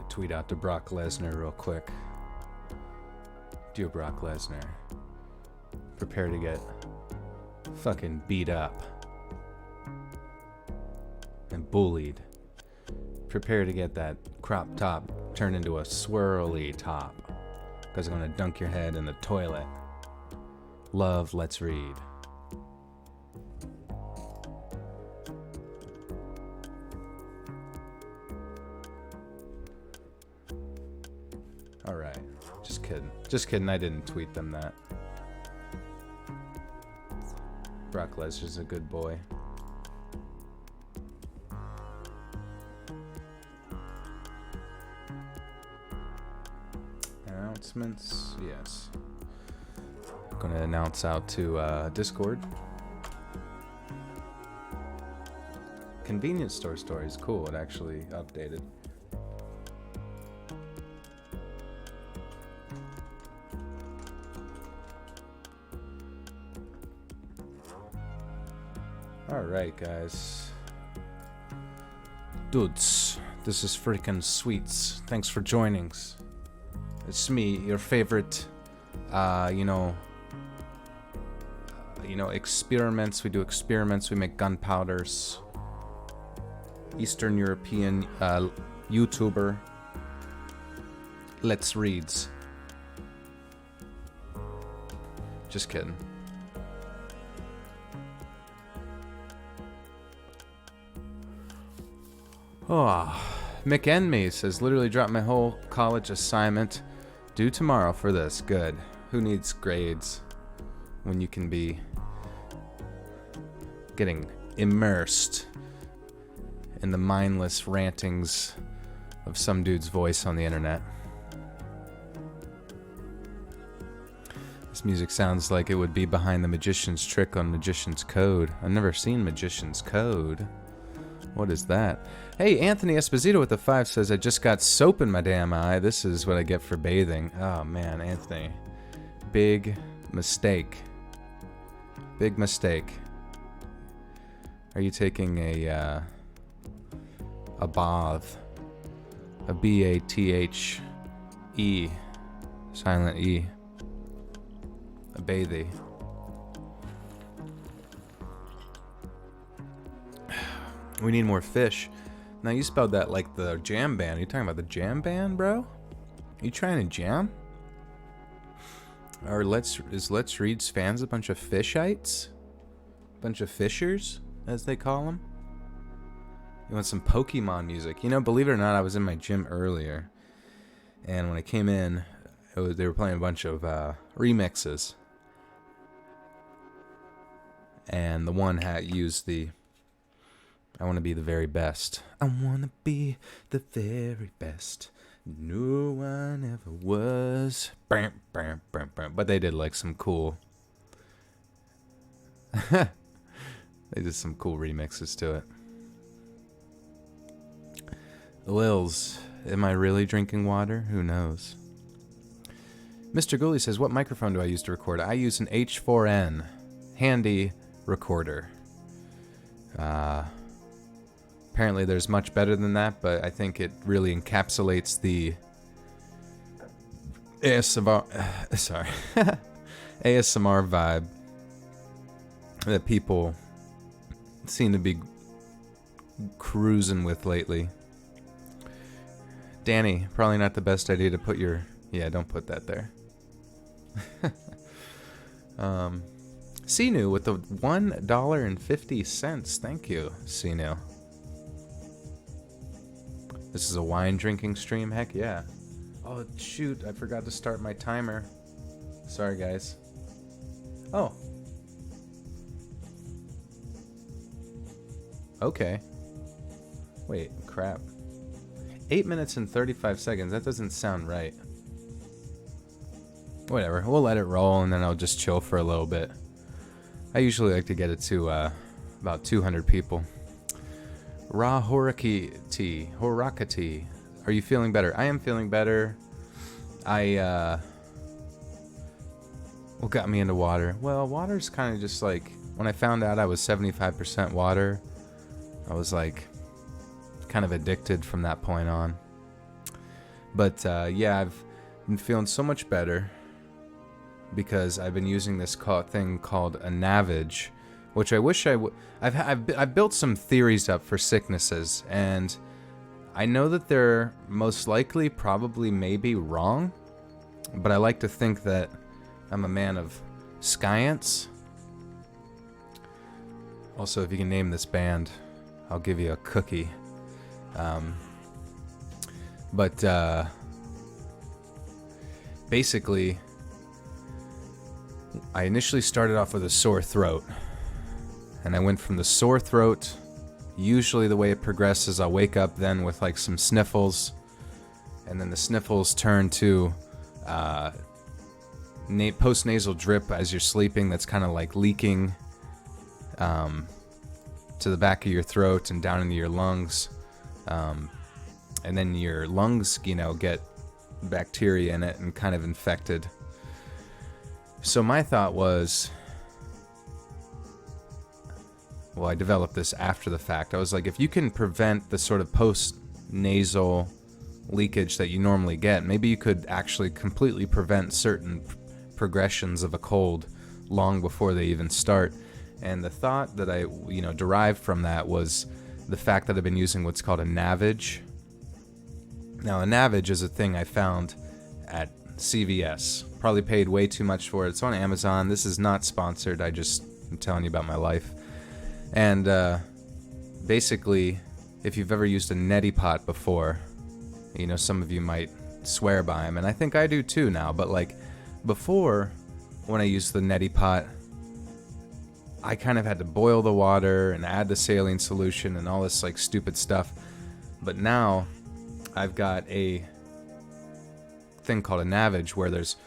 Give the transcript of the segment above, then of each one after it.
Tweet out to Brock Lesnar real quick. Dear Brock Lesnar, prepare to get fucking beat up and bullied. Prepare to get that crop top turned into a swirly top, because I'm gonna dunk your head in the toilet. Love, let's read. Alright, just kidding. Just kidding, I didn't tweet them that. Brock Lesnar's a good boy. Announcements, yes. I'm gonna announce out to Discord. Convenience store story is cool, it actually updated. Alright, guys. Dudes, this is freaking Sweets. Thanks for joining. It's me, your favorite, experiments. We do experiments, we make gunpowders. Eastern European YouTuber. Let's Reads. Just kidding. Oh, McEnme says, literally dropped my whole college assignment due tomorrow for this. Good. Who needs grades when you can be getting immersed in the mindless rantings of some dude's voice on the internet? This music sounds like it would be behind the Magician's Trick on Magician's Code. I've never seen Magician's Code. What is that? Hey, Anthony Esposito with the 5 says, I just got soap in my damn eye. This is what I get for bathing. Oh, man, Anthony. Big mistake. Big mistake. Are you taking a bath? A B-A-T-H-E. Silent E. A bathy. We need more fish. Now you spelled that like the jam band. Are you talking about the jam band, bro? Are you trying to jam? Or is Let's Read's fans a bunch of fishites? Bunch of fishers, as they call them? You want some Pokemon music? You know, believe it or not, I was in my gym earlier, and when I came in, they were playing a bunch of remixes, and the one had used the I want to be the very best. I want to be the very best. No one ever was. But they did like some cool... they did some cool remixes to it. Lils, am I really drinking water? Who knows? Mr. Gooley says, what microphone do I use to record? I use an H4n handy recorder. Apparently there's much better than that, but I think it really encapsulates the ASMR, ASMR vibe that people seem to be cruising with lately. Danny, probably not the best idea to put your... Yeah, don't put that there. Sinu with the $1.50. Thank you, Sinu. This is a wine drinking stream? Heck yeah. Oh, shoot. I forgot to start my timer. Sorry, guys. Oh. Okay. Wait, crap. 8 minutes and 35 seconds. That doesn't sound right. Whatever. We'll let it roll, and then I'll just chill for a little bit. I usually like to get it to about 200 people. Ra Horakati. Are you feeling better? I am feeling better. What got me into water? Well, water's kind of just like, when I found out I was 75% water, I was like kind of addicted from that point on. But yeah, I've been feeling so much better because I've been using this thing called a Navage, which I wish I would. I've built some theories up for sicknesses, and I know that they're most likely, probably, maybe wrong, but I like to think that I'm a man of science. Also, if you can name this band, I'll give you a cookie. But basically, I initially started off with a sore throat, and I went from the sore throat. Usually the way it progresses, I'll wake up then with like some sniffles, and then the sniffles turn to post-nasal drip as you're sleeping that's kind of like leaking to the back of your throat and down into your lungs. And then your lungs, get bacteria in it and kind of infected. So my thought was, well, I developed this after the fact. I was like, if you can prevent the sort of post-nasal leakage that you normally get, maybe you could actually completely prevent certain progressions of a cold long before they even start. And the thought that I, derived from that was the fact that I've been using what's called a Navage. Now, a Navage is a thing I found at CVS. Probably paid way too much for it. It's on Amazon. This is not sponsored. I'm telling you about my life. And basically, if you've ever used a neti pot before, some of you might swear by them, and I think I do too now. But like before, when I used the neti pot, I kind of had to boil the water and add the saline solution and all this like stupid stuff. But now I've got a thing called a Navage where there's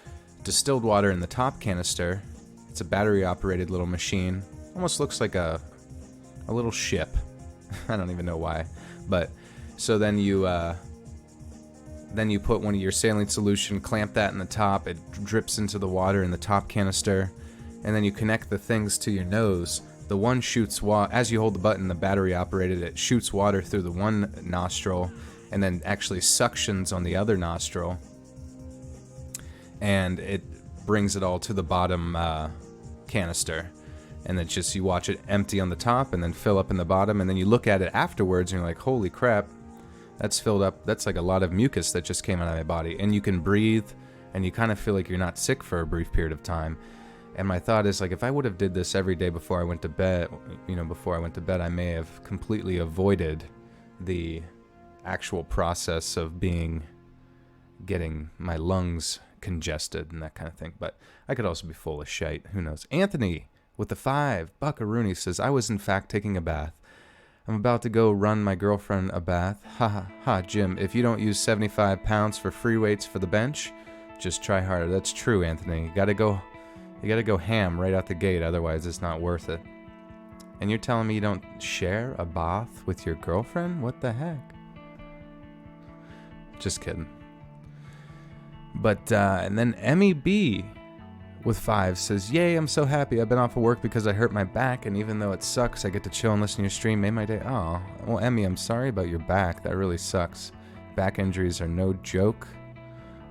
distilled water in the top canister. It's a battery operated little machine. Almost looks like a little ship. I don't even know why. But so then you put one of your saline solution, clamp that in the top, it drips into the water in the top canister, and then you connect the things to your nose. The one shoots water, as you hold the button, the battery operated, it shoots water through the one nostril and then actually suctions on the other nostril, and it brings it all to the bottom canister. And then just you watch it empty on the top and then fill up in the bottom, and then you look at it afterwards and you're like, holy crap, that's filled up. That's like a lot of mucus that just came out of my body. And you can breathe, and you kind of feel like you're not sick for a brief period of time. And my thought is, like, if I would have did this every day before I went to bed, I may have completely avoided the actual process of getting my lungs congested and that kind of thing. But I could also be full of shite. Who knows? Anthony with the 5 buckaroonies says, I was in fact taking a bath. I'm about to go run my girlfriend a bath. Ha ha ha, Jim, if you don't use 75 pounds for free weights for the bench, just try harder. That's true, Anthony. You gotta go ham right out the gate, otherwise it's not worth it. And you're telling me you don't share a bath with your girlfriend? What the heck? Just kidding. But, and then Emmy B with 5 says, yay, I'm so happy. I've been off of work because I hurt my back, and even though it sucks, I get to chill and listen to your stream. Made my day. Oh, well, Emmy, I'm sorry about your back. That really sucks. Back injuries are no joke.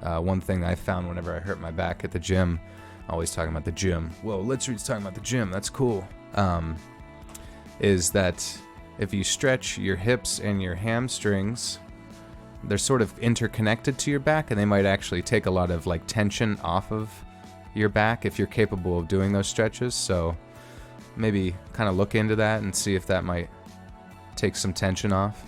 One thing I found whenever I hurt my back at the gym, always talking about the gym. Whoa, let's read talking about the gym. That's cool. Is that if you stretch your hips and your hamstrings, they're sort of interconnected to your back, and they might actually take a lot of like tension off of your back if you're capable of doing those stretches. So maybe kind of look into that and see if that might take some tension off.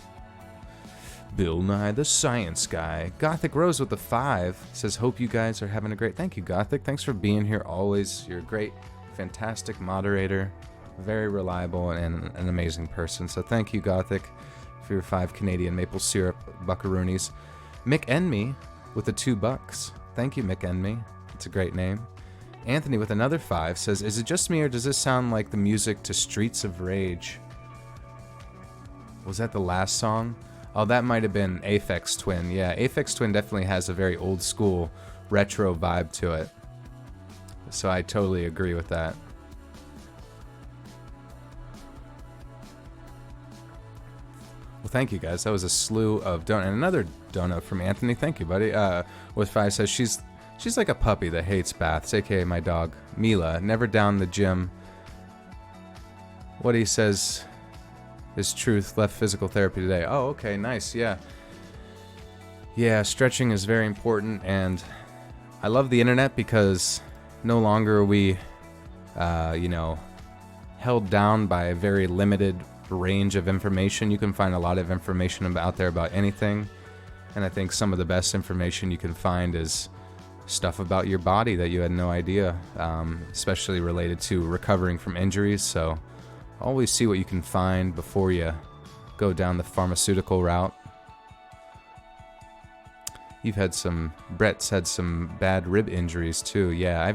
Bill Nye the Science Guy. Gothic Rose with the 5 says, hope you guys are having a great... Thank you, Gothic. Thanks for being here always. You're a great, fantastic moderator. Very reliable and an amazing person. So thank you, Gothic, for your 5 Canadian maple syrup buckaroonies. Mick Enme with the $2. Thank you, Mick Enme. It's a great name. Anthony with another 5 says, is it just me or does this sound like the music to Streets of Rage? Was that the last song? Oh, that might have been Aphex Twin. Yeah, Aphex Twin definitely has a very old school retro vibe to it. So I totally agree with that. With thank you guys. That was a slew of donut. And another donut from Anthony. Thank you, buddy. With 5 says she's like a puppy that hates baths, aka my dog Mila. Never down the gym. What he says is truth. Left physical therapy today. Oh, okay, nice. Yeah. Yeah, stretching is very important, and I love the internet because no longer are we, held down by a very limited range of information. You can find a lot of information out there about anything, and I think some of the best information you can find is stuff about your body that you had no idea, especially related to recovering from injuries. So always see what you can find before you go down the pharmaceutical route. Brett's had some bad rib injuries too. Yeah,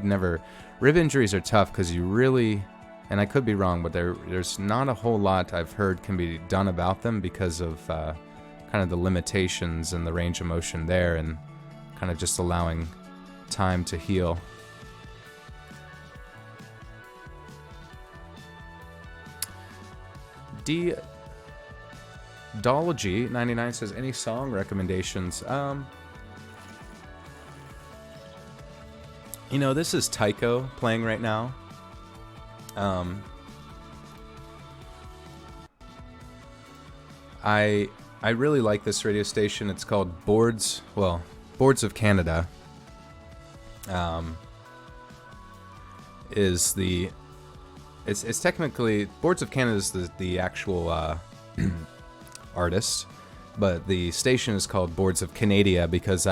rib injuries are tough because you really, and I could be wrong, but there's not a whole lot I've heard can be done about them because of kind of the limitations and the range of motion there, and kind of just allowing time to heal. Dology 99 says, any song recommendations? This is Tycho playing right now. I really like this radio station. It's called Boards of Canada. It's technically Boards of Canada is the actual artist, but the station is called Boards of Canada because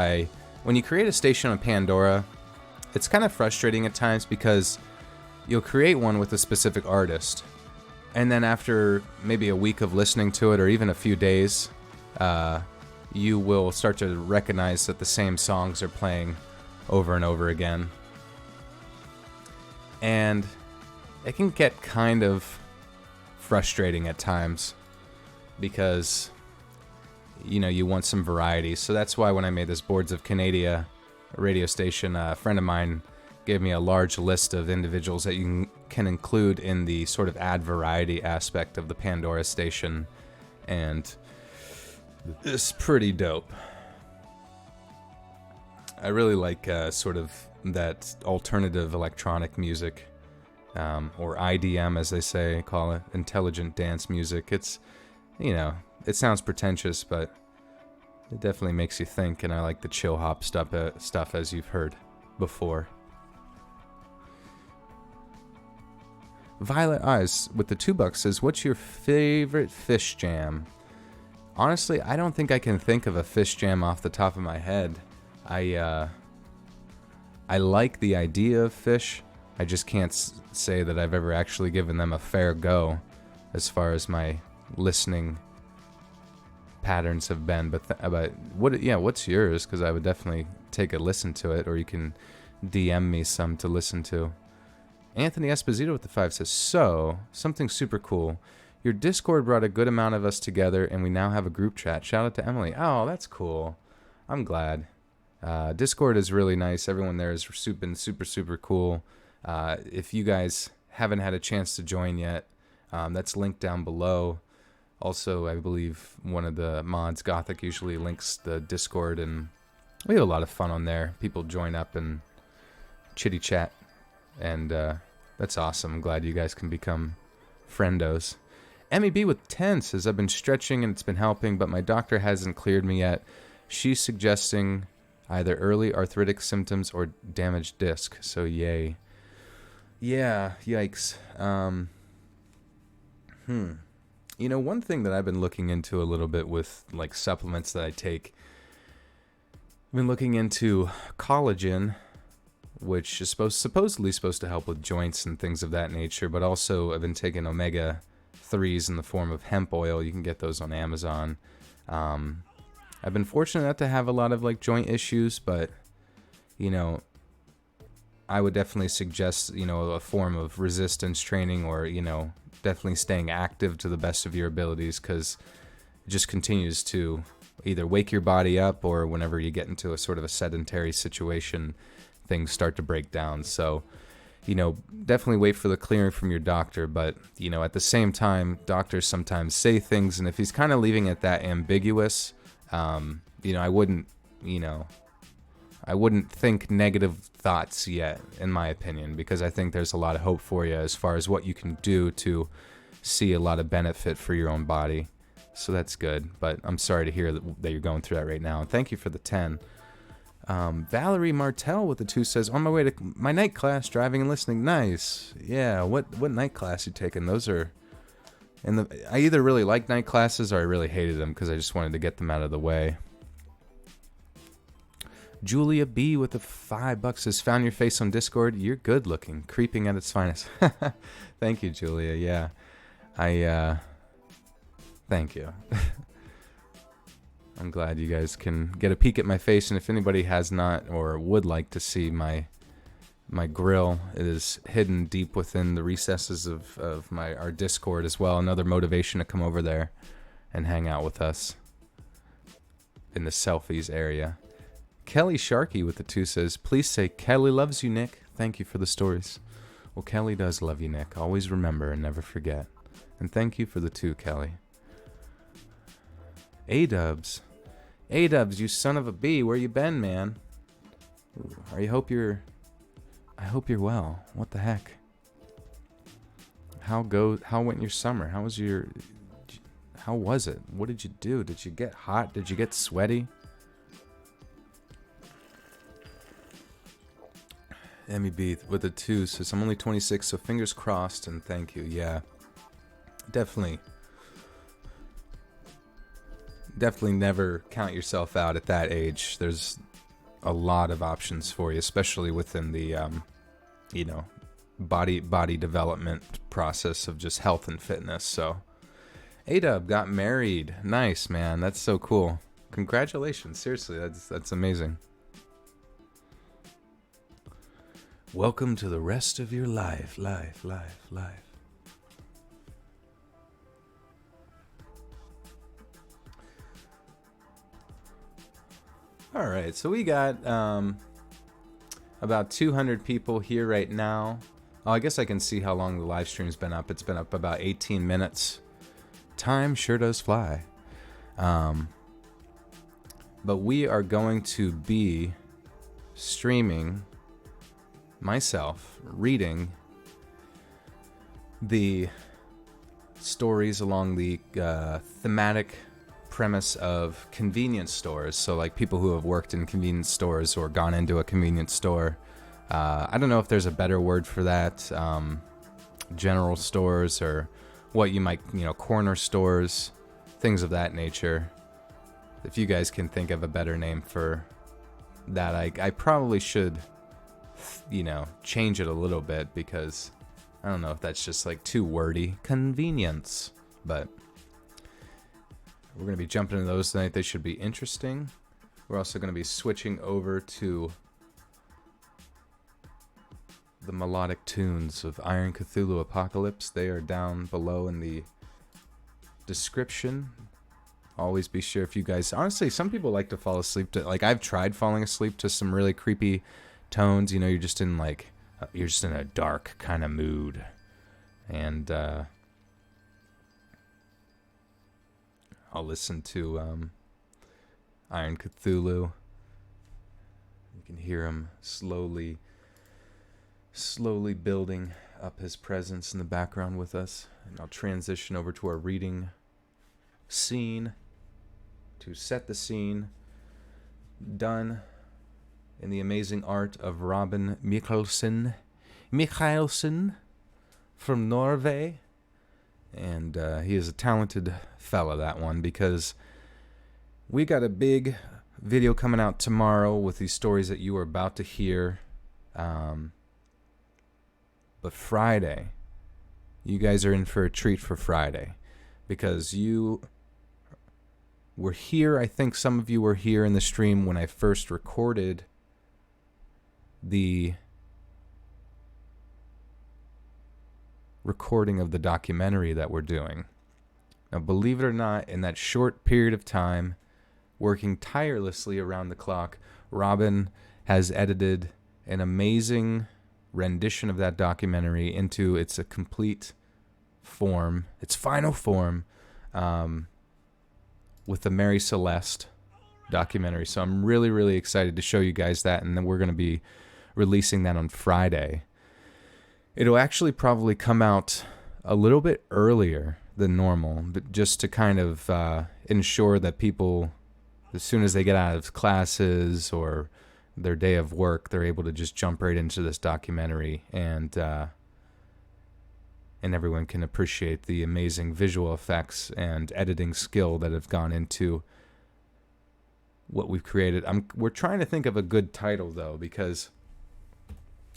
when you create a station on Pandora, it's kind of frustrating at times because you'll create one with a specific artist, and then after maybe a week of listening to it or even a few days, you will start to recognize that the same songs are playing over and over again. And it can get kind of frustrating at times because, you want some variety. So that's why when I made this Boards of Canada radio station, a friend of mine gave me a large list of individuals that you can include in the sort of add variety aspect of the Pandora station, and it's pretty dope. I really like sort of that alternative electronic music, or IDM as they call it, intelligent dance music. It's, it sounds pretentious, but it definitely makes you think, and I like the chill hop stuff as you've heard before. Violet Eyes with the $2 says, what's your favorite fish jam? Honestly, I don't think I can think of a fish jam off the top of my head. I like the idea of fish. I just can't say that I've ever actually given them a fair go as far as my listening patterns have been. But what's yours? Because I would definitely take a listen to it, or you can DM me some to listen to. Anthony Esposito with the 5 says, so, something super cool. Your Discord brought a good amount of us together, and we now have a group chat. Shout out to Emily. Oh, that's cool. I'm glad. Discord is really nice. Everyone there has been super, super cool. If you guys haven't had a chance to join yet, that's linked down below. Also, I believe one of the mods, Gothic, usually links the Discord, and we have a lot of fun on there. People join up and chitty chat, and that's awesome. I'm glad you guys can become friendos. Emmy B with 10 says, I've been stretching and it's been helping, but my doctor hasn't cleared me yet. She's suggesting either early arthritic symptoms or damaged disc, so yay. Yeah, yikes. One thing that I've been looking into a little bit with like supplements that I take, I've been looking into collagen, which is supposedly supposed to help with joints and things of that nature, but also I've been taking omega-3s in the form of hemp oil. You can get those on Amazon. I've been fortunate not to have a lot of like joint issues, but I would definitely suggest a form of resistance training, or definitely staying active to the best of your abilities, because it just continues to either wake your body up, or whenever you get into a sort of a sedentary situation, things start to break down. So definitely wait for the clearing from your doctor. But, at the same time, doctors sometimes say things, and if he's kind of leaving it that ambiguous, I wouldn't, I wouldn't think negative thoughts yet, in my opinion, because I think there's a lot of hope for you as far as what you can do to see a lot of benefit for your own body. So that's good. But I'm sorry to hear that you're going through that right now. And thank you for the 10. Valerie Martell with the 2 says, on my way to my night class, driving and listening. Nice. Yeah, what night class you taking? Those are... I either really like night classes or I really hated them because I just wanted to get them out of the way. Julia B with the $5 says, found your face on Discord. You're good looking, creeping at its finest. Thank you, Julia. Yeah, thank you. I'm glad you guys can get a peek at my face, and if anybody has not or would like to see my grill, it is hidden deep within the recesses of our Discord as well. Another motivation to come over there and hang out with us in the selfies area. Kelly Sharkey with the 2 says, please say Kelly loves you, Nick. Thank you for the stories. Well, Kelly does love you, Nick. Always remember and never forget. And thank you for the 2, Kelly. A-dubs, you son of a bee. Where you been, man? I hope you're well. What the heck? How went your summer? How was it? What did you do? Did you get hot? Did you get sweaty? Emmy B with a 2 says, I'm only 26, so fingers crossed, and thank you. Yeah, definitely never count yourself out at that age. There's a lot of options for you, especially within the, body development process of just health and fitness. So, A-Dub got married. Nice, man. That's so cool. Congratulations. Seriously, that's amazing. Welcome to the rest of your life. All right, so we got about 200 people here right now. Oh, I guess I can see how long the live stream's been up. It's been up about 18 minutes. Time sure does fly. But we are going to be streaming myself reading the stories along the thematic premise of convenience stores. So like people who have worked in convenience stores or gone into a convenience store. I don't know if there's a better word for that. General stores or what you might, corner stores, things of that nature. If you guys can think of a better name for that, I probably should, change it a little bit because I don't know if that's just like too wordy. Convenience. But we're going to be jumping into those tonight. They should be interesting. We're also going to be switching over to the melodic tunes of Iron Cthulhu Apocalypse. They are down below in the description. Always be sure if you guys... Honestly, some people like to fall asleep to... Like, I've tried falling asleep to some really creepy tones. You're just in, like... You're just in a dark kind of mood. And, I'll listen to, Iron Cthulhu. You can hear him slowly building up his presence in the background with us. And I'll transition over to our reading scene to set the scene, done in the amazing art of Robin Mikalsen from Norway. And he is a talented fella, that one, because we got a big video coming out tomorrow with these stories that you are about to hear. But Friday, you guys are in for a treat for Friday, because you were here. I think some of you were here in the stream when I first recorded the recording of the documentary that we're doing. Now, believe it or not, in that short period of time, working tirelessly around the clock, Robin has edited an amazing rendition of that documentary into its a complete form, its final form, with the Mary Celeste documentary. So I'm really, really excited to show you guys that, and then we're going to be releasing that on Friday. It'll actually probably come out a little bit earlier than normal, but just to kind of ensure that people, as soon as they get out of classes or their day of work, they're able to just jump right into this documentary, and everyone can appreciate the amazing visual effects and editing skill that have gone into what we've created. We're trying to think of a good title, though, because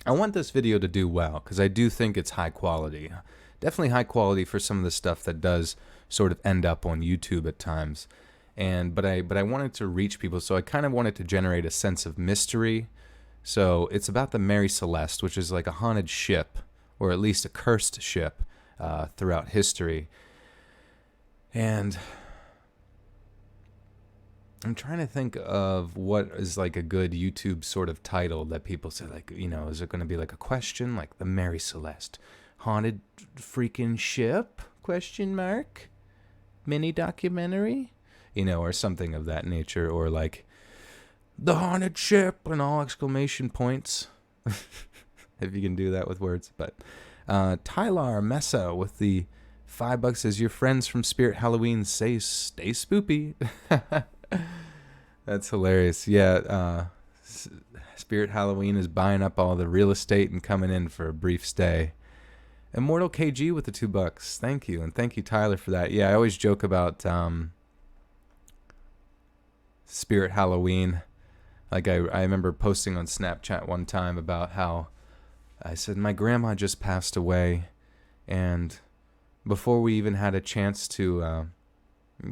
I want this video to do well, because I do think it's high quality. Definitely high quality for some of the stuff that does sort of end up on YouTube at times. But I wanted to reach people, so I kind of wanted to generate a sense of mystery. So it's about the Mary Celeste, which is like a haunted ship, or at least a cursed ship, throughout history. And I'm trying to think of what is like a good YouTube sort of title that people say, like, you know, is it going to be like a question, like the Mary Celeste haunted freaking ship, question mark, mini documentary, you know, or something of that nature, or like the haunted ship and all exclamation points, if you can do that with words. But Tyler Mesa with the $5 says, your friends from Spirit Halloween say stay spoopy. That's hilarious. Yeah, Spirit Halloween is buying up all the real estate and coming in for a brief stay. Immortal KG with the $2. Thank you, and thank you, Tyler, for that. Yeah, I always joke about Spirit Halloween. Like I remember posting on Snapchat one time about how I said my grandma just passed away, and before we even had a chance to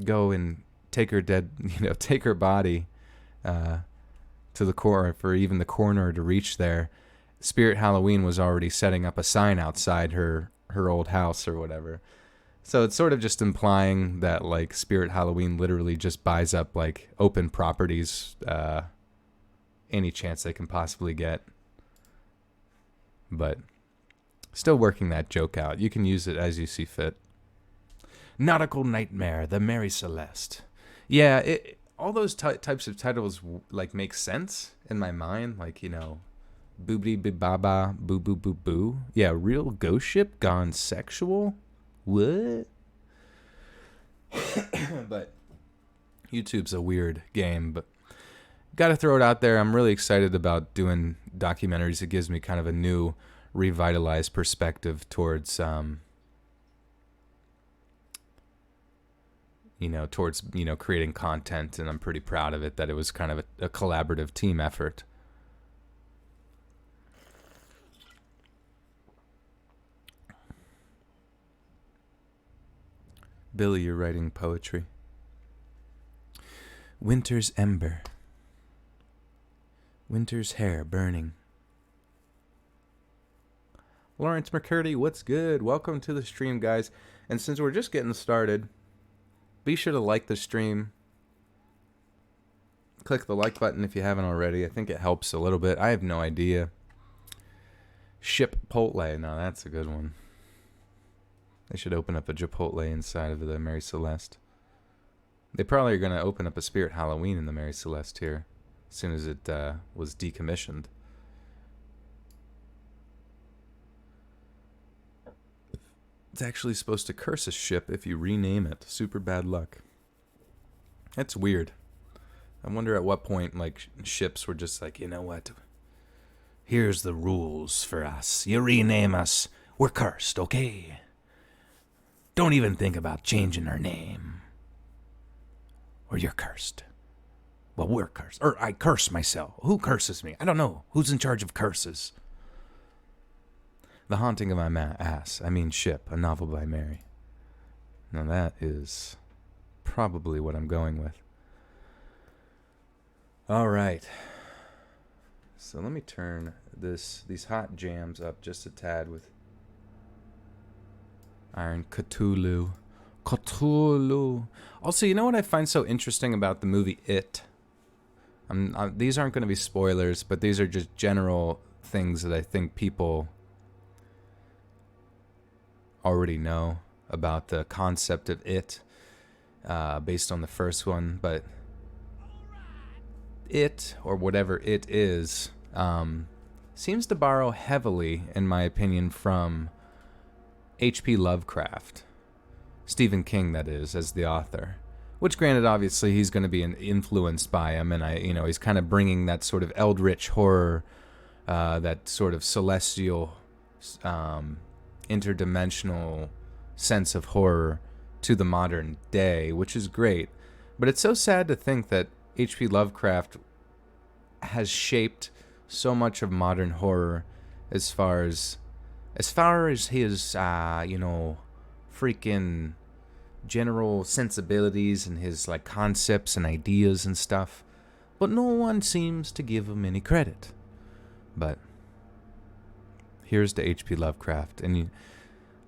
go and take her body to the coroner, for even the coroner to reach there, Spirit Halloween was already setting up a sign outside her old house or whatever. So it's sort of just implying that like Spirit Halloween literally just buys up like open properties, any chance they can possibly get. But still working that joke out. You can use it as you see fit. Nautical Nightmare, the Mary Celeste. Yeah, all those types of titles like make sense in my mind. Like, you know, boobity bibaba, boo boo boo boo. Yeah, real ghost ship gone sexual. What? But YouTube's a weird game, but got to throw it out there. I'm really excited about doing documentaries. It gives me kind of a new, revitalized perspective towards, creating content, and I'm pretty proud of it, that it was kind of a collaborative team effort. Billy, you're writing poetry. Winter's ember. Winter's hair burning. Lawrence McCurdy, what's good? Welcome to the stream, guys. And since we're just getting started, be sure to like the stream. Click the like button if you haven't already. I think it helps a little bit. I have no idea. Chipotle. No, that's a good one. They should open up a Chipotle inside of the Mary Celeste. They probably are going to open up a Spirit Halloween in the Mary Celeste here as soon as it was decommissioned. It's actually supposed to curse a ship if you rename it. Super bad luck. That's weird. I wonder at what point like ships were just like, you know what? Here's the rules for us. You rename us, we're cursed, okay? Don't even think about changing our name, or you're cursed. Well, we're cursed. Or I curse myself. Who curses me? I don't know. Who's in charge of curses? The Haunting of My Ass. I mean Ship, a novel by Mary. Now that is probably what I'm going with. All right. So let me turn these hot jams up just a tad with Iron Cthulhu. Cthulhu. Also, you know what I find so interesting about the movie It? These aren't going to be spoilers, but these are just general things that I think people already know about the concept of it, based on the first one, but it, or whatever it is, seems to borrow heavily, in my opinion, from H.P. Lovecraft. Stephen King, that is, as the author. Which, granted, obviously, he's going to be influenced by him, and he's kind of bringing that sort of eldritch horror, that sort of celestial, interdimensional sense of horror to the modern day, which is great. But it's so sad to think that H.P. Lovecraft has shaped so much of modern horror as far as his, freaking general sensibilities and his, like, concepts and ideas and stuff. But no one seems to give him any credit. But here's to H.P. Lovecraft, and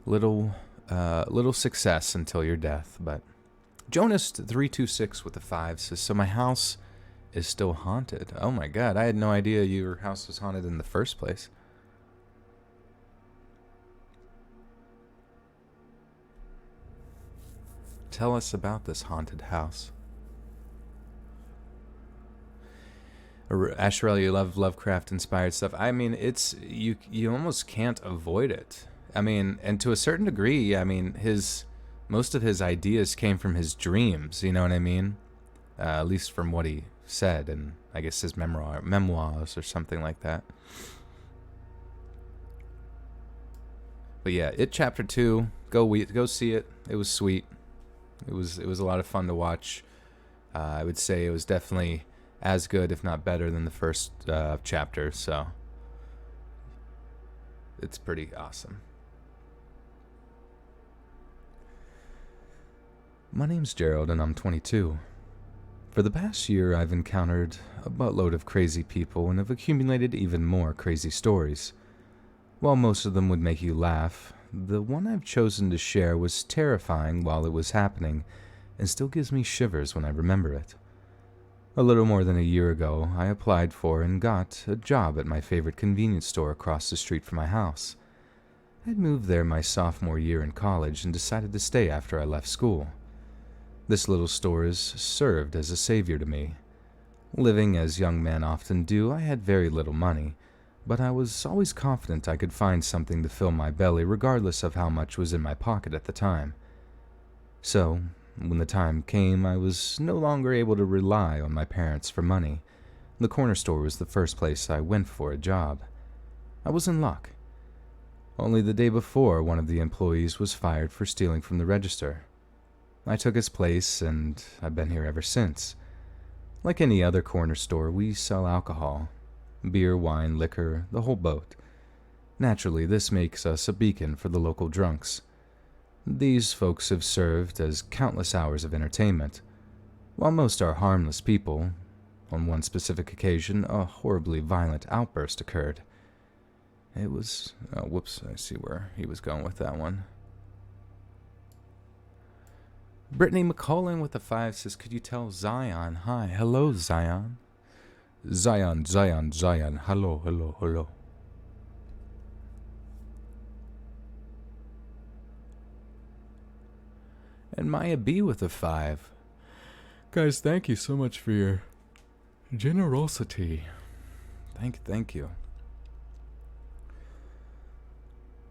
little success until your death. But Jonas326 with the 5 says, so my house is still haunted. Oh my god, I had no idea your house was haunted in the first place. Tell us about this haunted house. Asherelle, you love Lovecraft-inspired stuff. I mean, it's you almost can't avoid it. I mean, and to a certain degree, I mean, most of his ideas came from his dreams, you know what I mean? At least from what he said, and I guess his memoirs or something like that. But yeah, It Chapter 2, go see it. It was sweet. It was a lot of fun to watch. I would say it was definitely as good, if not better, than the first chapter, so it's pretty awesome. My name's Gerald, and I'm 22. For the past year, I've encountered a buttload of crazy people and have accumulated even more crazy stories. While most of them would make you laugh, the one I've chosen to share was terrifying while it was happening and still gives me shivers when I remember it. A little more than a year ago, I applied for and got a job at my favorite convenience store across the street from my house. I'd moved there my sophomore year in college and decided to stay after I left school. This little store has served as a savior to me. Living as young men often do, I had very little money, but I was always confident I could find something to fill my belly regardless of how much was in my pocket at the time. So, when the time came, I was no longer able to rely on my parents for money. The corner store was the first place I went for a job. I was in luck. Only the day before, one of the employees was fired for stealing from the register. I took his place, and I've been here ever since. Like any other corner store, we sell alcohol. Beer, wine, liquor, the whole boat. Naturally, this makes us a beacon for the local drunks. These folks have served as countless hours of entertainment. While most are harmless people, on one specific occasion, a horribly violent outburst occurred. It was... whoops, I see where he was going with that one. Brittany McCollin with the 5 says, could you tell Zion hi? Hello, Zion. Zion. Hello. And Maya B with a 5. Guys, thank you so much for your generosity. Thank you.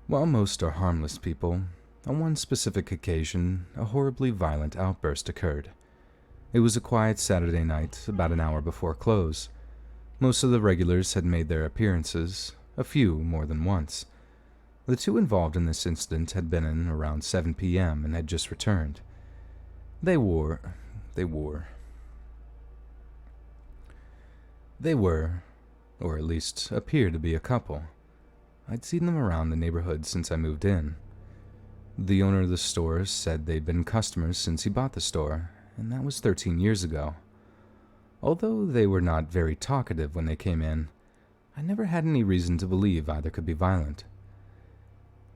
While most are harmless people, on one specific occasion, a horribly violent outburst occurred. It was a quiet Saturday night, about an hour before close. Most of the regulars had made their appearances, a few more than once. The two involved in this incident had been in around 7 p.m. and had just returned. They were, or at least appeared to be a couple. I'd seen them around the neighborhood since I moved in. The owner of the store said they'd been customers since he bought the store, and that was 13 years ago. Although they were not very talkative when they came in, I never had any reason to believe either could be violent.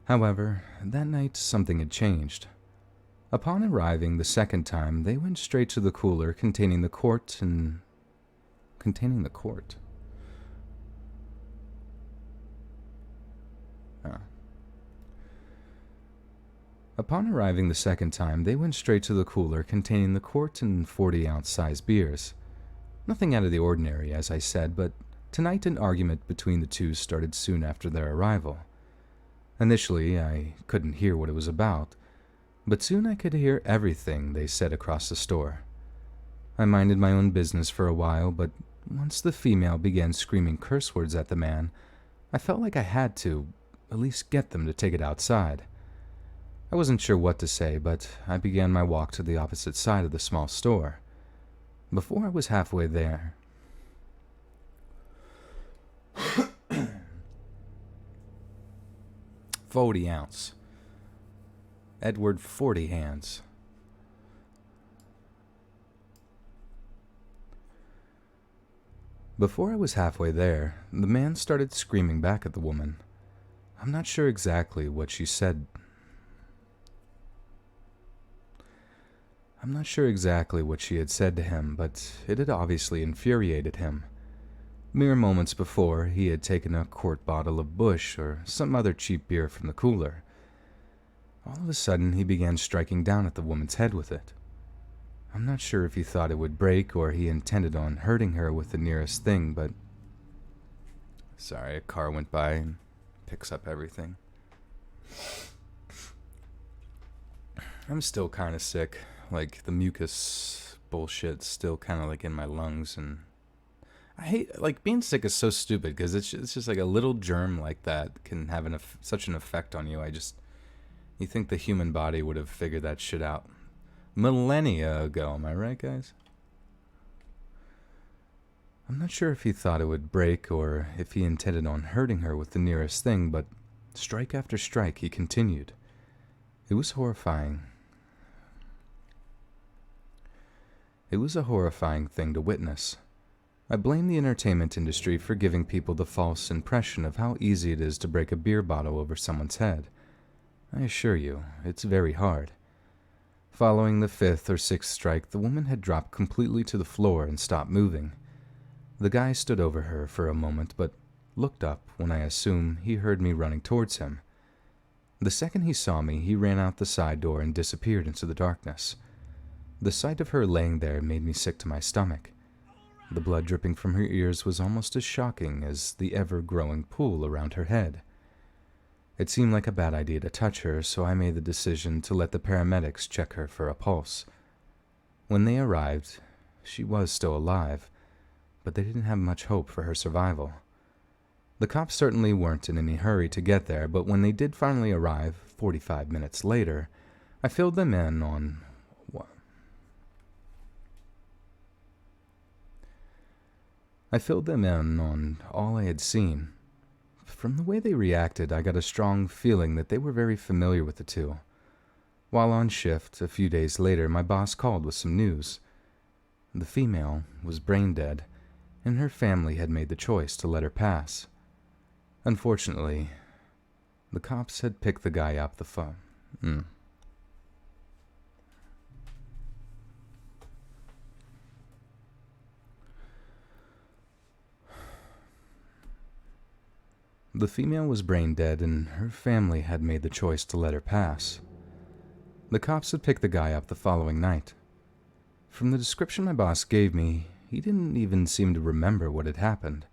However, that night something had changed. Upon arriving the second time, they went straight to the cooler containing the quart. Upon arriving the second time, they went straight to the cooler containing the quart and 40-ounce size beers. Nothing out of the ordinary, as I said, but tonight an argument between the two started soon after their arrival. Initially, I couldn't hear what it was about, but soon I could hear everything they said across the store. I minded my own business for a while, but once the female began screaming curse words at the man, I felt like I had to at least get them to take it outside. I wasn't sure what to say, but I began my walk to the opposite side of the small store. Before I was halfway there, 40 ounce. Edward 40 hands. Before I was halfway there, the man started screaming back at the woman. I'm not sure exactly what she said. I'm not sure exactly what she had said to him, but it had obviously infuriated him. Mere moments before, he had taken a quart bottle of Busch or some other cheap beer from the cooler. All of a sudden, he began striking down at the woman's head with it. I'm not sure if he thought it would break or he intended on hurting her with the nearest thing, but... Sorry, a car went by and picks up everything. I'm still kind of sick. Like, the mucus bullshit's still kind of, like, in my lungs, and... I hate, like, being sick is so stupid, because it's just, like, a little germ like that can have such an effect on you. You think the human body would have figured that shit out millennia ago, am I right, guys? I'm not sure if he thought it would break or if he intended on hurting her with the nearest thing, but strike after strike he continued. It was horrifying. It was a horrifying thing to witness. I blame the entertainment industry for giving people the false impression of how easy it is to break a beer bottle over someone's head. I assure you, it's very hard. Following the fifth or sixth strike, the woman had dropped completely to the floor and stopped moving. The guy stood over her for a moment, but looked up when I assume he heard me running towards him. The second he saw me, he ran out the side door and disappeared into the darkness. The sight of her laying there made me sick to my stomach. The blood dripping from her ears was almost as shocking as the ever-growing pool around her head. It seemed like a bad idea to touch her, so I made the decision to let the paramedics check her for a pulse. When they arrived, she was still alive, but they didn't have much hope for her survival. The cops certainly weren't in any hurry to get there, but when they did finally arrive, 45 minutes later, I filled them in on all I had seen. From the way they reacted, I got a strong feeling that they were very familiar with the two. While on shift, a few days later, my boss called with some news. The female was brain dead, and her family had made the choice to let her pass. Unfortunately, the cops had picked the guy up the phone. The female was brain dead, and her family had made the choice to let her pass. The cops had picked the guy up the following night. From the description my boss gave me, he didn't even seem to remember what had happened.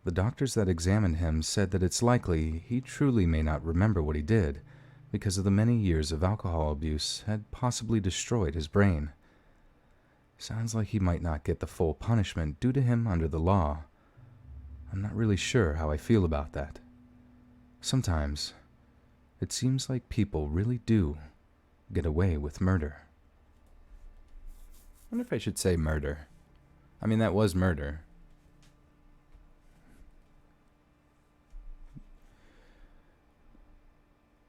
The doctors that examined him said that it's likely he truly may not remember what he did, because of the many years of alcohol abuse had possibly destroyed his brain. Sounds like he might not get the full punishment due to him under the law. I'm not really sure how I feel about that. Sometimes, it seems like people really do get away with murder. I wonder if I should say murder. I mean, that was murder.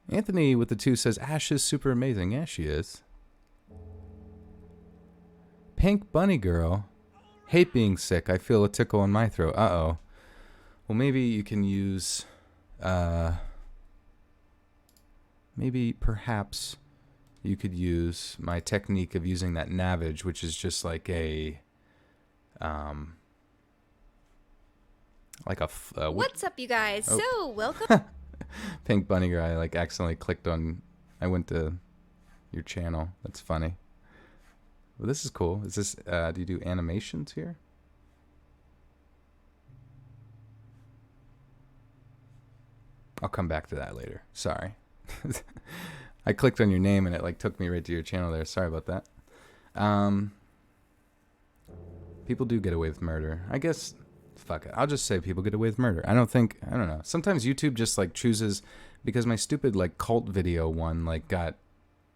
Anthony with the 2 says, Ash is super amazing. Yeah, she is. Pink Bunny Girl. Hate being sick. I feel a tickle in my throat. Uh-oh. Well, maybe you can use, perhaps you could use my technique of using that navage, which is just like a, What's up, you guys? Oh. So, welcome. Pink Bunny Girl, I like accidentally clicked on, I went to your channel. That's funny. Well, this is cool. Is this, do you do animations here? I'll come back to that later. Sorry. I clicked on your name and it like took me right to your channel there. Sorry about that. People do get away with murder. I guess, fuck it. I'll just say people get away with murder. I don't know. Sometimes YouTube just like chooses, because my stupid like cult video one like got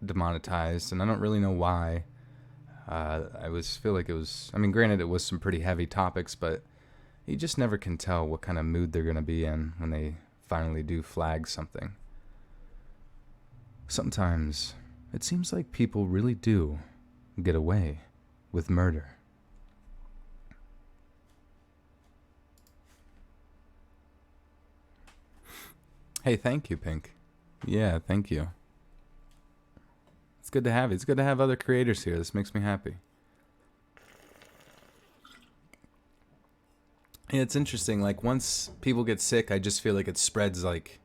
demonetized and I don't really know why. Feel like it was, I mean, granted it was some pretty heavy topics, but you just never can tell what kind of mood they're going to be in when they finally do flag something. Sometimes it seems like people really do get away with murder. Hey, thank you, Pink. Yeah, thank you. It's good to have you. It's good to have other creators here. This makes me happy. Yeah, it's interesting. Like, once people get sick, I just feel like it spreads like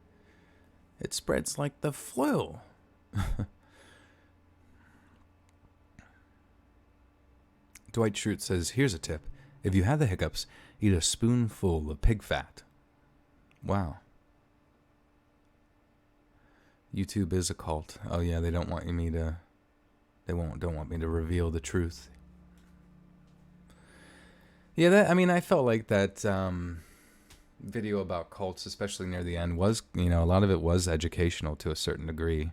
the flu. Dwight Schrute says, here's a tip. If you have the hiccups, eat a spoonful of pig fat. Wow. YouTube is a cult. Oh yeah, they don't want me to, don't want me to reveal the truth. Yeah, I felt like that video about cults, especially near the end, was, a lot of it was educational to a certain degree.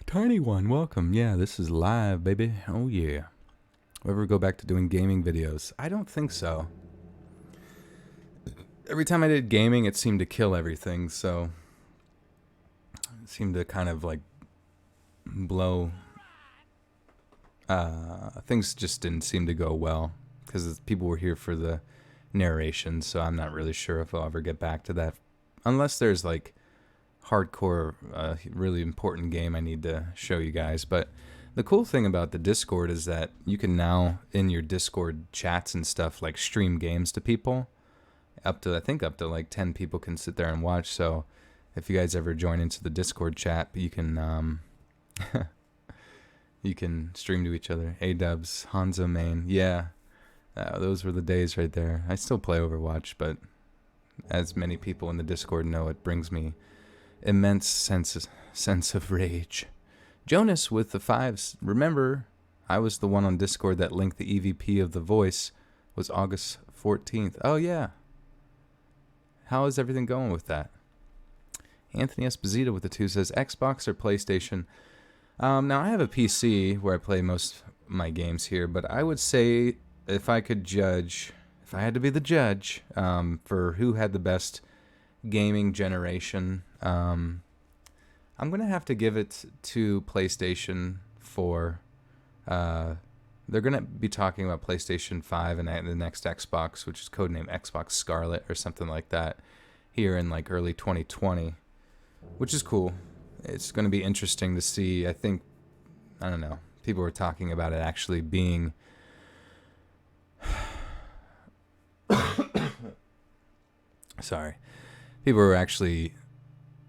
Tiny One, welcome. Yeah, this is live, baby. Oh yeah. Will ever go back to doing gaming videos? I don't think so. Every time I did gaming, it seemed to kill everything, so it seemed to kind of like blow. Things just didn't seem to go well because people were here for the narration, so I'm not really sure if I'll ever get back to that, unless there's like hardcore, really important game I need to show you guys. But the cool thing about the Discord is that you can now, in your Discord chats and stuff, like stream games to people. I think up to like 10 people can sit there and watch. So if you guys ever join into the Discord chat, you can you can stream to each other. A-dubs, Hanzo main. Yeah, those were the days right there. I still play Overwatch, but as many people in the Discord know, it brings me immense sense of rage. Jonas with the 5s. Remember, I was the one on Discord that linked the EVP of The Voice. Was August 14th. Oh yeah. How is everything going with that? Anthony Esposito with the 2 says, Xbox or PlayStation? Now, I have a PC where I play most of my games here, but I would say if I had to be the judge for who had the best gaming generation, I'm going to have to give it to PlayStation 4. They're going to be talking about PlayStation 5 and the next Xbox, which is codenamed Xbox Scarlet or something like that, here in like early 2020, which is cool. It's going to be interesting to see. I don't know, people were talking about it actually being sorry. People were actually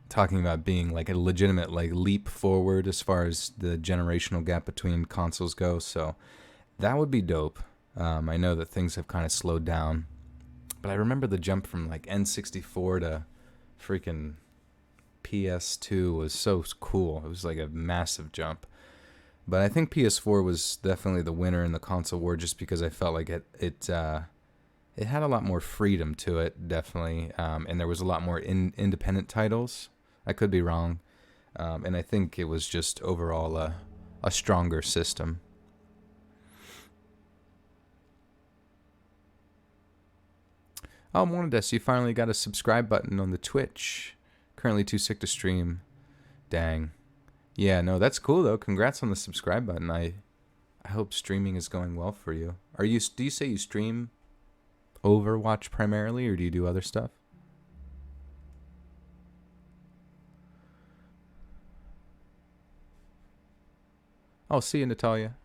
talking about being like a legitimate like leap forward as far as the generational gap between consoles go. So that would be dope. I know that things have kind of slowed down, but I remember the jump from like N64 to freaking PS2 was so cool. It was like a massive jump. But I think PS4 was definitely the winner in the console war, just because I felt like it had a lot more freedom to it, definitely, and there was a lot more independent titles. I could be wrong, and I think it was just overall a stronger system. Oh, Mornides, you finally got a subscribe button on the Twitch. Currently too sick to stream. Dang. Yeah, no, that's cool though. Congrats on the subscribe button. I hope streaming is going well for you. Do you say you stream Overwatch primarily, or do you do other stuff? Oh, see you, Natalia.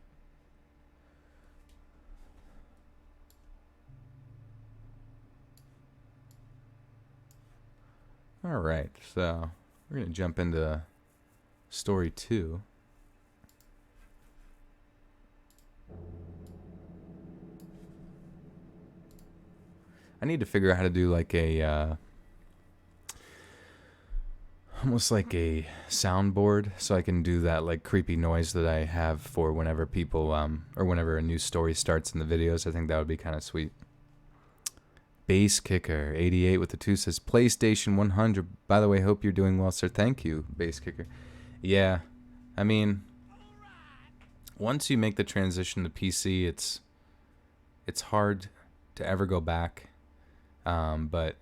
Alright, so we're going to jump into story 2. I need to figure out how to do like a, almost like a soundboard so I can do that like creepy noise that I have for whenever people, or whenever a new story starts in the videos. I think that would be kind of sweet. Base Kicker 88 with the 2 says PlayStation 100. By the way, hope you're doing well, sir. Thank you, Base Kicker. Yeah, I mean, once you make the transition to PC, it's hard to ever go back. But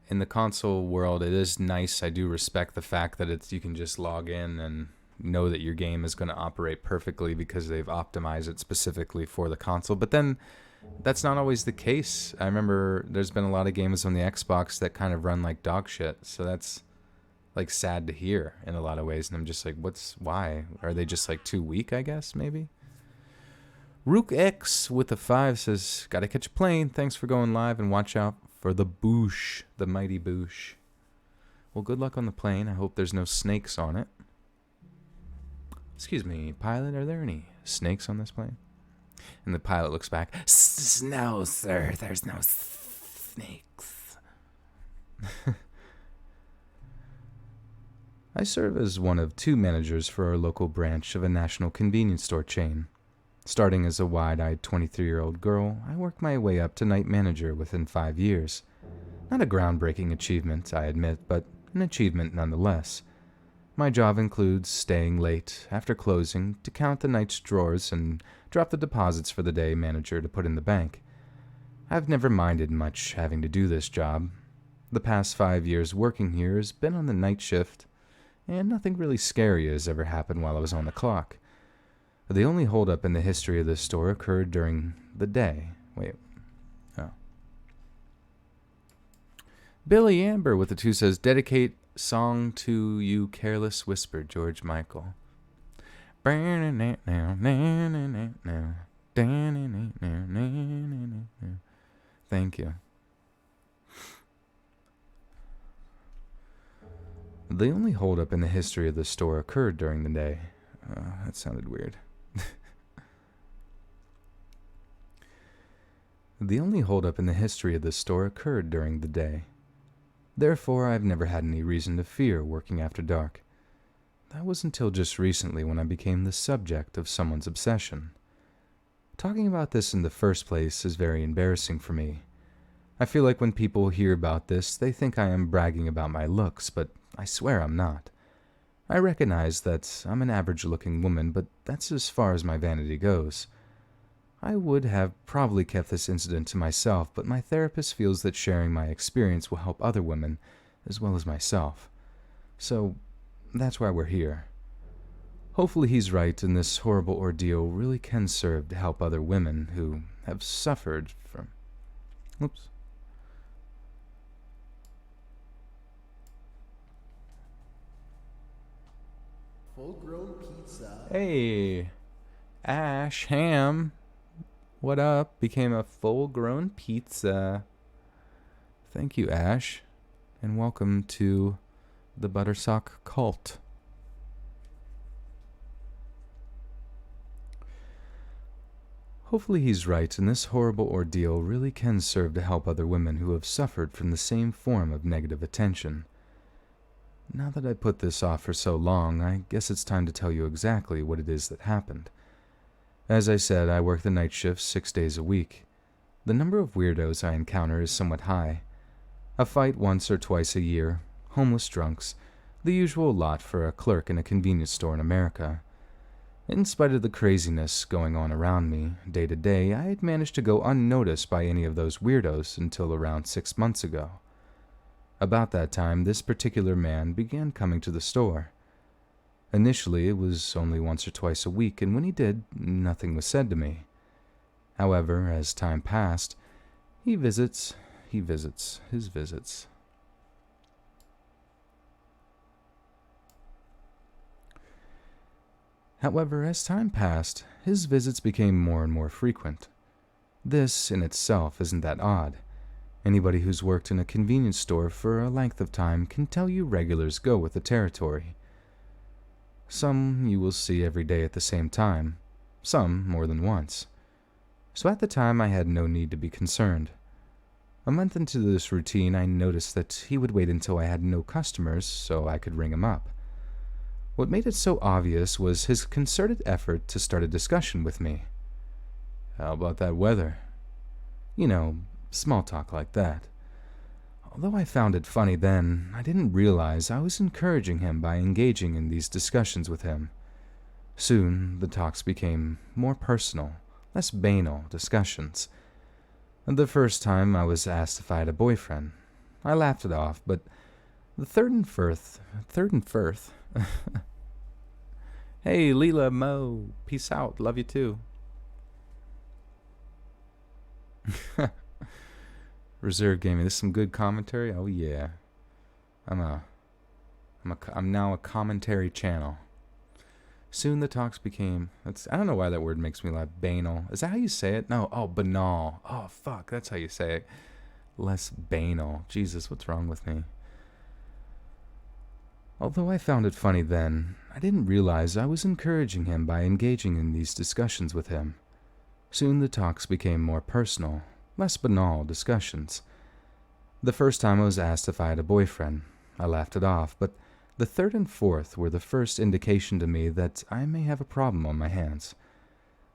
in the console world, it is nice. I do respect the fact that you can just log in and know that your game is going to operate perfectly because they've optimized it specifically for the console. But then that's not always the case. I remember there's been a lot of games on the Xbox that kind of run like dog shit. So that's like sad to hear in a lot of ways. And I'm just like, why? Are they just like too weak, I guess, maybe? Rook X with the 5 says, gotta catch a plane. Thanks for going live and watch out for the boosh, the mighty boosh. Well, good luck on the plane. I hope there's no snakes on it. Excuse me, pilot, are there any snakes on this plane? And the pilot looks back. No, sir, there's no snakes. I serve as one of 2 managers for our local branch of a national convenience store chain. Starting as a wide-eyed 23-year-old girl, I worked my way up to night manager within 5 years. Not a groundbreaking achievement, I admit, but an achievement nonetheless. My job includes staying late after closing to count the night's drawers and drop the deposits for the day manager to put in the bank. I've never minded much having to do this job. The past 5 years working here has been on the night shift, and nothing really scary has ever happened while I was on the clock. The only holdup in the history of this store occurred during the day. Billy Amber with the 2 says, dedicate song to you, careless whisper, George Michael. Thank you. The only holdup in the history of the store occurred during the day. That sounded weird. The only holdup in the history of this store occurred during the day. Therefore, I've never had any reason to fear working after dark. That was until just recently when I became the subject of someone's obsession. Talking about this in the first place is very embarrassing for me. I feel like when people hear about this, they think I am bragging about my looks, but I swear I'm not. I recognize that I'm an average-looking woman, but that's as far as my vanity goes. I would have probably kept this incident to myself, but my therapist feels that sharing my experience will help other women, as well as myself. So, that's why we're here. Hopefully he's right, and this horrible ordeal really can serve to help other women who have suffered from... Oops. Full-grown pizza. Hey, Ash Ham. What up? Became a full-grown pizza. Thank you, Ash. And welcome to the Buttersock cult. Hopefully he's right, and this horrible ordeal really can serve to help other women who have suffered from the same form of negative attention. Now that I put this off for so long, I guess it's time to tell you exactly what it is that happened. As I said, I work the night shifts 6 days a week. The number of weirdos I encounter is somewhat high. A fight once or twice a year, homeless drunks, the usual lot for a clerk in a convenience store in America. In spite of the craziness going on around me, day to day, I had managed to go unnoticed by any of those weirdos until around 6 months ago. About that time, this particular man began coming to the store. Initially, it was only once or twice a week, and when he did, nothing was said to me. However, as time passed, his visits. However, as time passed, his visits became more and more frequent. This, in itself, isn't that odd. Anybody who's worked in a convenience store for a length of time can tell you regulars go with the territory. Some you will see every day at the same time, some more than once. So at the time I had no need to be concerned. A month into this routine, I noticed that he would wait until I had no customers so I could ring him up. What made it so obvious was his concerted effort to start a discussion with me. How about that weather? You know, small talk like that. Although I found it funny then, I didn't realize I was encouraging him by engaging in these discussions with him. Soon, the talks became more personal, less banal discussions. The first time I was asked if I had a boyfriend. I laughed it off, but the third and fourth. Hey, Leela, Mo, peace out, love you too. Reserve Gaming, this is some good commentary. Oh yeah, I'm now a commentary channel. Soon the talks became, I don't know why that word makes me laugh. Banal. Is that how you say it? No. Oh, banal. Oh, fuck. That's how you say it. Less banal. Jesus, what's wrong with me? Although I found it funny then, I didn't realize I was encouraging him by engaging in these discussions with him. Soon the talks became more personal, less banal discussions. The first time I was asked if I had a boyfriend, I laughed it off, but the third and fourth were the first indication to me that I may have a problem on my hands.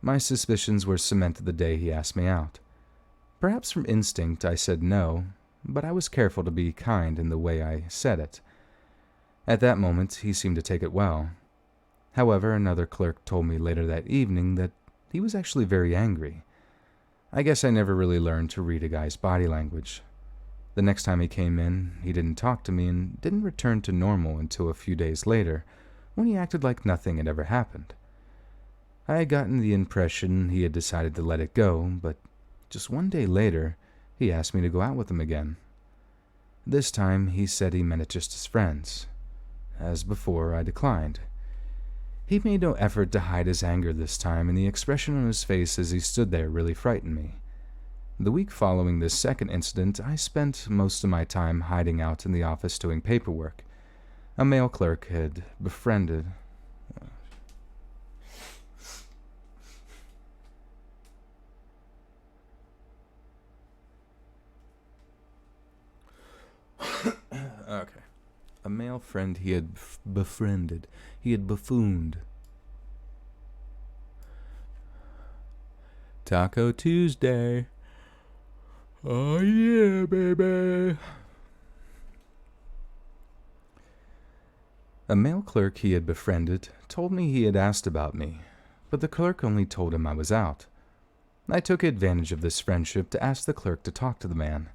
My suspicions were cemented the day he asked me out. Perhaps from instinct I said no, but I was careful to be kind in the way I said it. At that moment he seemed to take it well. However, another clerk told me later that evening that he was actually very angry. I guess I never really learned to read a guy's body language. The next time he came in, he didn't talk to me and didn't return to normal until a few days later, when he acted like nothing had ever happened. I had gotten the impression he had decided to let it go, but just one day later, he asked me to go out with him again. This time, he said he meant it just as friends. As before, I declined. He made no effort to hide his anger this time, and the expression on his face as he stood there really frightened me. The week following this second incident, I spent most of my time hiding out in the office doing paperwork. A male clerk had befriended... Okay. A male friend he had befriended. He had buffooned. Taco Tuesday. Oh yeah, baby. A male clerk he had befriended told me he had asked about me, but the clerk only told him I was out. I took advantage of this friendship to ask the clerk to talk to the man.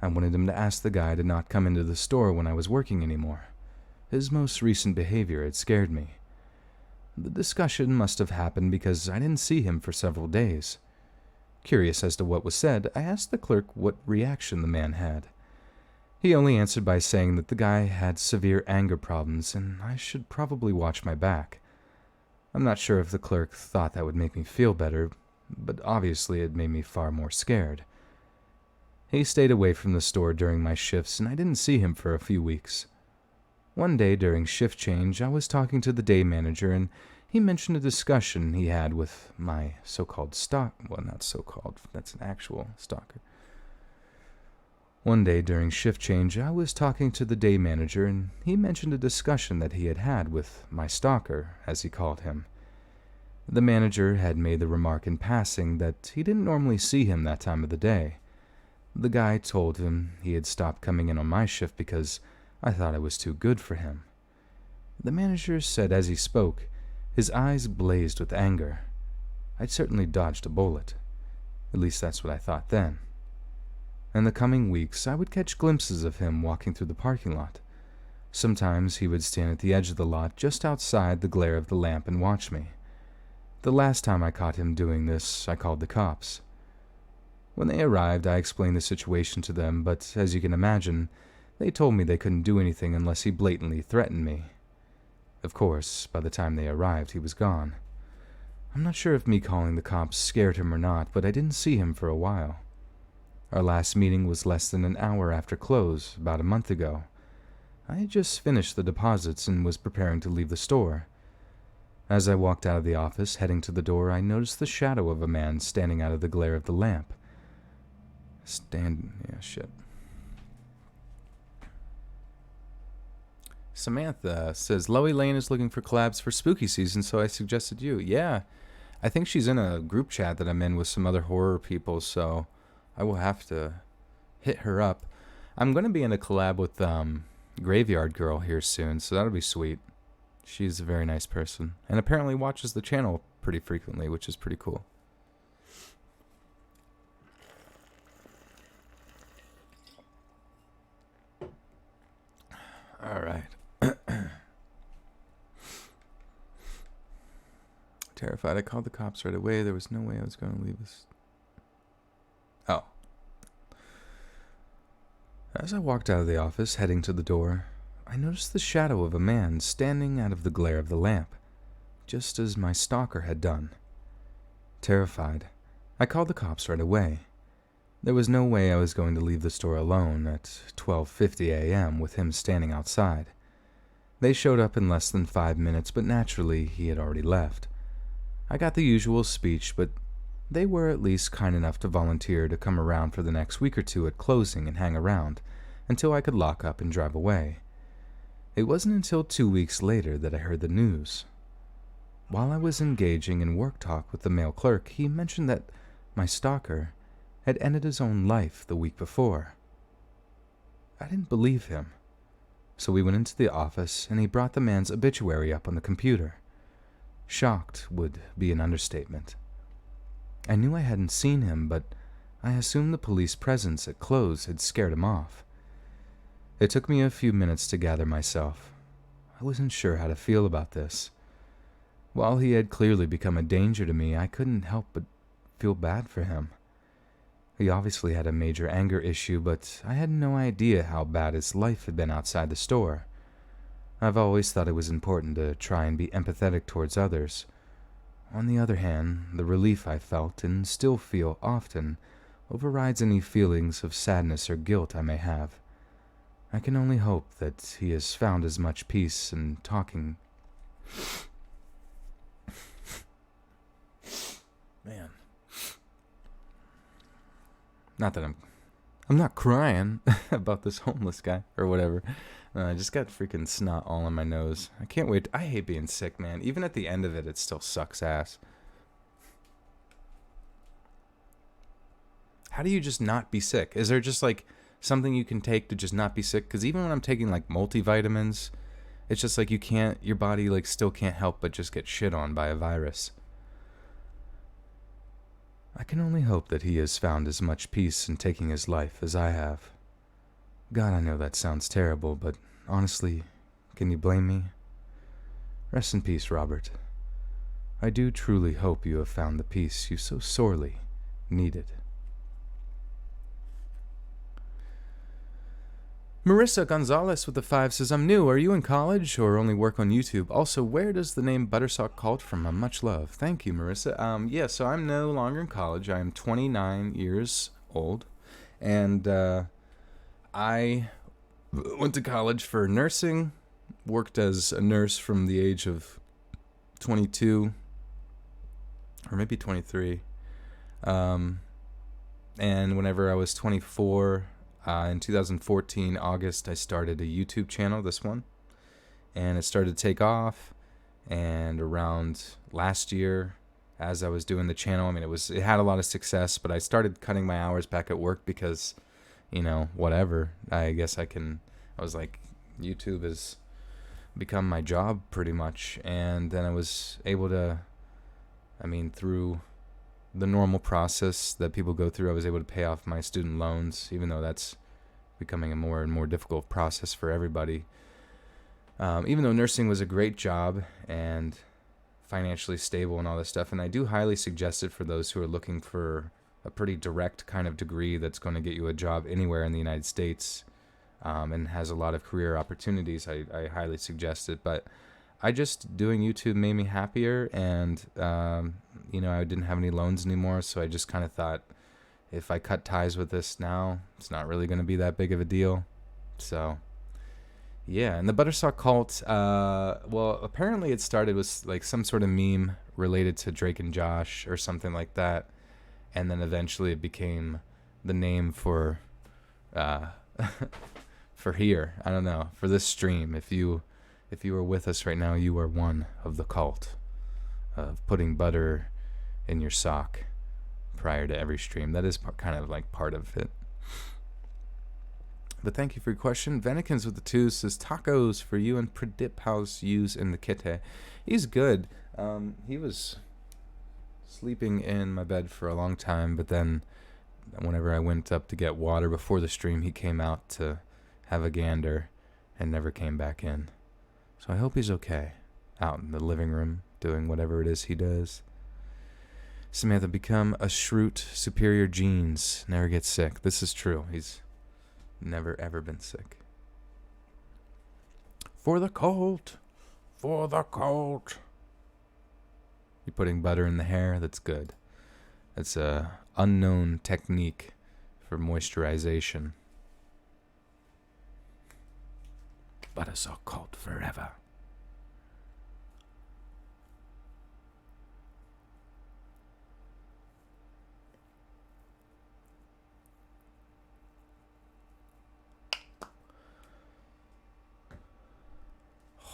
I wanted him to ask the guy to not come into the store when I was working anymore. His most recent behavior had scared me. The discussion must have happened because I didn't see him for several days. Curious as to what was said, I asked the clerk what reaction the man had. He only answered by saying that the guy had severe anger problems and I should probably watch my back. I'm not sure if the clerk thought that would make me feel better, but obviously it made me far more scared. He stayed away from the store during my shifts and I didn't see him for a few weeks. One day during shift change, I was talking to the day manager and he mentioned a discussion he had with my so-called not so-called, that's an actual stalker. One day during shift change, I was talking to the day manager and he mentioned a discussion that he had had with my stalker, as he called him. The manager had made the remark in passing that he didn't normally see him that time of the day. The guy told him he had stopped coming in on my shift because I thought I was too good for him. The manager said as he spoke, his eyes blazed with anger. I'd certainly dodged a bullet. At least that's what I thought then. In the coming weeks, I would catch glimpses of him walking through the parking lot. Sometimes he would stand at the edge of the lot just outside the glare of the lamp and watch me. The last time I caught him doing this, I called the cops. When they arrived, I explained the situation to them, but as you can imagine, they told me they couldn't do anything unless he blatantly threatened me. Of course, by the time they arrived, he was gone. I'm not sure if me calling the cops scared him or not, but I didn't see him for a while. Our last meeting was less than an hour after close, about a month ago. I had just finished the deposits and was preparing to leave the store. As I walked out of the office, heading to the door, I noticed the shadow of a man standing out of the glare of the lamp. Samantha says, Loey Lane is looking for collabs for spooky season, so I suggested you. Yeah, I think she's in a group chat that I'm in with some other horror people, so I will have to hit her up. I'm going to be in a collab with Graveyard Girl here soon, so that'll be sweet. She's a very nice person, and apparently watches the channel pretty frequently, which is pretty cool. All right. Terrified, I called the cops right away. There was no way I was going to leave this. Oh. As I walked out of the office, heading to the door, I noticed the shadow of a man standing out of the glare of the lamp, just as my stalker had done. Terrified, I called the cops right away. There was no way I was going to leave the store alone at 12:50 a.m. with him standing outside. They showed up in less than 5 minutes, but naturally he had already left. I got the usual speech, but they were at least kind enough to volunteer to come around for the next week or two at closing and hang around until I could lock up and drive away. It wasn't until 2 weeks later that I heard the news. While I was engaging in work talk with the male clerk, he mentioned that my stalker had ended his own life the week before. I didn't believe him, so we went into the office and he brought the man's obituary up on the computer. Shocked would be an understatement. I knew I hadn't seen him, but I assumed the police presence at close had scared him off. It took me a few minutes to gather myself. I wasn't sure how to feel about this. While he had clearly become a danger to me, I couldn't help but feel bad for him. He obviously had a major anger issue, but I had no idea how bad his life had been outside the store. I've always thought it was important to try and be empathetic towards others. On the other hand, the relief I felt and still feel often overrides any feelings of sadness or guilt I may have. I can only hope that he has found as much peace in talking. Man. Not that I'm not crying about this homeless guy or whatever. I just got freaking snot all on my nose. I can't wait. I hate being sick, man. Even at the end of it, it still sucks ass. How do you just not be sick? Is there just like something you can take to just not be sick? Because even when I'm taking like multivitamins, it's just like your body like still can't help but just get shit on by a virus. I can only hope that he has found as much peace in taking his life as I have. God, I know that sounds terrible, but honestly, can you blame me? Rest in peace, Robert. I do truly hope you have found the peace you so sorely needed. Marissa Gonzalez with the 5 says, I'm new. Are you in college or only work on YouTube? Also, where does the name Buttersock called from? Much love. Thank you, Marissa. Yeah, so I'm no longer in college. I am 29 years old, and I went to college for nursing, worked as a nurse from the age of 22, or maybe 23. And whenever I was 24, in 2014, August, I started a YouTube channel, this one, and it started to take off. And around last year, as I was doing the channel, it had a lot of success, but I started cutting my hours back at work because, whatever. I guess I was like, YouTube has become my job pretty much. And then I was able to, through the normal process that people go through, I was able to pay off my student loans, even though that's becoming a more and more difficult process for everybody. Even though nursing was a great job and financially stable and all this stuff, and I do highly suggest it for those who are looking for a pretty direct kind of degree that's going to get you a job anywhere in the United States, and has a lot of career opportunities. I highly suggest it, but doing YouTube made me happier, and I didn't have any loans anymore, so I just kind of thought, if I cut ties with this now, it's not really going to be that big of a deal. So, yeah. And the Buttersock cult, well, apparently it started with like some sort of meme related to Drake and Josh or something like that. And then eventually it became the name for, uh, for here. I don't know, for this stream. If you are with us right now, you are one of the cult of putting butter in your sock prior to every stream. That is kind of like part of it. But thank you for your question. Venikins with the 2 says, tacos for you and Pradip, how's use in the kite? He's good. He was sleeping in my bed for a long time, but then whenever I went up to get water before the stream, he came out to have a gander and never came back in. So I hope he's okay out in the living room doing whatever it is he does. Samantha, become a shroot, superior genes, never get sick. This is true. He's never ever been sick. For the cult. For the cult. You're putting butter in the hair? That's good. That's a unknown technique for moisturization. Buttersock cult forever.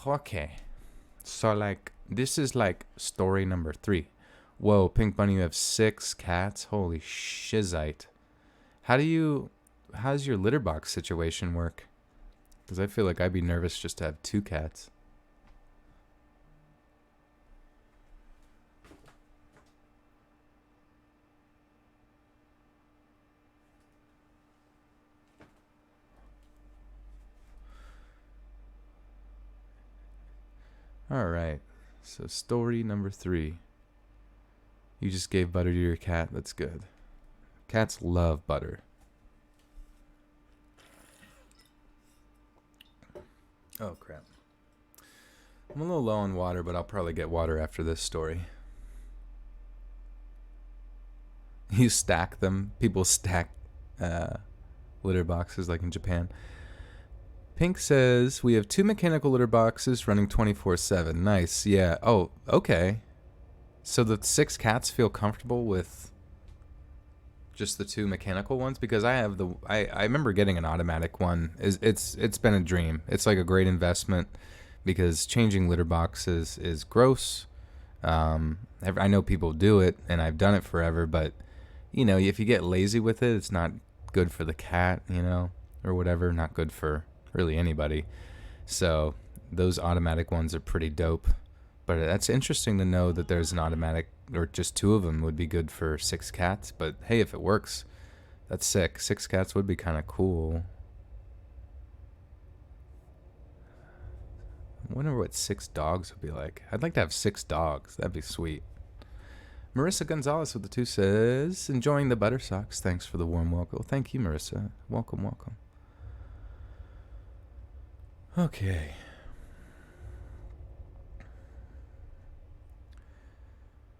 Okay. So, like, this is like story number 3. Whoa, Pink Bunny, you have 6 cats? Holy shizite. How's your litter box situation work? Because I feel like I'd be nervous just to have 2 cats. Alright, so story number 3. You just gave butter to your cat. That's good. Cats love butter. Oh, crap. I'm a little low on water, but I'll probably get water after this story. You stack them. People stack litter boxes like in Japan. Pink says, we have 2 mechanical litter boxes running 24/7. Nice, yeah. Oh, okay. So the 6 cats feel comfortable with just the 2 mechanical ones? Because I have I remember getting an automatic one. It's been a dream. It's like a great investment because changing litter boxes is gross. I know people do it, and I've done it forever, but, you know, if you get lazy with it, it's not good for the cat, you know, or whatever. Not good for really anybody. So those automatic ones are pretty dope. But that's interesting to know that there's an automatic, or just 2 of them would be good for 6 cats. But hey, if it works, that's sick. 6 cats would be kind of cool. I wonder what 6 dogs would be like. I'd like to have 6 dogs. That'd be sweet. Marissa Gonzalez with the 2 says, enjoying the butter socks. Thanks for the warm welcome. Thank you, Marissa. Welcome, welcome. Okay.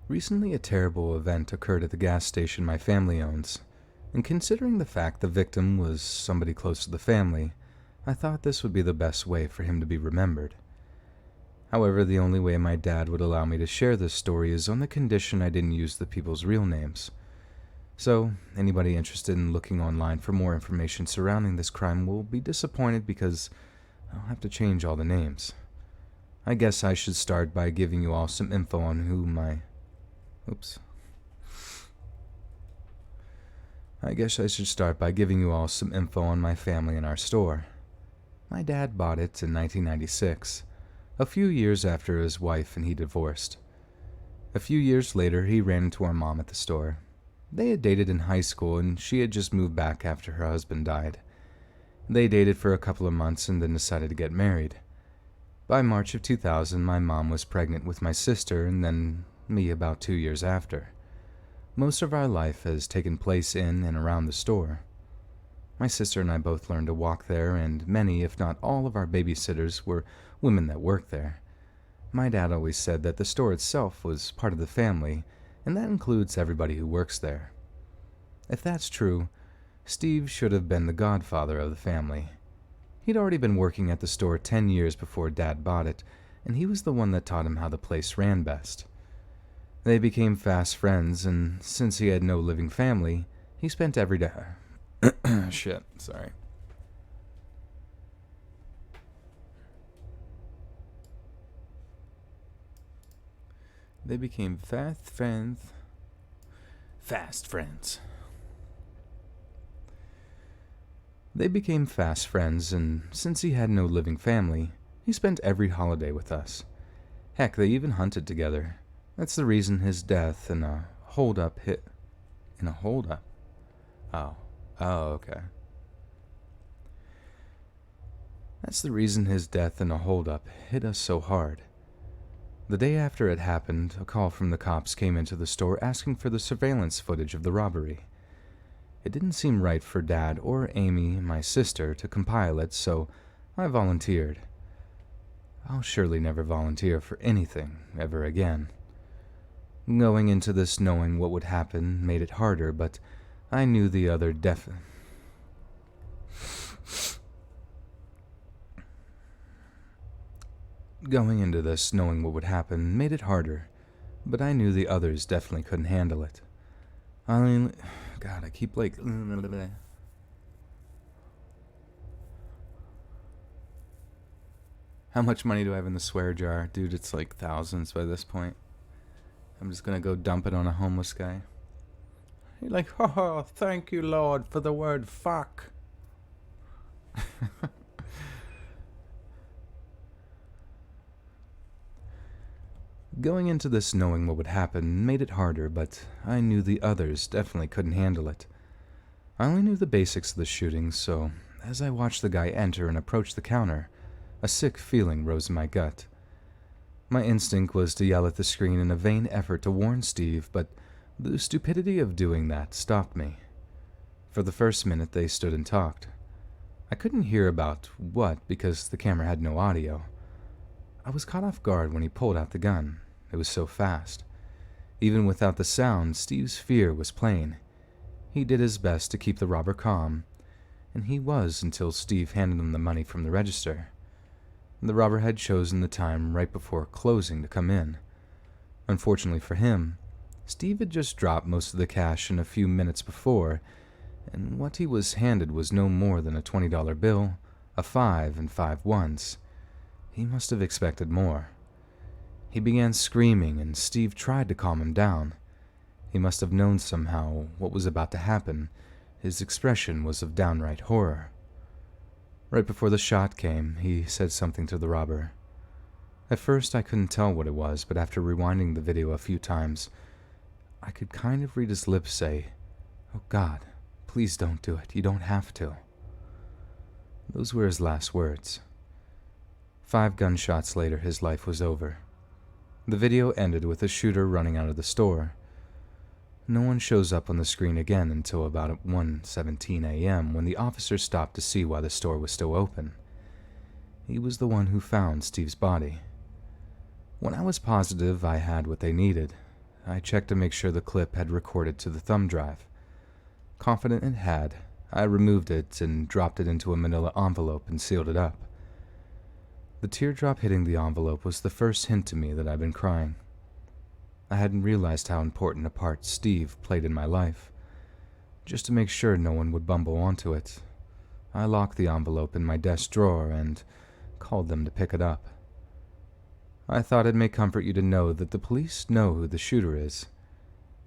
Recently, a terrible event occurred at the gas station my family owns, and considering the fact the victim was somebody close to the family, I thought this would be the best way for him to be remembered. However, the only way my dad would allow me to share this story is on the condition I didn't use the people's real names. So, anybody interested in looking online for more information surrounding this crime will be disappointed because I'll have to change all the names. I guess I should start by giving you all some info on who my... I guess I should start by giving you all some info on my family and our store. My dad bought it in 1996, a few years after his wife and he divorced. A few years later, he ran into our mom at the store. They had dated in high school, and she had just moved back after her husband died. They dated for a couple of months and then decided to get married. By March of 2000, my mom was pregnant with my sister and then me about 2 years after. Most of our life has taken place in and around the store. My sister and I both learned to walk there, and many, if not all, of our babysitters were women that worked there. My dad always said that the store itself was part of the family, and that includes everybody who works there. If that's true, Steve should have been the godfather of the family. He'd already been working at the store 10 years before Dad bought it, and he was the one that taught him how the place ran best. They became fast friends, and since he had no living family, he spent every day... Shit, sorry. They became fast friends. They became fast friends, and since he had no living family, he spent every holiday with us. Heck, they even hunted together. That's the reason his death in a hold-up hit... In a hold-up? Oh, okay. That's the reason his death in a hold-up hit us so hard. The day after it happened, a call from the cops came into the store asking for the surveillance footage of the robbery. It didn't seem right for Dad or Amy, my sister, to compile it, so I volunteered. I'll surely never volunteer for anything ever again. Going into this knowing what would happen made it harder, but I knew the other Going into this knowing what would happen made it harder, but I knew the others definitely couldn't handle it. God, I keep like... How much money do I have in the swear jar? Dude, it's like thousands by this point. I'm just gonna go dump it on a homeless guy. You're like, oh, thank you, Lord, for the word fuck. Going into this knowing what would happen made it harder, but I knew the others definitely couldn't handle it. I only knew the basics of the shooting, so as I watched the guy enter and approach the counter, a sick feeling rose in my gut. My instinct was to yell at the screen in a vain effort to warn Steve, but the stupidity of doing that stopped me. For the first minute, they stood and talked. I couldn't hear about what because the camera had no audio. I was caught off guard when he pulled out the gun. It was so fast. Even without the sound, Steve's fear was plain. He did his best to keep the robber calm, and he was until Steve handed him the money from the register. The robber had chosen the time right before closing to come in. Unfortunately for him, Steve had just dropped most of the cash in a few minutes before, and what he was handed was no more than a $20 bill, a 5 and 5 ones. He must have expected more. He began screaming, and Steve tried to calm him down. He must have known somehow what was about to happen. His expression was of downright horror. Right before the shot came, he said something to the robber. At first, I couldn't tell what it was, but after rewinding the video a few times, I could kind of read his lips say, "Oh God, please don't do it. You don't have to." Those were his last words. 5 gunshots later, his life was over. The video ended with the shooter running out of the store. No one shows up on the screen again until about 1:17 a.m. when the officer stopped to see why the store was still open. He was the one who found Steve's body. When I was positive I had what they needed, I checked to make sure the clip had recorded to the thumb drive. Confident it had, I removed it and dropped it into a manila envelope and sealed it up. The teardrop hitting the envelope was the first hint to me that I'd been crying. I hadn't realized how important a part Steve played in my life. Just to make sure no one would bumble onto it, I locked the envelope in my desk drawer and called them to pick it up. I thought it may comfort you to know that the police know who the shooter is.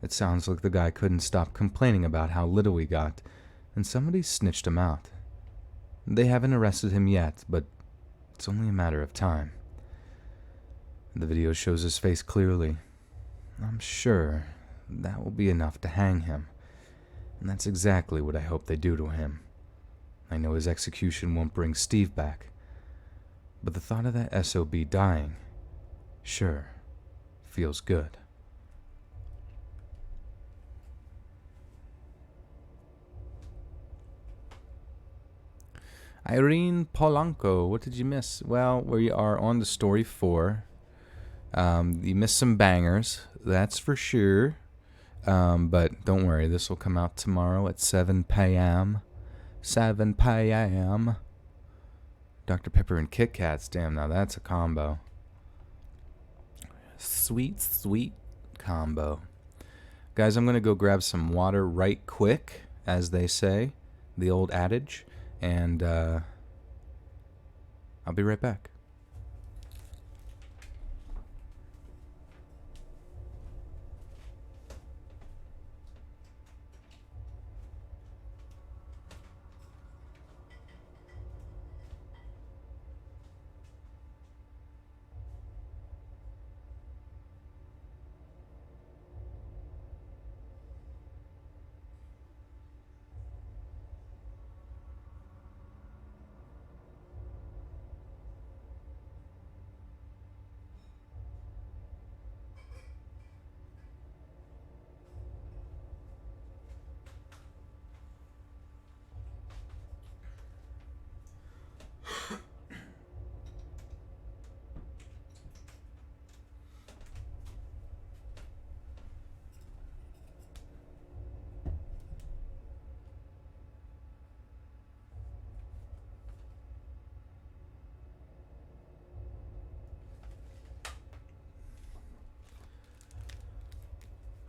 It sounds like the guy couldn't stop complaining about how little he got, and somebody snitched him out. They haven't arrested him yet, but it's only a matter of time. The video shows his face clearly. I'm sure that will be enough to hang him, and that's exactly what I hope they do to him. I know his execution won't bring Steve back, but the thought of that SOB dying, sure, feels good. Irene Polanco, what did you miss? Well, we are on to story 4. You missed some bangers, that's for sure. But don't worry, this will come out tomorrow at 7 p.m. 7 p.m. Dr. Pepper and Kit Kats. Damn, now that's a combo. Sweet, sweet combo. Guys, I'm going to go grab some water right quick, as they say, the old adage, and I'll be right back.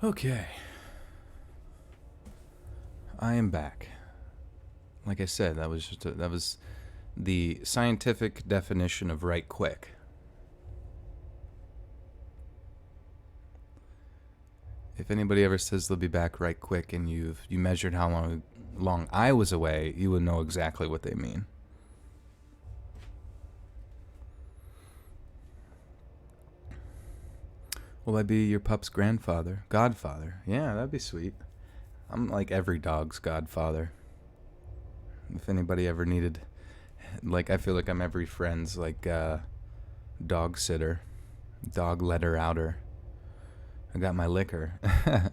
Okay. I am back. Like I said, that was the scientific definition of right quick. If anybody ever says they'll be back right quick and you measured how long I was away, you would know exactly what they mean. Will I be your pup's grandfather? Godfather? Yeah, that'd be sweet. I'm like every dog's godfather. If anybody ever needed, like, I feel like I'm every friend's, like, dog sitter, dog letter outer. I got my liquor. I'm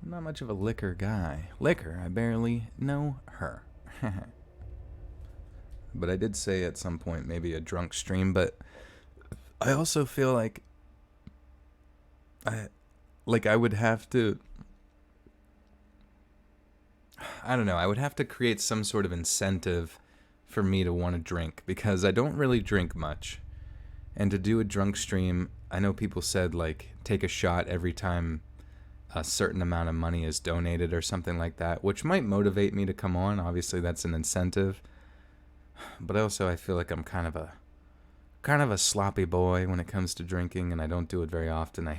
not much of a liquor guy. Liquor, I barely know her. But I did say at some point maybe a drunk stream, but I also feel like I would have to, I don't know, I would have to create some sort of incentive for me to want to drink, because I don't really drink much. And to do a drunk stream, I know people said, like, take a shot every time a certain amount of money is donated or something like that, which might motivate me to come on. Obviously, that's an incentive. But also, I feel like I'm kind of a sloppy boy when it comes to drinking, and I don't do it very often. Would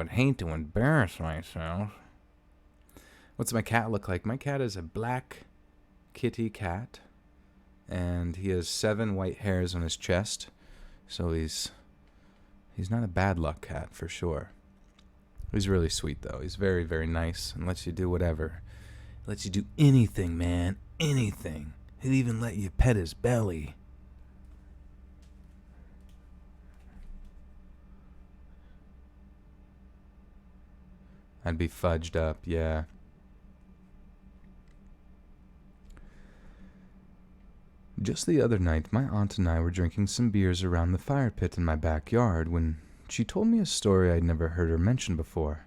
hate to embarrass myself. What's my cat look like? My cat is a black kitty cat, and he has 7 white hairs on his chest, so he's not a bad luck cat for sure. He's really sweet though. He's very, very nice and lets you do whatever. Lets you do anything, man. Anything. He'll even let you pet his belly. I'd be fudged up, yeah. Just the other night, my aunt and I were drinking some beers around the fire pit in my backyard when she told me a story I'd never heard her mention before.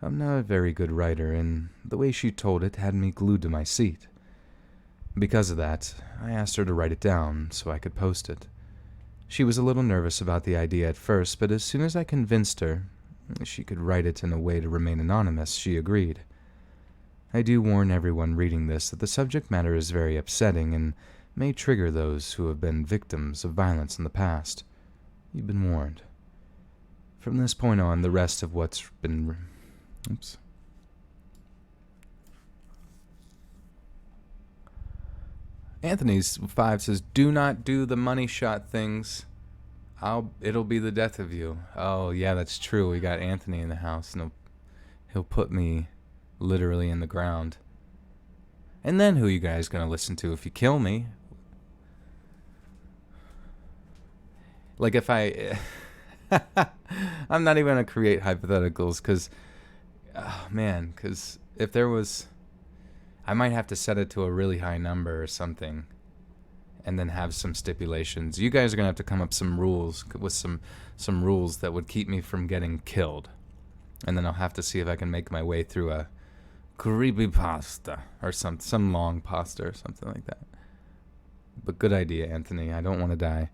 I'm not a very good writer, and the way she told it had me glued to my seat. Because of that, I asked her to write it down so I could post it. She was a little nervous about the idea at first, but as soon as I convinced her she could write it in a way to remain anonymous, she agreed. I do warn everyone reading this that the subject matter is very upsetting and may trigger those who have been victims of violence in the past. You've been warned. From this point on, the rest of what's been... Oops. Anthony's 5 says, do not do the money shot things. It'll be the death of you. Oh, yeah, that's true. We got Anthony in the house, and he'll put me literally in the ground. And then who are you guys going to listen to if you kill me? Like, if I... I'm not even going to create hypotheticals, because... Oh, man, because if there was... I might have to set it to a really high number or something, and then have some stipulations. You guys are going to have to come up with some rules that would keep me from getting killed. And then I'll have to see if I can make my way through a creepypasta or some long pasta or something like that. But good idea, Anthony. I don't want to die.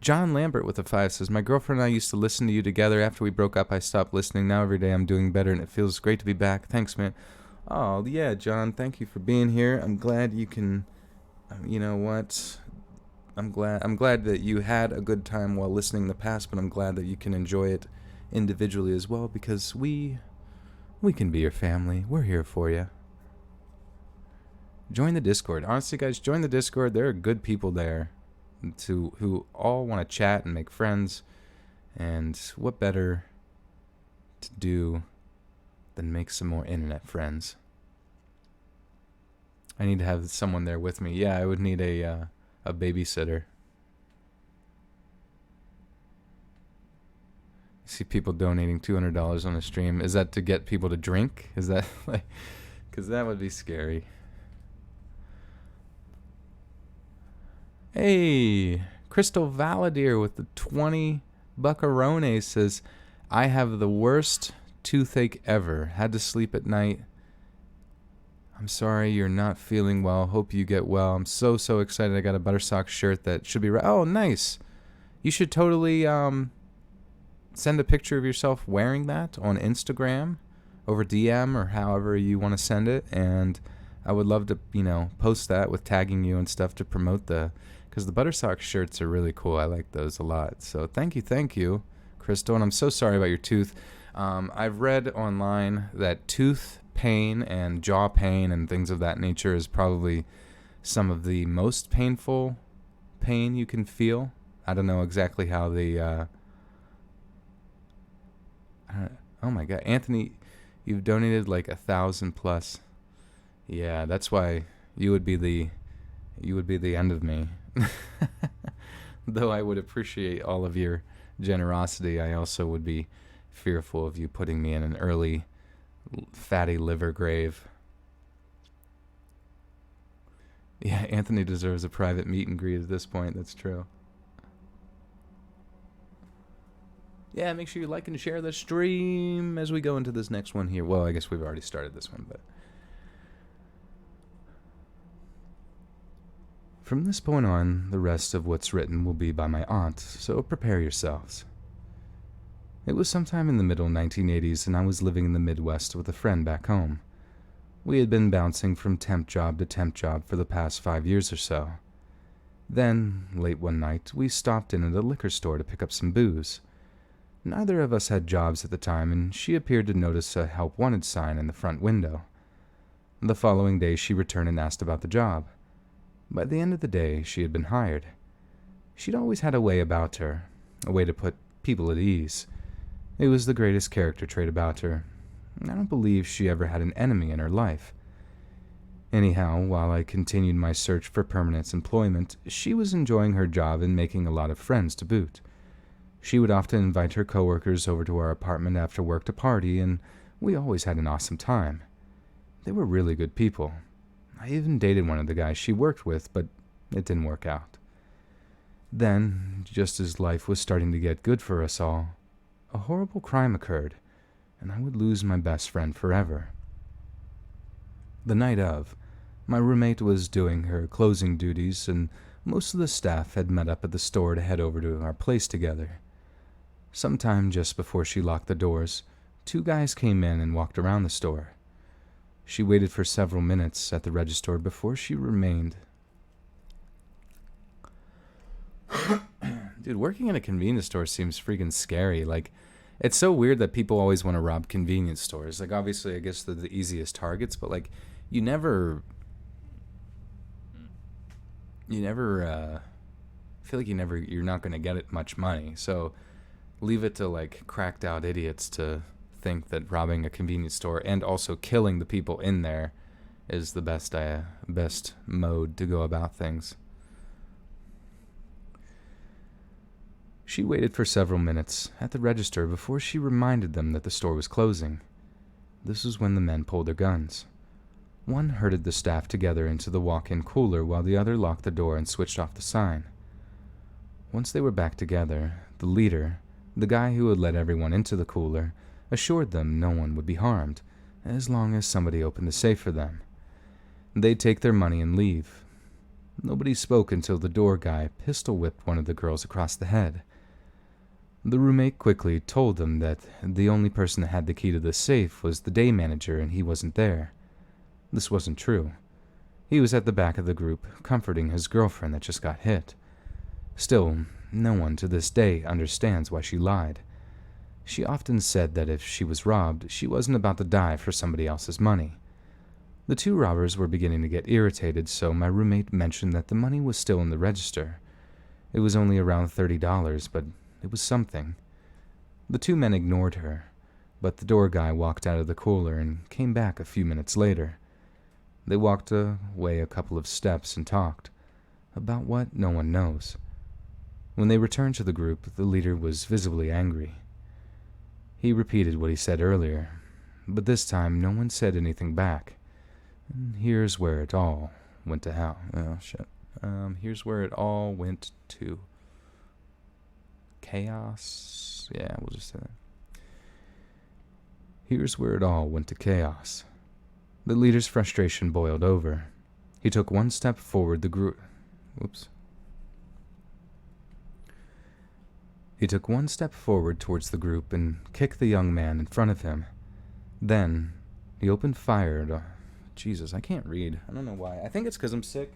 John Lambert with a 5 says, my girlfriend and I used to listen to you together. After we broke up, I stopped listening. Now every day I'm doing better, and it feels great to be back. Thanks, man. Oh, yeah, John, thank you for being here. I'm glad you can, you know what? I'm glad that you had a good time while listening in the past, but I'm glad that you can enjoy it individually as well, because we can be your family. We're here for you. Join the Discord. Honestly, guys, join the Discord. There are good people there who all want to chat and make friends. And what better to do than make some more internet friends? I need to have someone there with me. Yeah, I would need a babysitter. See people donating $200 on the stream. Is that to get people to drink? Is that like... Because that would be scary. Hey, Crystal Valadier with the 20 buckarones says, I have the worst toothache ever. Had to sleep at night. I'm sorry you're not feeling well. Hope you get well. I'm so excited. I got a Buttersock shirt that should be... Oh, nice. You should totally send a picture of yourself wearing that on Instagram over DM or however you want to send it. And I would love to, post that with tagging you and stuff to promote because the Buttersock shirts are really cool. I like those a lot. So thank you, Crystal. And I'm so sorry about your tooth. I've read online that tooth pain and jaw pain and things of that nature is probably some of the most painful pain you can feel. I don't know exactly how the... oh my God, Anthony, you've donated like 1,000 plus. Yeah, that's why you would be the end of me. Though I would appreciate all of your generosity, I also would be fearful of you putting me in an early fatty liver grave. Yeah, Anthony deserves a private meet and greet at this point. That's true. Yeah, make sure you like and share the stream as we go into this next one here. Well, I guess we've already started this one, but... From this point on, the rest of what's written will be by my aunt, so prepare yourselves. It was sometime in the middle 1980s, and I was living in the Midwest with a friend back home. We had been bouncing from temp job to temp job for the past 5 years or so. Then, late one night, we stopped in at a liquor store to pick up some booze. Neither of us had jobs at the time, and she appeared to notice a help wanted sign in the front window. The following day, she returned and asked about the job. By the end of the day, she had been hired. She'd always had a way about her, a way to put people at ease. It was the greatest character trait about her. I don't believe she ever had an enemy in her life. Anyhow, while I continued my search for permanent employment, she was enjoying her job and making a lot of friends to boot. She would often invite her coworkers over to our apartment after work to party, and we always had an awesome time. They were really good people. I even dated one of the guys she worked with, but it didn't work out. Then, just as life was starting to get good for us all, a horrible crime occurred, and I would lose my best friend forever. The night of, my roommate was doing her closing duties, and most of the staff had met up at the store to head over to our place together. Sometime just before she locked the doors, 2 guys came in and walked around the store. She waited for several minutes at the register before she remained. Dude, working in a convenience store seems freaking scary. Like, it's so weird that people always want to rob convenience stores. Like, obviously, I guess they're the easiest targets, but, like, you're not going to get it much money. So leave it to, like, cracked out idiots to think that robbing a convenience store and also killing the people in there is the best mode to go about things. She waited for several minutes at the register before she reminded them that the store was closing. This is when the men pulled their guns. One herded the staff together into the walk-in cooler while the other locked the door and switched off the sign. Once they were back together, the leader, the guy who had let everyone into the cooler, assured them no one would be harmed, as long as somebody opened the safe for them. They'd take their money and leave. Nobody spoke until the door guy pistol-whipped one of the girls across the head. The roommate quickly told them that the only person that had the key to the safe was the day manager and he wasn't there. This wasn't true. He was at the back of the group, comforting his girlfriend that just got hit. Still, no one to this day understands why she lied. She often said that if she was robbed, she wasn't about to die for somebody else's money. The two robbers were beginning to get irritated, so my roommate mentioned that the money was still in the register. It was only around $30, but it was something. The two men ignored her, but the door guy walked out of the cooler and came back a few minutes later. They walked away a couple of steps and talked about what no one knows. When they returned to the group, the leader was visibly angry. He repeated what he said earlier, but this time no one said anything back. And here's where it all went to hell. Oh, shit. Here's where it all went to chaos. Yeah, we'll just say that. Here's where it all went to chaos. The leader's frustration boiled over. He took one step forward He took one step forward towards the group and kicked the young man in front of him. Then, he opened fire. Jesus, I can't read. I don't know why. I think it's because I'm sick.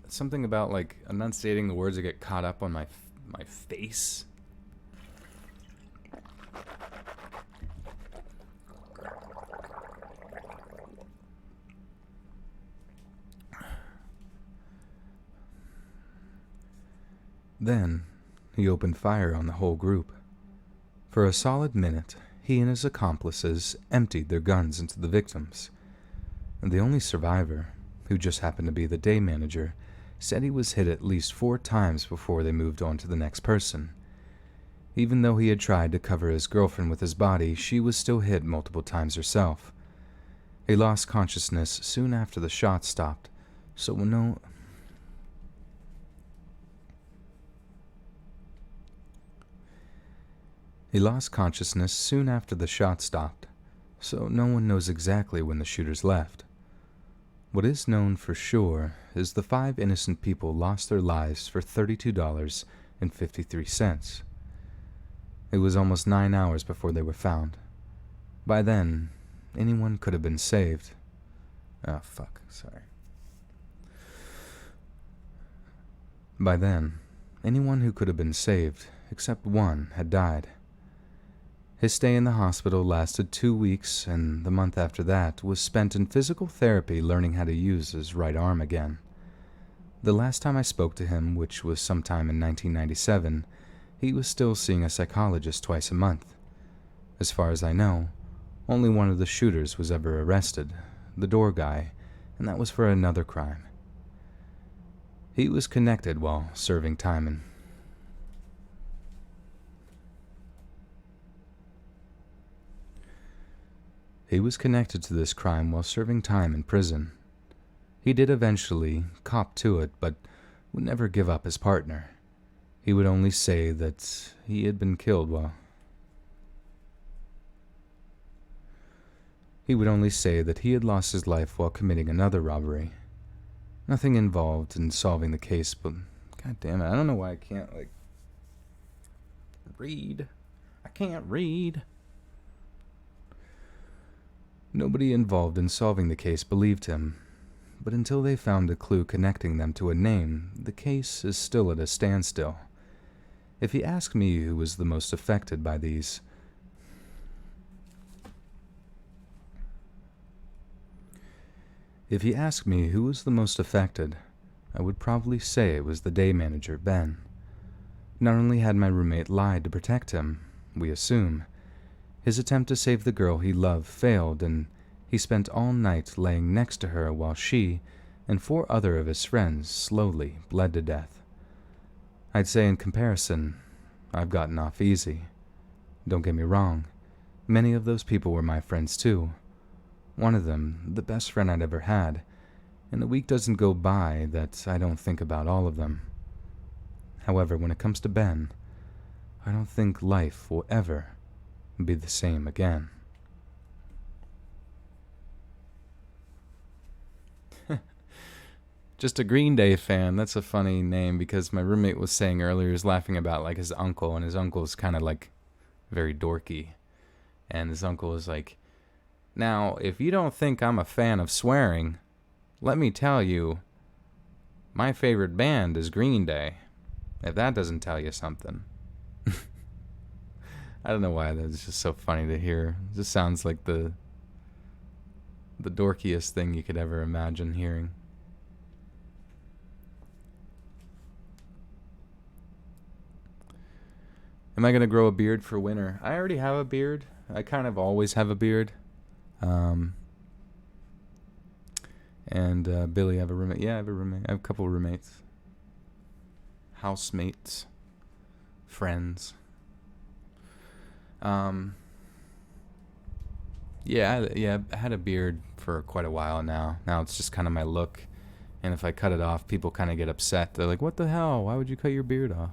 Something about, like, enunciating the words that get caught up on my face. Then, he opened fire on the whole group. For a solid minute, he and his accomplices emptied their guns into the victims. The only survivor, who just happened to be the day manager, said he was hit at least 4 times before they moved on to the next person. Even though he had tried to cover his girlfriend with his body, she was still hit multiple times herself. He lost consciousness soon after the shot stopped, so no one knows exactly when the shooters left. What is known for sure is the 5 innocent people lost their lives for $32.53. It was almost 9 hours before they were found. By then, anyone could have been saved. By then, anyone who could have been saved, except one, had died. His stay in the hospital lasted 2 weeks, and the month after that was spent in physical therapy learning how to use his right arm again. The last time I spoke to him, which was sometime in 1997, he was still seeing a psychologist twice a month. As far as I know, only one of the shooters was ever arrested, the door guy, and that was for another crime. He was connected while serving time in He was connected to this crime while serving time in prison. He did eventually cop to it, but would never give up his partner. He would only say that he had been killed while... He would only say that he had lost his life while committing another robbery. Nothing involved in solving the case, but... God damn it, I don't know why I can't, read. I can't read. Nobody involved in solving the case believed him, but until they found a clue connecting them to a name, the case is still at a standstill. If you ask me who was the most affected by these... If you ask me who was the most affected, I would probably say it was the day manager, Ben. Not only had my roommate lied to protect him, we assume, his attempt to save the girl he loved failed, and he spent all night laying next to her while she and 4 other of his friends slowly bled to death. I'd say in comparison, I've gotten off easy. Don't get me wrong, many of those people were my friends too. One of them, the best friend I'd ever had, and a week doesn't go by that I don't think about all of them. However, when it comes to Ben, I don't think life will ever be the same again. Just a Green Day fan. That's a funny name because my roommate was saying earlier, he was laughing about like his uncle, and his uncle is kind of like very dorky. And his uncle was like, now, if you don't think I'm a fan of swearing, let me tell you, my favorite band is Green Day. If that doesn't tell you something. I don't know why that's just so funny to hear. It just sounds like the dorkiest thing you could ever imagine hearing. Am I going to grow a beard for winter? I already have a beard. I kind of always have a beard. And Billy, I have a roommate. Yeah, I have a roommate. I have a couple of roommates. Housemates. Friends. Yeah, I had a beard for quite a while now. Now it's just kind of my look. And if I cut it off, people kind of get upset. They're like, what the hell? Why would you cut your beard off?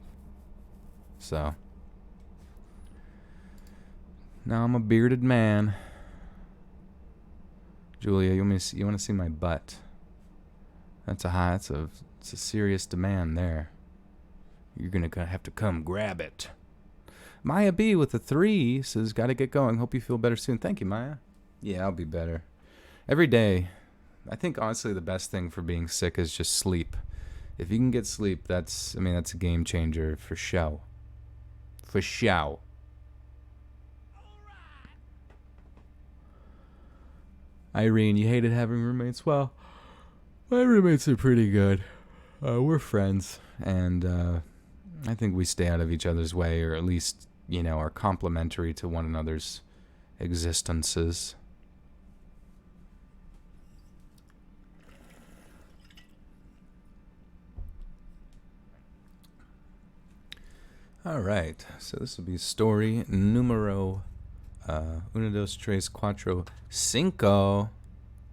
So... now I'm a bearded man. Julia, you want to see my butt? It's a serious demand there. You're gonna have to come grab it. Maya B with a 3 says, "Gotta get going. Hope you feel better soon." Thank you, Maya. Yeah, I'll be better. Every day. I think honestly the best thing for being sick is just sleep. If you can get sleep, that's a game changer for show. For show. Irene, you hated having roommates? Well, my roommates are pretty good. We're friends, and I think we stay out of each other's way, or at least, are complementary to one another's existences. All right, so this will be story numero uno, dos, tres, cuatro, cinco.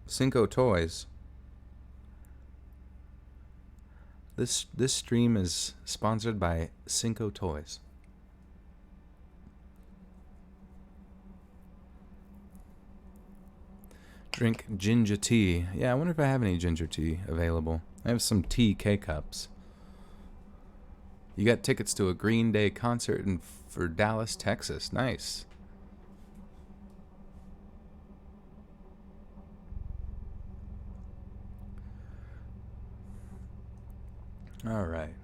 Cinco toys. This stream is sponsored by Cinco Toys. Drink ginger tea. Yeah, I wonder if I have any ginger tea available. I have some tea K-cups. You got tickets to a Green Day concert for Dallas, Texas. Nice. All right.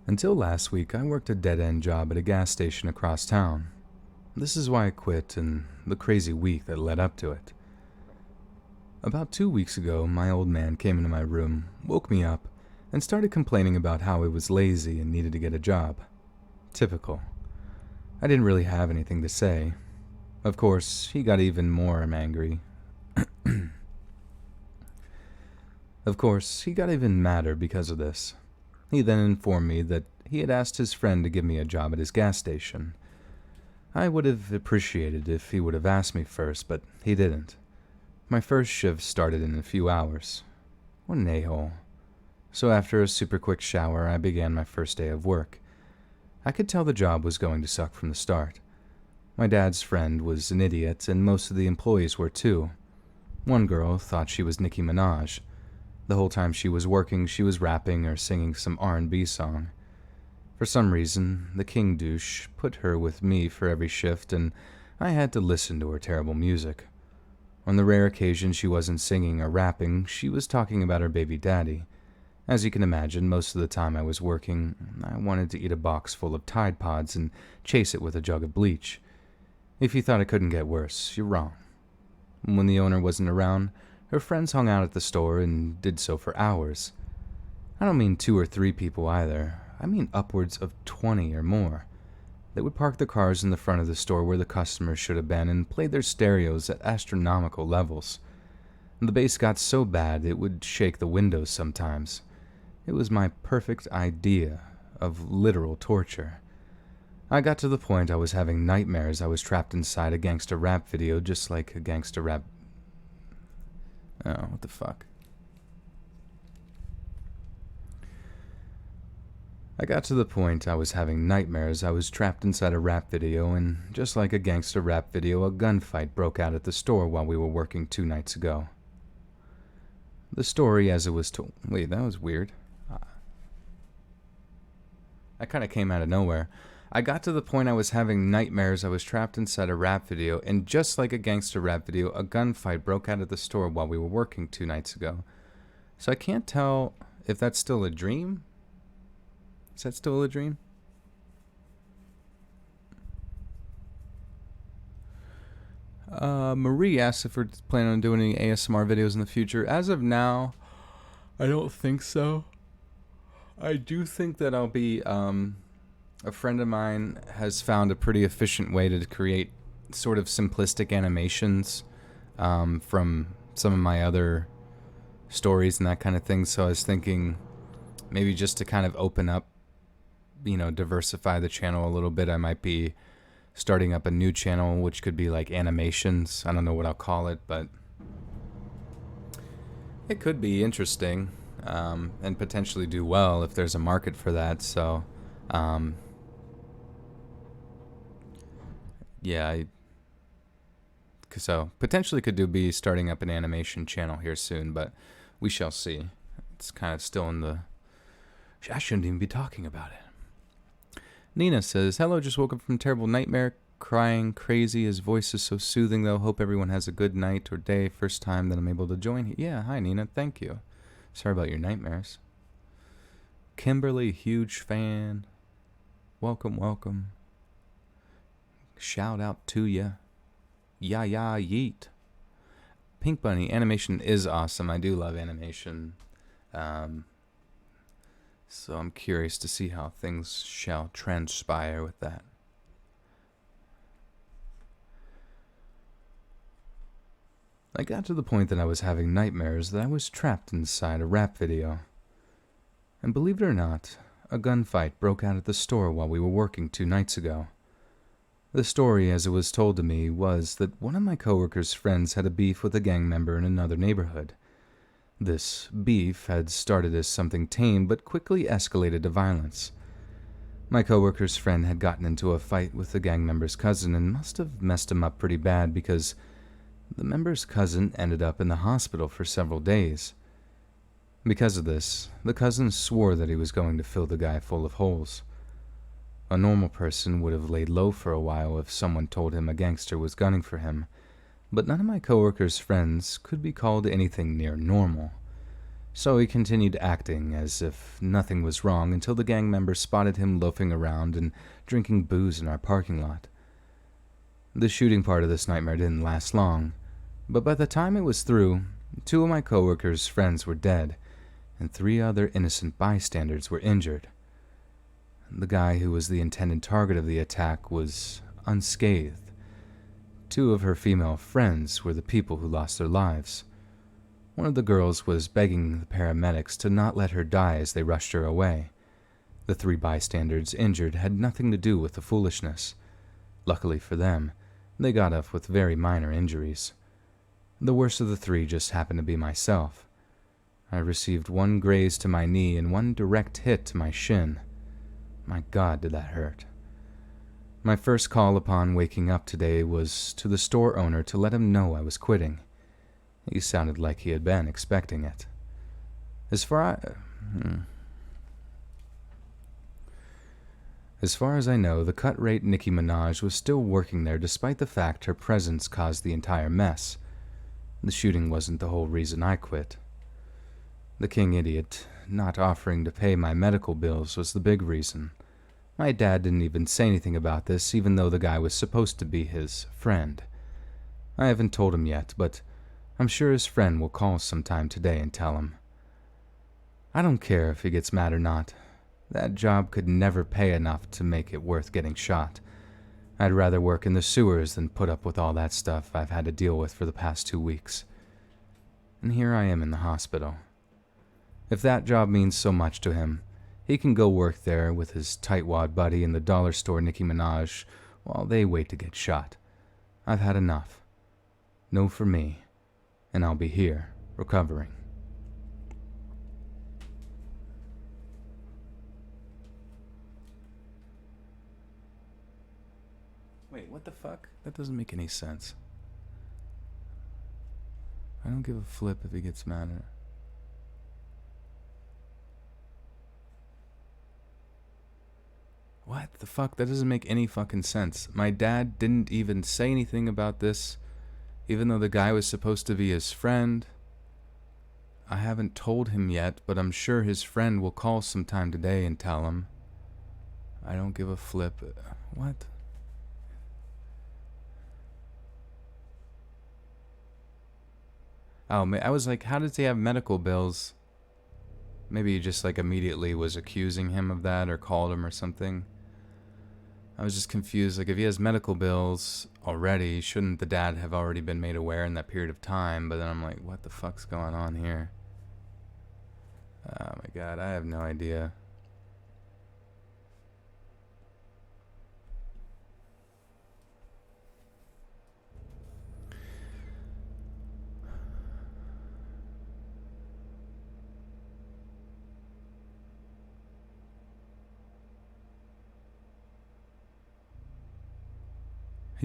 Until last week, I worked a dead-end job at a gas station across town. This is why I quit and the crazy week that led up to it. About 2 weeks ago, my old man came into my room, woke me up, and started complaining about how I was lazy and needed to get a job. Typical. I didn't really have anything to say. Of course, he got even more angry. Of course, he got even madder because of this. He then informed me that he had asked his friend to give me a job at his gas station. I would have appreciated if he would have asked me first, but he didn't. My first shift started in a few hours. What an a-hole. So after a super quick shower, I began my first day of work. I could tell the job was going to suck from the start. My dad's friend was an idiot, and most of the employees were too. One girl thought she was Nicki Minaj. The whole time she was working, she was rapping or singing some R&B song. For some reason, the king douche put her with me for every shift, and I had to listen to her terrible music. On the rare occasion she wasn't singing or rapping, she was talking about her baby daddy. As you can imagine, most of the time I was working, I wanted to eat a box full of Tide Pods and chase it with a jug of bleach. If you thought it couldn't get worse, you're wrong. When the owner wasn't around, her friends hung out at the store and did so for hours. I don't mean 2 or 3 people either. I mean upwards of 20 or more. They would park the cars in the front of the store where the customers should have been and play their stereos at astronomical levels. The bass got so bad it would shake the windows sometimes. It was my perfect idea of literal torture. I got to the point I was having nightmares I was trapped inside a gangster rap video just like a gangster rap... Oh, what the fuck? I got to the point I was having nightmares. I was trapped inside a rap video, and just like a gangster rap video, a gunfight broke out at the store while we were working 2 nights ago. The story as it was told... Wait, that was weird. That kind of came out of nowhere. I got to the point I was having nightmares. I was trapped inside a rap video, and just like a gangster rap video, a gunfight broke out at the store while we were working 2 nights ago. So I can't tell if that's still a dream. Is that still a dream? Marie asks if we're planning on doing any ASMR videos in the future. As of now, I don't think so. I do think that I'll be, a friend of mine has found a pretty efficient way to create sort of simplistic animations, from some of my other stories and that kind of thing. So I was thinking maybe just to kind of open up, diversify the channel a little bit, I might be starting up a new channel, which could be like animations. I don't know what I'll call it, but it could be interesting, and potentially do well if there's a market for that. So, yeah, so potentially be starting up an animation channel here soon, but we shall see. It's kind of still in the... I shouldn't even be talking about it. Nina says, hello, just woke up from a terrible nightmare, crying crazy. His voice is so soothing, though. Hope everyone has a good night or day. First time that I'm able to join. Yeah, hi, Nina. Thank you. Sorry about your nightmares. Kimberly, huge fan. Welcome, welcome. Shout out to ya. Ya yeet. Pink Bunny, animation is awesome. I do love animation. So I'm curious to see how things shall transpire with that. I got to the point that I was having nightmares that I was trapped inside a rap video. And believe it or not, a gunfight broke out at the store while we were working 2 nights ago. The story, as it was told to me, was that one of my coworkers' friends had a beef with a gang member in another neighborhood. This beef had started as something tame, but quickly escalated to violence. My coworker's friend had gotten into a fight with the gang member's cousin and must have messed him up pretty bad, because the member's cousin ended up in the hospital for several days. Because of this, the cousin swore that he was going to fill the guy full of holes. A normal person would have laid low for a while if someone told him a gangster was gunning for him, but none of my coworker's friends could be called anything near normal. So he continued acting as if nothing was wrong until the gang member spotted him loafing around and drinking booze in our parking lot. The shooting part of this nightmare didn't last long, but by the time it was through, 2 of my coworker's friends were dead, and 3 other innocent bystanders were injured. The guy who was the intended target of the attack was unscathed. 2 of her female friends were the people who lost their lives. One of the girls was begging the paramedics to not let her die as they rushed her away. The 3 bystanders injured had nothing to do with the foolishness. Luckily for them, they got off with very minor injuries. The worst of the 3 just happened to be myself. I received 1 graze to my knee and 1 direct hit to my shin. My God, did that hurt. My first call upon waking up today was to the store owner to let him know I was quitting. He sounded like he had been expecting it. As far as I know, the cut-rate Nicki Minaj was still working there despite the fact her presence caused the entire mess. The shooting wasn't the whole reason I quit. The king idiot not offering to pay my medical bills was the big reason. My dad didn't even say anything about this, even though the guy was supposed to be his friend. I haven't told him yet, but I'm sure his friend will call sometime today and tell him. I don't care if he gets mad or not. That job could never pay enough to make it worth getting shot. I'd rather work in the sewers than put up with all that stuff I've had to deal with for the past 2 weeks. And here I am in the hospital. If that job means so much to him, he can go work there with his tightwad buddy in the dollar store Nicki Minaj while they wait to get shot. I've had enough. No for me, and I'll be here, recovering. Wait, what the fuck? That doesn't make any sense. I don't give a flip if he gets mad at her. What the fuck? That doesn't make any fucking sense. My dad didn't even say anything about this, even though the guy was supposed to be his friend. I haven't told him yet, but I'm sure his friend will call sometime today and tell him. I don't give a flip. What? Oh, I was like, how does he have medical bills? Maybe he just like immediately was accusing him of that or called him or something. I was just confused. Like, if he has medical bills already, shouldn't the dad have already been made aware in that period of time? But then I'm like, what the fuck's going on here? Oh my god, I have no idea.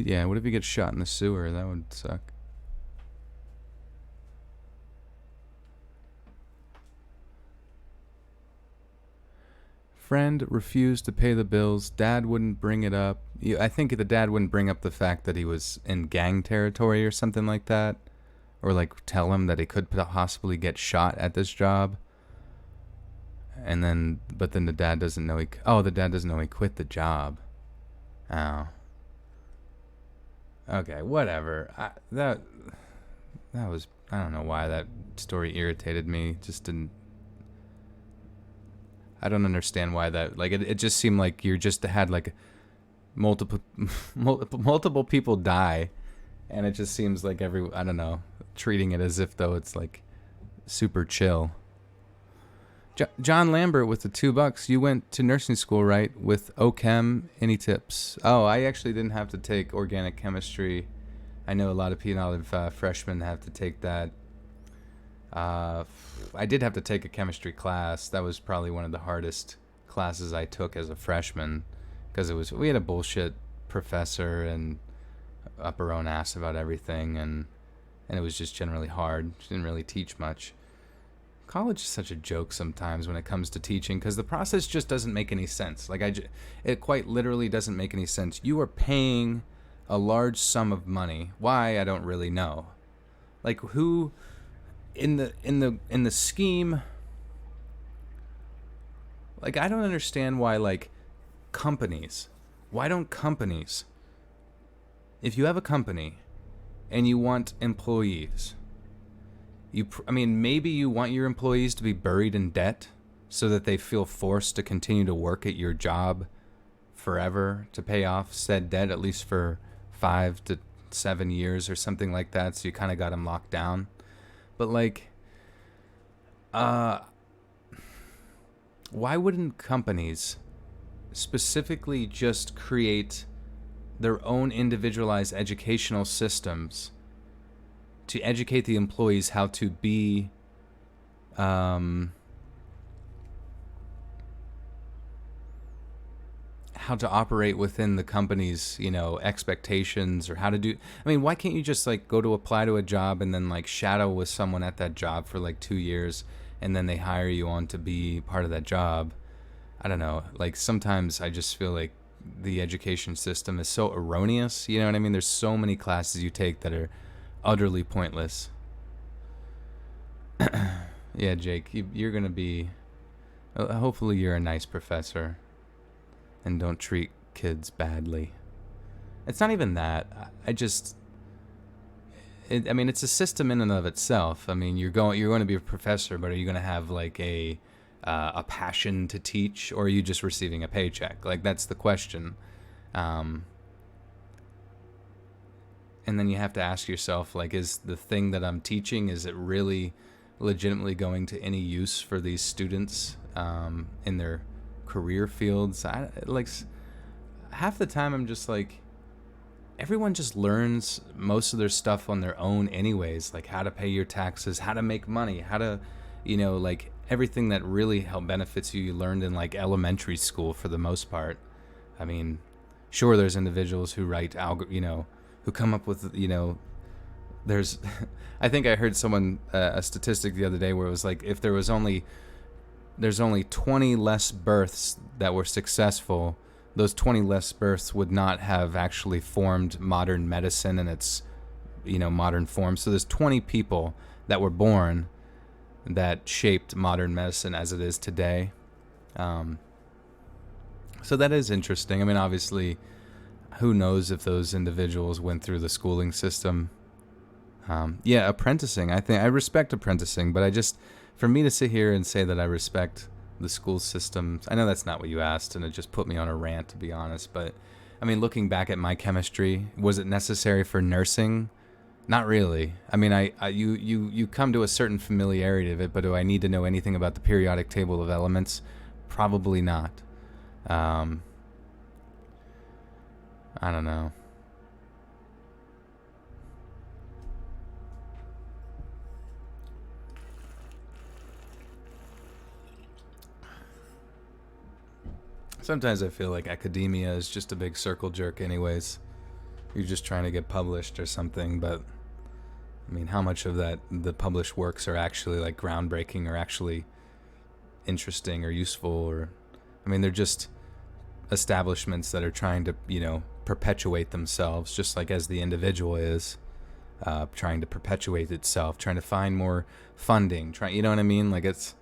Yeah, what if he gets shot in the sewer? That would suck. Friend refused to pay the bills. Dad wouldn't bring it up. I think the dad wouldn't bring up the fact that he was in gang territory or something like that. Or like tell him that he could possibly get shot at this job. And then, but then the dad doesn't know the dad doesn't know he quit the job. Oh. Okay, whatever. That was, I don't know why that story irritated me. Just didn't. I don't understand why that. Like, it just seemed like you just had like multiple people die, and it just seems like I don't know, treating it as if though it's like super chill. John Lambert with the $2. You went to nursing school, right? With OChem. Any tips? Oh, I actually didn't have to take organic chemistry. I know a lot of freshmen have to take that. I did have to take a chemistry class. That was probably one of the hardest classes I took as a freshman, because we had a bullshit professor and up her own ass about everything, and it was just generally hard. She didn't really teach much. College is such a joke sometimes when it comes to teaching, because the process just doesn't make any sense. Like, it quite literally doesn't make any sense. You are paying a large sum of money. Why? I don't really know. Like, who in the scheme? Like, I don't understand why, like, companies. Why don't companies? If you have a company and you want employees, maybe you want your employees to be buried in debt so that they feel forced to continue to work at your job forever to pay off said debt, at least for 5 to 7 years or something like that. So you kind of got them locked down. But like, why wouldn't companies specifically just create their own individualized educational systems to educate the employees how to be how to operate within the company's, expectations, or how to do. Why can't you just like go to apply to a job and then like shadow with someone at that job for like 2 years, and then they hire you on to be part of that job? I don't know. Like, sometimes I just feel like the education system is so erroneous. You know what I mean? There's so many classes you take that are utterly pointless. Yeah, Jake, you're gonna be. Hopefully, you're a nice professor and don't treat kids badly. It's not even that. It's a system in and of itself. You're going to be a professor, but are you going to have like a passion to teach, or are you just receiving a paycheck? Like, that's the question. And then you have to ask yourself, like, is the thing that I'm teaching, is it really legitimately going to any use for these students in their career fields? Half the time I'm just like, everyone just learns most of their stuff on their own anyways, like how to pay your taxes, how to make money, how to, like everything that really benefits you learned in like elementary school for the most part. Sure, there's individuals who write who come up with, there's I think I heard someone a statistic the other day where it was like, if there's only 20 less births that were successful, those 20 less births would not have actually formed modern medicine in its modern form. So there's 20 people that were born that shaped modern medicine as it is today. So that is interesting. I mean, obviously, who knows if those individuals went through the schooling system. Apprenticing. I respect apprenticing, but for me to sit here and say that I respect the school system, I know that's not what you asked, and it just put me on a rant, to be honest. But I mean, looking back at my chemistry, was it necessary for nursing? Not really. I mean, you come to a certain familiarity of it, but do I need to know anything about the periodic table of elements? Probably not. I don't know. Sometimes I feel like academia is just a big circle jerk anyways. You're just trying to get published or something, but I mean, how much of the published works are actually like groundbreaking or actually interesting or useful? Or, I mean, they're just establishments that are trying to, perpetuate themselves, just like as the individual is trying to perpetuate itself, trying to find more funding, you know what I mean? Like it's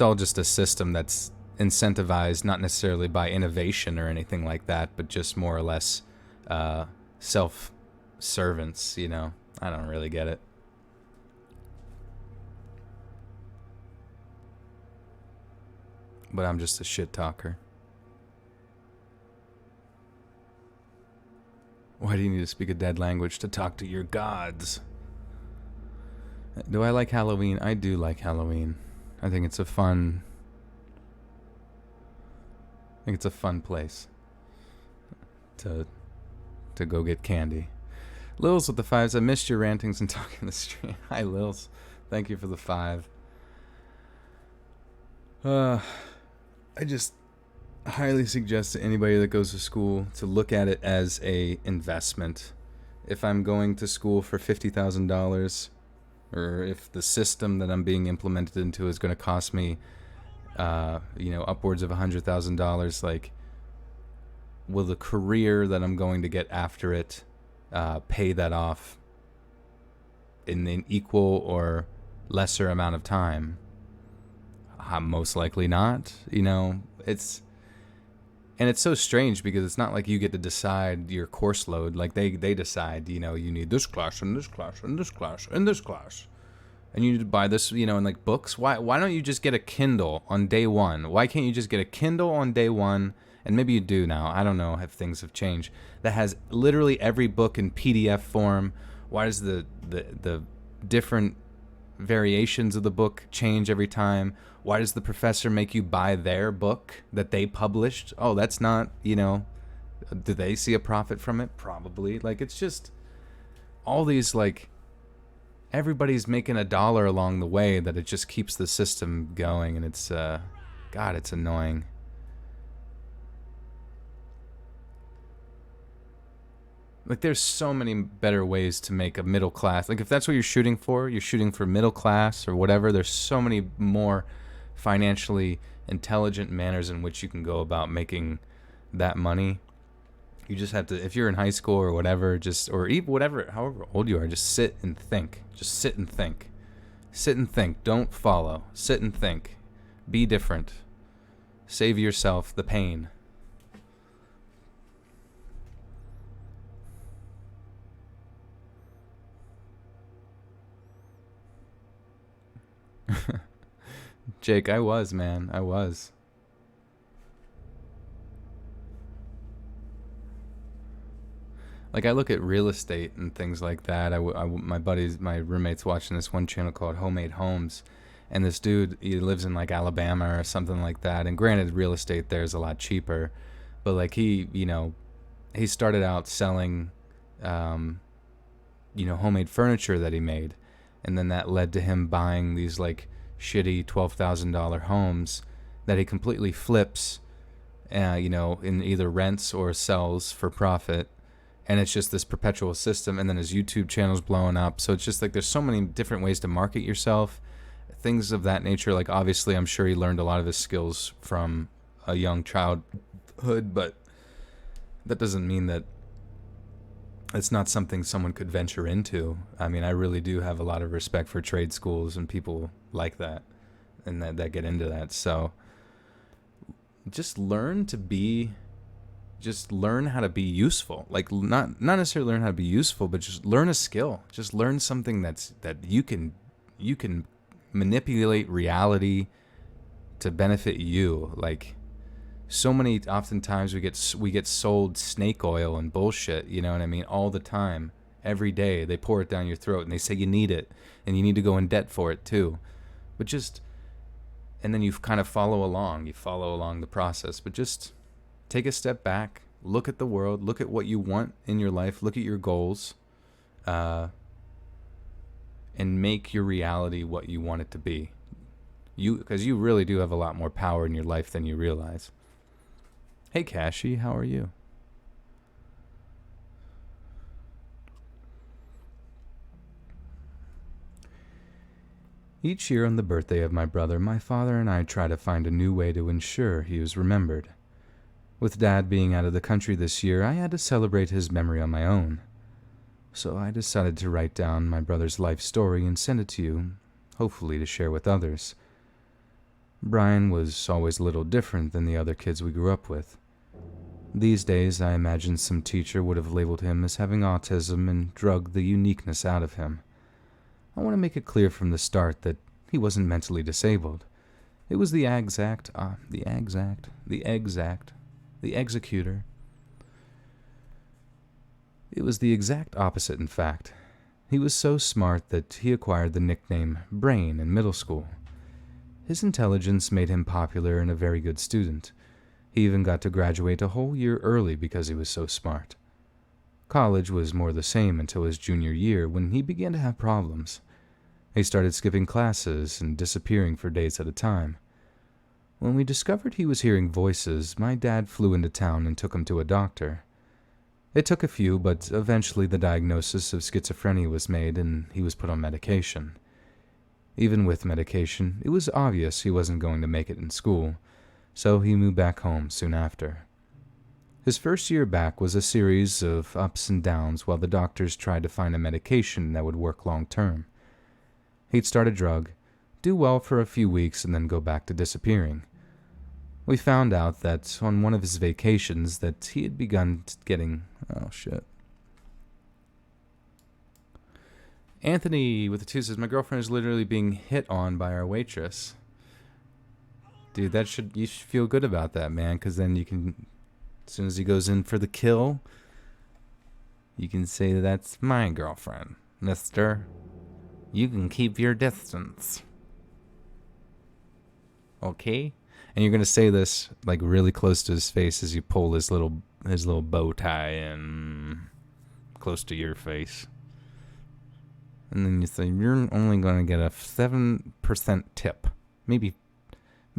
all just a system that's incentivized not necessarily by innovation or anything like that, but just more or less self-servants, I don't really get it. But I'm just a shit talker. Why do you need to speak a dead language to talk to your gods? Do I like Halloween? I do like Halloween. I think it's a fun place to go get candy. Lils with the 5s. I missed your rantings and talking the stream. Hi, Lils. Thank you for the 5. I just highly suggest to anybody that goes to school to look at it as a investment. If I'm going to school for $50,000, or if the system that I'm being implemented into is going to cost me, upwards of $100,000, like, will the career that I'm going to get after it pay that off in an equal or lesser amount of time? Most likely not. It's so strange because it's not like you get to decide your course load. Like they decide, you need this class and this class and this class and this class, and you need to buy this, and like books. Why don't you just get a Kindle on day one? Why can't you just get a Kindle on day one? And maybe you do now. I don't know if things have changed. That has literally every book in PDF form. Why does the different variations of the book change every time? Why does the professor make you buy their book that they published? Oh, that's not, do they see a profit from it? Probably. Like, it's just all these, like, everybody's making $1 along the way that it just keeps the system going. And it's, God, it's annoying. Like, there's so many better ways to make a middle class. Like, if that's what you're shooting for middle class or whatever, there's so many more financially intelligent manners in which you can go about making that money. You just have to, if you're in high school or whatever, or even whatever, however old you are, just sit and think. Just sit and think. Sit and think. Don't follow. Sit and think. Be different. Save yourself the pain. Jake, I was, man. I was. Like, I look at real estate and things like that. My roommate's watching this one channel called Homemade Homes. And this dude, he lives in, like, Alabama or something like that. And granted, real estate there is a lot cheaper. But, like, he started out selling, homemade furniture that he made. And then that led to him buying these, like, shitty $12,000 homes that he completely flips in either rents or sells for profit. And it's just this perpetual system. And then his YouTube channel's blowing up. So it's just like there's so many different ways to market yourself, things of that nature. Like, obviously, I'm sure he learned a lot of his skills from a young childhood, but that doesn't mean that it's not something someone could venture into. I mean, I really do have a lot of respect for trade schools and people like that and that get into that. So just learn how to be useful. Like, not necessarily learn how to be useful, but just learn a skill. Just learn something that you can manipulate reality to benefit you. Like, so many oftentimes we get sold snake oil and bullshit, you know what I mean, all the time. Every day they pour it down your throat and they say you need it and you need to go in debt for it too. But and then you kind of follow along the process. But just take a step back, look at the world, look at what you want in your life, look at your goals, and make your reality what you want it to be. Because you really do have a lot more power in your life than you realize. Hey, Kashi, how are you? Each year on the birthday of my brother, my father and I try to find a new way to ensure he is remembered. With Dad being out of the country this year, I had to celebrate his memory on my own. So I decided to write down my brother's life story and send it to you, hopefully to share with others. Brian was always a little different than the other kids we grew up with. These days, I imagine some teacher would have labeled him as having autism and drugged the uniqueness out of him. I want to make it clear from the start that he wasn't mentally disabled. It was the executor. It was the exact opposite, in fact. He was so smart that he acquired the nickname Brain in middle school. His intelligence made him popular and a very good student. He even got to graduate a whole year early because he was so smart. College was more the same until his junior year, when he began to have problems. He started skipping classes and disappearing for days at a time. When we discovered he was hearing voices, my dad flew into town and took him to a doctor. It took a few, but eventually the diagnosis of schizophrenia was made and he was put on medication. Even with medication, it was obvious he wasn't going to make it in school, so he moved back home soon after. His first year back was a series of ups and downs while the doctors tried to find a medication that would work long term. He'd start a drug, do well for a few weeks, and then go back to disappearing. We found out that on one of his vacations that he had begun getting... Oh, shit. Anthony with the 2 says, my girlfriend is literally being hit on by our waitress. Dude, you should feel good about that, man, because then you can, as soon as he goes in for the kill, you can say that's my girlfriend, mister. You can keep your distance. Okay? And you're going to say this like really close to his face as you pull his little bow tie in close to your face. And then you say, you're only going to get a 7% tip. Maybe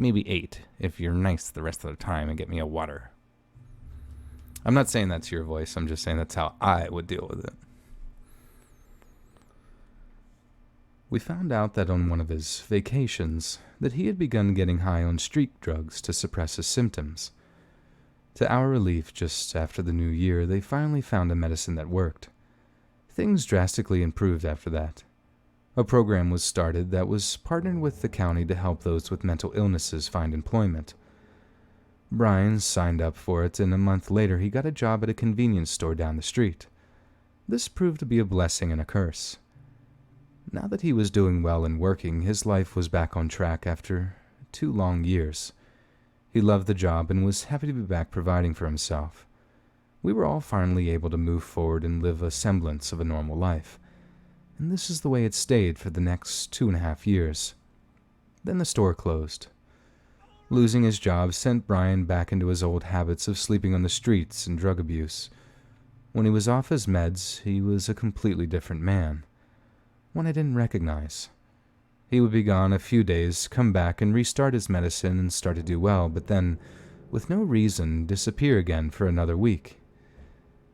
8 if you're nice the rest of the time and get me a water. I'm not saying that's your voice. I'm just saying that's how I would deal with it. We found out that on one of his vacations that he had begun getting high on street drugs to suppress his symptoms. To our relief, just after the new year, they finally found a medicine that worked. Things drastically improved after that. A program was started that was partnered with the county to help those with mental illnesses find employment. Brian signed up for it, and a month later he got a job at a convenience store down the street. This proved to be a blessing and a curse. Now that he was doing well and working, his life was back on track after 2 long years. He loved the job and was happy to be back providing for himself. We were all finally able to move forward and live a semblance of a normal life. And this is the way it stayed for the next 2.5 years. Then the store closed. Losing his job sent Brian back into his old habits of sleeping on the streets and drug abuse. When he was off his meds, he was a completely different man. One I didn't recognize. He would be gone a few days, come back and restart his medicine and start to do well, but then, with no reason, disappear again for another week.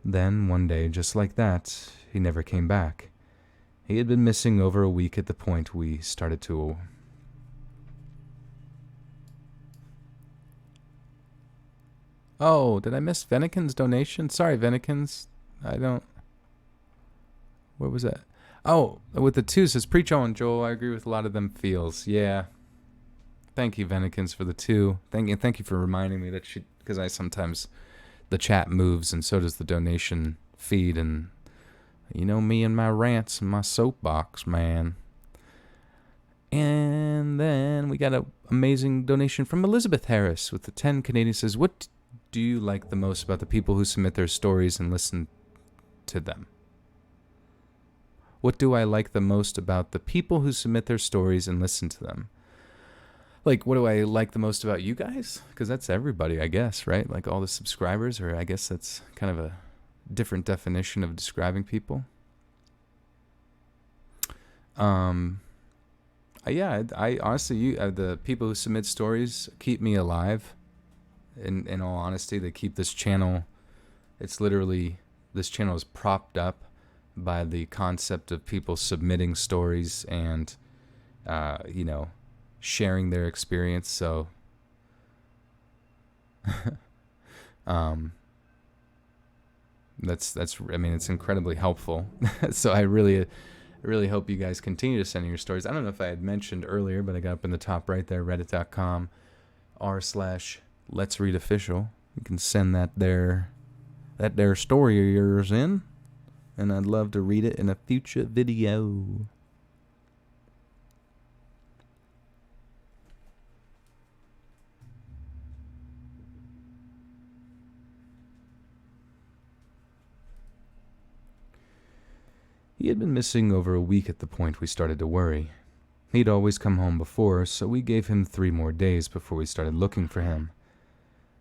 Then, one day, just like that, he never came back. He had been missing over a week at the point we started to... Oh, did I miss Venikin's donation? Sorry, Venikins. I don't... Where was that? Oh, with the 2 says, Preach on, Joel. I agree with a lot of them feels. Yeah. Thank you, Venikins, for the 2. Thank you for reminding me that she... Because I sometimes... The chat moves, and so does the donation feed, and... You know me and my rants and my soapbox, man. And then we got an amazing donation from Elizabeth Harris with the 10 Canadian. Says, what do you like the most about the people who submit their stories and listen to them? What do I like the most about the people who submit their stories and listen to them? Like, what do I like the most about you guys? Because that's everybody, I guess, right? Like all the subscribers, or I guess that's kind of a different definition of describing people. Yeah, I honestly, the people who submit stories keep me alive. In all honesty, they keep this channel. It's literally, this channel is propped up by the concept of people submitting stories and, sharing their experience. So, that's I mean, it's incredibly helpful. So I really hope you guys continue to send in your stories. I don't know if I had mentioned earlier, but I got up in the top right there, reddit.com/letsreadofficial. You can send that there story of yours in, and I'd love to read it in a future video. He had been missing over a week at the point we started to worry. He'd always come home before, so we gave him 3 more days before we started looking for him.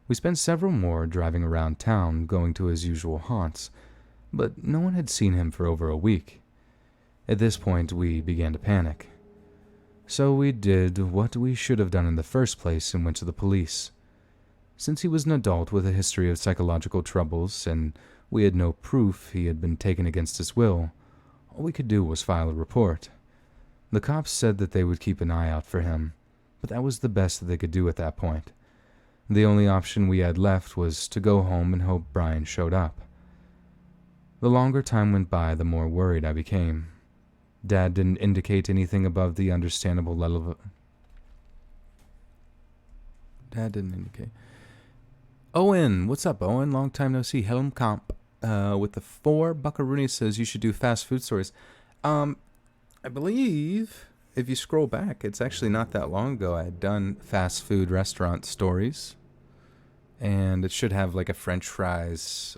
We spent several more driving around town, going to his usual haunts, but no one had seen him for over a week. At this point, we began to panic. So we did what we should have done in the first place and went to the police. Since he was an adult with a history of psychological troubles and we had no proof he had been taken against his will, all we could do was file a report. The cops said that they would keep an eye out for him, but that was the best that they could do at that point. The only option we had left was to go home and hope Brian showed up. The longer time went by, the more worried I became. Dad didn't indicate anything above the understandable level of... Dad didn't indicate... Owen! What's up, Owen? Long time no see. Helm Comp. With the 4, Buckaroonie says you should do fast food stories. I believe if you scroll back, it's actually not that long ago I had done fast food restaurant stories. And it should have like a French fries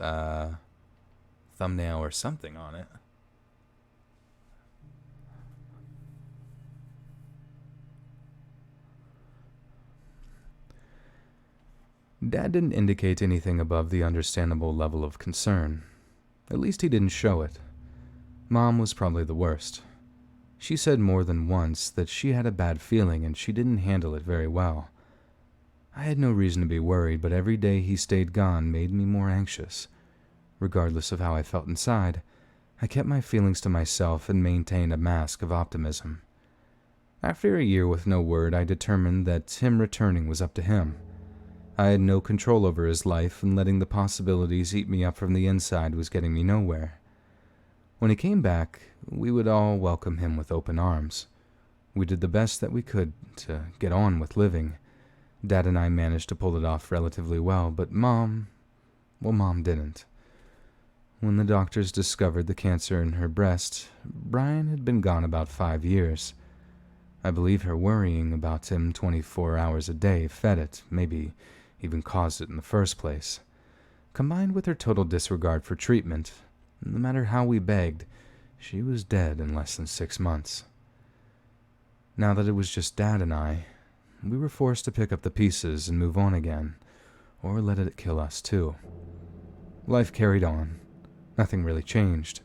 thumbnail or something on it. Dad didn't indicate anything above the understandable level of concern. At least he didn't show it. Mom was probably the worst. She said more than once that she had a bad feeling and she didn't handle it very well. I had no reason to be worried, but every day he stayed gone made me more anxious. Regardless of how I felt inside, I kept my feelings to myself and maintained a mask of optimism. After a year with no word, I determined that him returning was up to him. I had no control over his life, and letting the possibilities eat me up from the inside was getting me nowhere. When he came back, we would all welcome him with open arms. We did the best that we could to get on with living. Dad and I managed to pull it off relatively well, but Mom didn't. When the doctors discovered the cancer in her breast, Brian had been gone about 5 years. I believe her worrying about him 24 hours a day fed it, maybe even caused it in the first place. Combined with her total disregard for treatment, no matter how we begged, she was dead in less than 6 months. Now that it was just Dad and I, we were forced to pick up the pieces and move on again, or let it kill us too. Life carried on. Nothing really changed.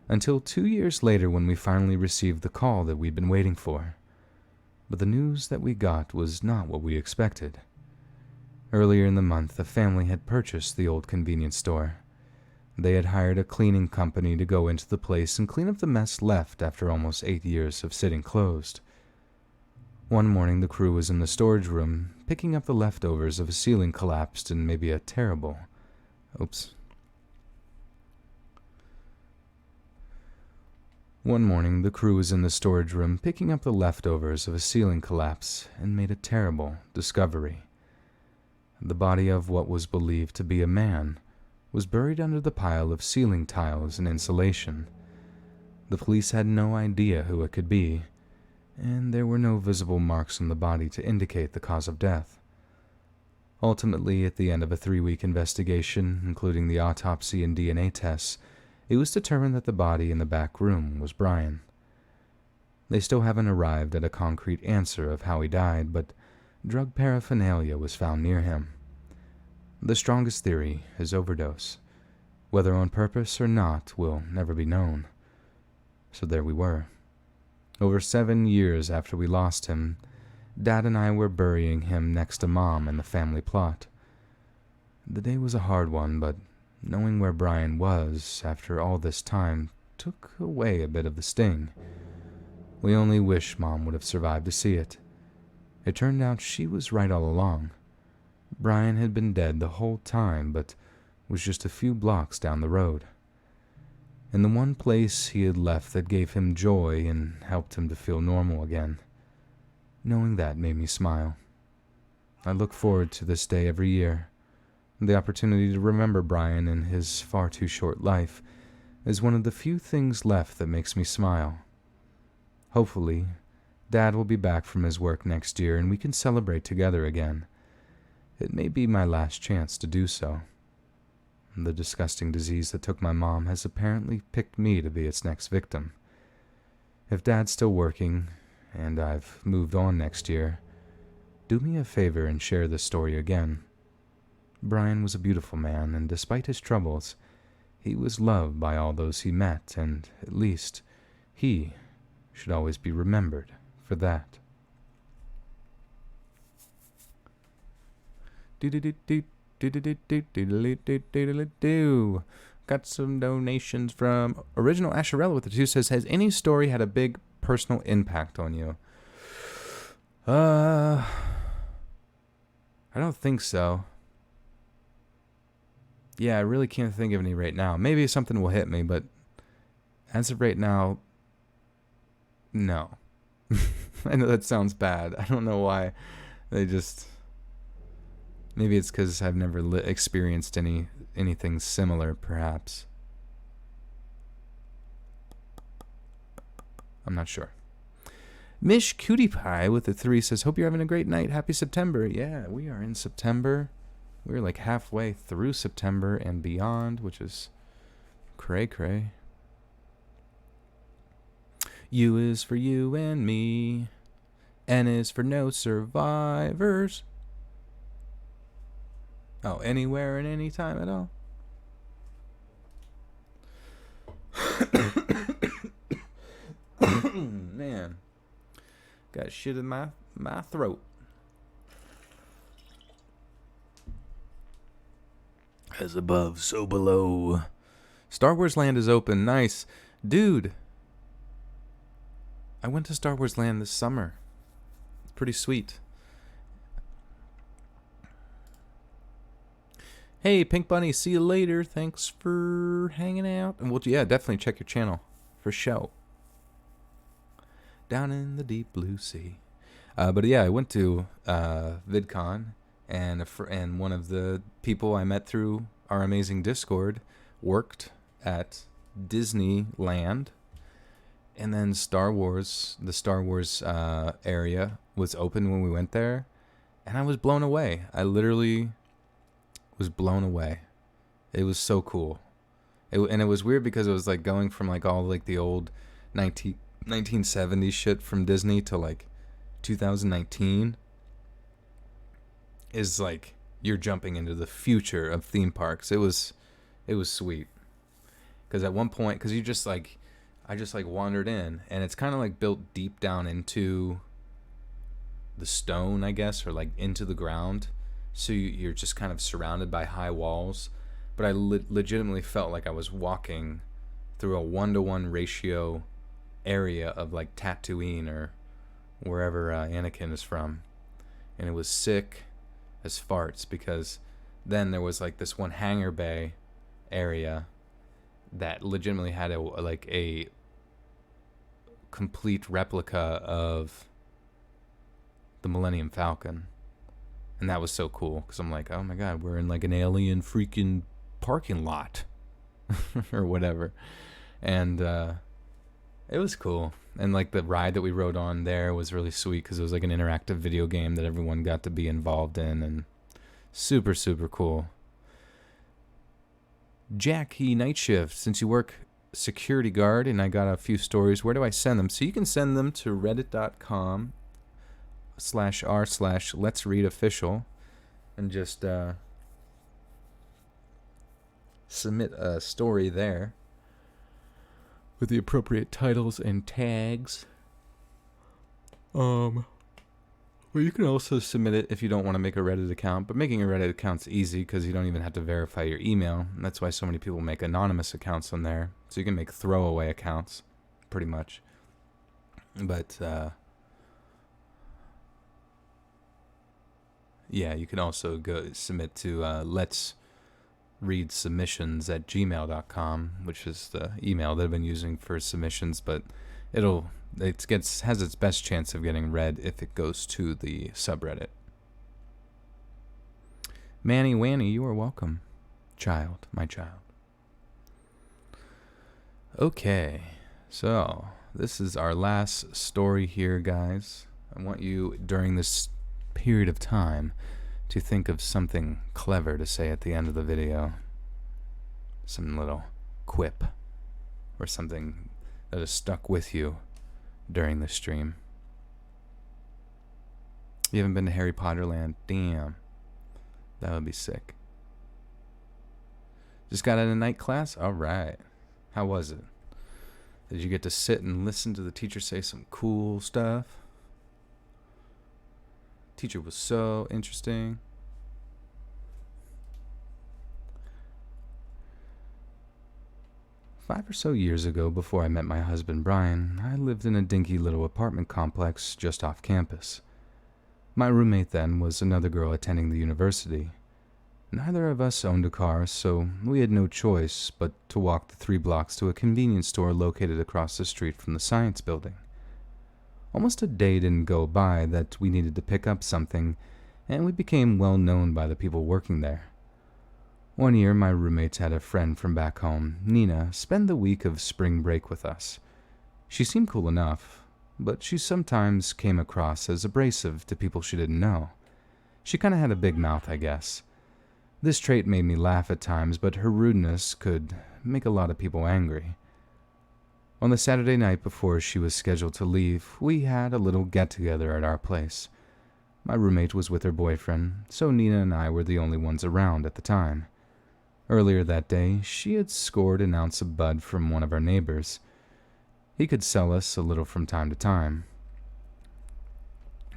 Until 2 years later when we finally received the call that we'd been waiting for. But the news that we got was not what we expected. Earlier in the month, the family had purchased the old convenience store. They had hired a cleaning company to go into the place and clean up the mess left after almost 8 years of sitting closed. One morning, the crew was in the storage room, picking up the leftovers of a ceiling collapsed and maybe a terrible... One morning, the crew was in the storage room, picking up the leftovers of a ceiling collapse and made a terrible discovery. The body of what was believed to be a man was buried under the pile of ceiling tiles and insulation. The police had no idea who it could be, and there were no visible marks on the body to indicate the cause of death. Ultimately, at the end of a 3-week investigation, including the autopsy and DNA tests, it was determined that the body in the back room was Brian. They still haven't arrived at a concrete answer of how he died, but drug paraphernalia was found near him. The strongest theory is overdose. Whether on purpose or not will never be known. So there we were. Over 7 years after we lost him, Dad and I were burying him next to Mom in the family plot. The day was a hard one, but knowing where Brian was after all this time took away a bit of the sting. We only wish Mom would have survived to see it. It turned out she was right all along. Brian had been dead the whole time, but was just a few blocks down the road. In the one place he had left that gave him joy and helped him to feel normal again. Knowing that made me smile. I look forward to this day every year. The opportunity to remember Brian in his far too short life is one of the few things left that makes me smile. Hopefully, Dad will be back from his work next year and we can celebrate together again. It may be my last chance to do so. The disgusting disease that took my mom has apparently picked me to be its next victim. If Dad's still working, and I've moved on next year, do me a favor and share this story again. Brian was a beautiful man, and despite his troubles, he was loved by all those he met, and at least he should always be remembered for that. Got some donations from Original Asherella with the 2 says, has any story had a big personal impact on you? I don't think so. Yeah, I really can't think of any right now. Maybe something will hit me, but as of right now, no. I know that sounds bad. I don't know why. Maybe it's because I've never experienced anything similar, perhaps. I'm not sure. Mish Cutie Pie with the 3 says, hope you're having a great night. Happy September. Yeah, we are in September. We're like halfway through September and beyond, which is cray-cray. U is for you and me. N is for no survivors. Oh, anywhere and any time at all. Man. Got shit in my throat. As above, so below. Star Wars Land is open. Nice. Dude. I went to Star Wars Land this summer. It's pretty sweet. Hey, Pink Bunny, see you later. Thanks for hanging out. And definitely check your channel for show. Down in the deep blue sea. But yeah, I went to VidCon, and one of the people I met through our amazing Discord worked at Disneyland. And then the Star Wars area was open when we went there. And I was blown away. I literally was blown away. It was so cool. And it was weird because it was like going from like all like the old 1970s shit from Disney to like 2019 is like you're jumping into the future of theme parks. It was sweet. Because at one point, because I just like wandered in, and it's kind of like built deep down into the stone, I guess, or like into the ground. so you're just kind of surrounded by high walls. But I legitimately felt like I was walking through a 1-to-1 ratio area of like Tatooine or wherever Anakin is from, and it was sick as farts, because then there was like this one hangar bay area that legitimately had a complete replica of the Millennium Falcon, and that was so cool because I'm like, oh my god, we're in like an alien freaking parking lot or whatever. And it was cool. And like the ride that we rode on there was really sweet because it was like an interactive video game that everyone got to be involved in, and super, super cool. Jackie Night Shift, since you work security guard and I got a few stories, where do I send them? So you can send them to reddit.com/r/let's read official and just submit a story there with the appropriate titles and tags. Well, you can also submit it if you don't want to make a Reddit account, but making a Reddit account's easy because you don't even have to verify your email. And that's why so many people make anonymous accounts on there. So you can make throwaway accounts, pretty much. But, yeah, you can also go submit to let's read submissions at gmail.com, which is the email that I've been using for submissions, but it has its best chance of getting read if it goes to the subreddit. Manny Wanny, you are welcome, my child. Okay, so this is our last story here, guys. I want you, during this period of time, to think of something clever to say at the end of the video. Some little quip or something that has stuck with you during the stream. You haven't been to Harry Potter Land? Damn. That would be sick. Just got out of night class? Alright. How was it? Did you get to sit and listen to the teacher say some cool stuff? Teacher was so interesting. Five or so years ago, before I met my husband Brian, I lived in a dinky little apartment complex just off campus. My roommate then was another girl attending the university. Neither of us owned a car, so we had no choice but to walk the 3 blocks to a convenience store located across the street from the science building. Almost a day didn't go by that we needed to pick up something, and we became well known by the people working there. One year, my roommates had a friend from back home, Nina, spend the week of spring break with us. She seemed cool enough, but she sometimes came across as abrasive to people she didn't know. She kinda had a big mouth, I guess. This trait made me laugh at times, but her rudeness could make a lot of people angry. On the Saturday night before she was scheduled to leave, we had a little get-together at our place. My roommate was with her boyfriend, so Nina and I were the only ones around at the time. Earlier that day, she had scored an ounce of bud from one of our neighbors. He could sell us a little from time to time.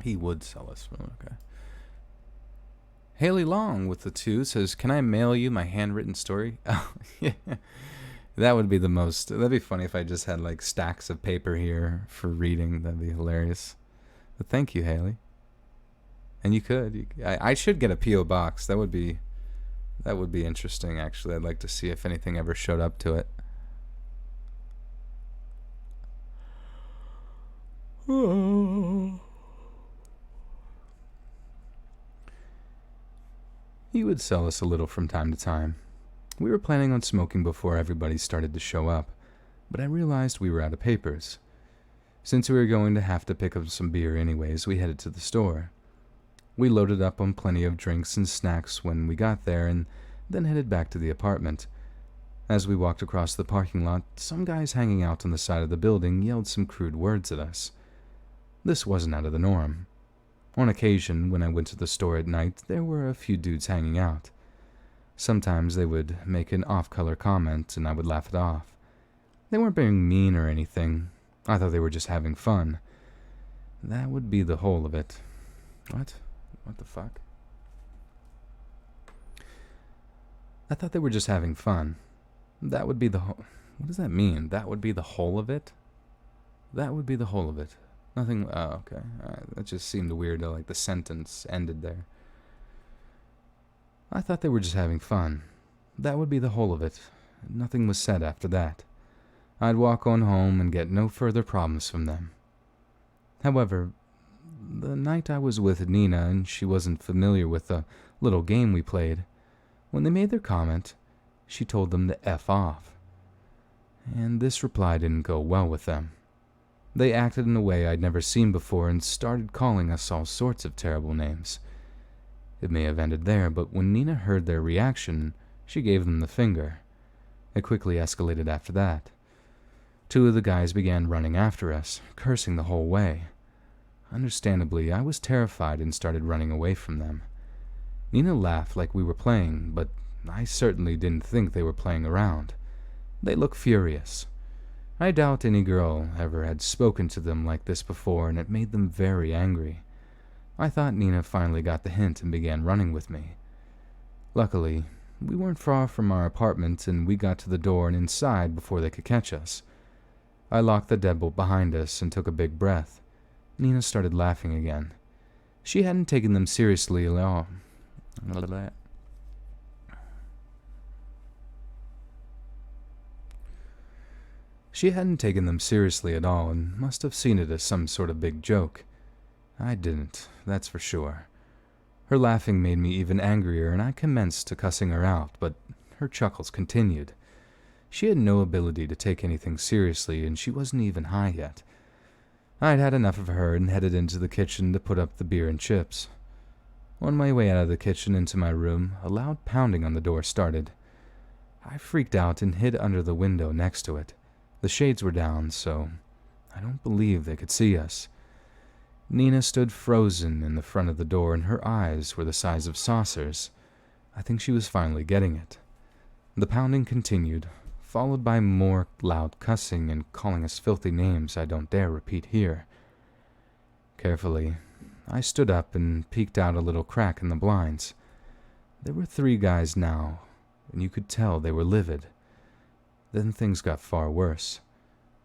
He would sell us. Okay. Haley Long with the 2 says, "Can I mail you my handwritten story?" Oh, yeah. That would be that'd be funny if I just had like stacks of paper here for reading. That'd be hilarious. But thank you, Haley. And you could. I should get a P.O. box. That would be interesting, actually. I'd like to see if anything ever showed up to it. He would sell us a little from time to time. We were planning on smoking before everybody started to show up, but I realized we were out of papers. Since we were going to have to pick up some beer anyways, we headed to the store. We loaded up on plenty of drinks and snacks when we got there and then headed back to the apartment. As we walked across the parking lot, some guys hanging out on the side of the building yelled some crude words at us. This wasn't out of the norm. On occasion, when I went to the store at night, there were a few dudes hanging out. Sometimes they would make an off-color comment and I would laugh it off. They weren't being mean or anything. I thought they were just having fun. That would be the whole of it. What? What the fuck? I thought they were just having fun. That would be the whole... What does that mean? That would be the whole of it? That would be the whole of it. Nothing... Oh, okay. That just seemed weird, like the sentence ended there. I thought they were just having fun. That would be the whole of it. Nothing was said after that. I'd walk on home and get no further problems from them. However, the night I was with Nina and she wasn't familiar with the little game we played, when they made their comment, she told them to F off. And this reply didn't go well with them. They acted in a way I'd never seen before and started calling us all sorts of terrible names. It may have ended there, but when Nina heard their reaction, she gave them the finger. It quickly escalated after that. 2 of the guys began running after us, cursing the whole way. Understandably, I was terrified and started running away from them. Nina laughed like we were playing, but I certainly didn't think they were playing around. They looked furious. I doubt any girl ever had spoken to them like this before, and it made them very angry. I thought Nina finally got the hint and began running with me. Luckily, we weren't far from our apartment, and we got to the door and inside before they could catch us. I locked the deadbolt behind us and took a big breath. Nina started laughing again. She hadn't taken them seriously at all. She hadn't taken them seriously at all and must have seen it as some sort of big joke. I didn't, that's for sure. Her laughing made me even angrier, and I commenced to cussing her out, but her chuckles continued. She had no ability to take anything seriously, and she wasn't even high yet. I'd had enough of her and headed into the kitchen to put up the beer and chips. On my way out of the kitchen into my room, a loud pounding on the door started. I freaked out and hid under the window next to it. The shades were down, so I don't believe they could see us. Nina stood frozen in the front of the door, and her eyes were the size of saucers. I think she was finally getting it. The pounding continued, followed by more loud cussing and calling us filthy names I don't dare repeat here. Carefully, I stood up and peeked out a little crack in the blinds. There were 3 guys now, and you could tell they were livid. Then things got far worse.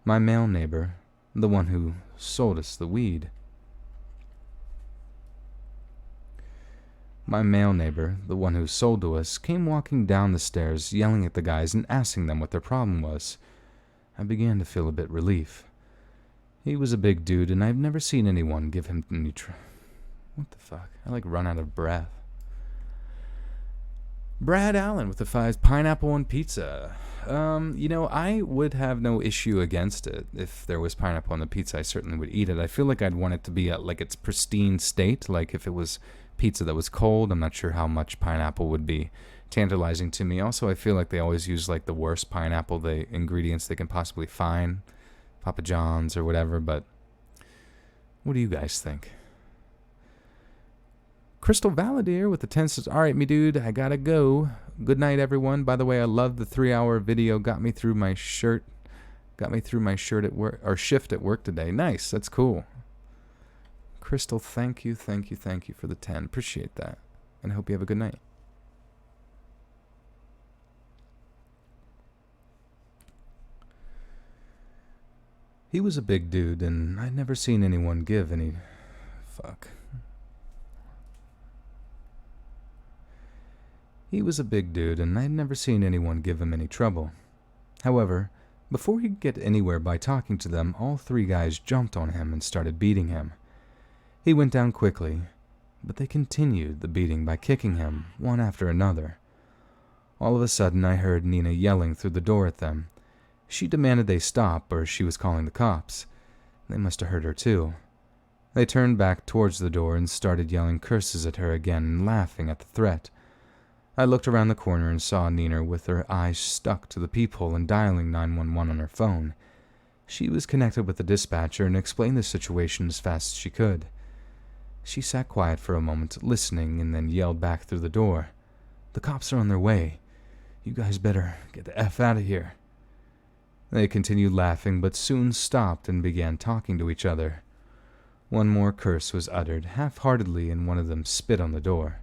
My male neighbor, the one who sold us the weed, to us, came walking down the stairs, yelling at the guys and asking them what their problem was. I began to feel a bit relief. He was a big dude, and I've never seen anyone give him any What the fuck? I run out of breath. Brad Allen with the 5 pineapple on pizza. I would have no issue against it. If there was pineapple on the pizza, I certainly would eat it. I feel like I'd want it to be at its pristine state. Like if it was pizza that was cold, I'm not sure how much pineapple would be tantalizing to me. Also, I feel like they always use the worst pineapple, the ingredients they can possibly find, Papa John's or whatever. But what do you guys think? Crystal Valadier with the 10 says, all right, me dude, I gotta go. Good night, everyone. By the way, I love the 3-hour video. Got me through my shirt at work, or shift at work today. Nice, that's cool. Crystal, thank you for the 10. Appreciate that. And I hope you have a good night. He was a big dude, and I'd never seen anyone give any... Fuck. He was a big dude, and I'd never seen anyone give him any trouble. However, before he could get anywhere by talking to them, all 3 guys jumped on him and started beating him. He went down quickly, but they continued the beating by kicking him, one after another. All of a sudden, I heard Nina yelling through the door at them. She demanded they stop, or she was calling the cops. They must have heard her too. They turned back towards the door and started yelling curses at her again and laughing at the threat. I looked around the corner and saw Nina with her eyes stuck to the peephole and dialing 911 on her phone. She was connected with the dispatcher and explained the situation as fast as she could. She sat quiet for a moment, listening, and then yelled back through the door. The cops are on their way. You guys better get the F out of here. They continued laughing, but soon stopped and began talking to each other. One more curse was uttered, half-heartedly, and one of them spit on the door.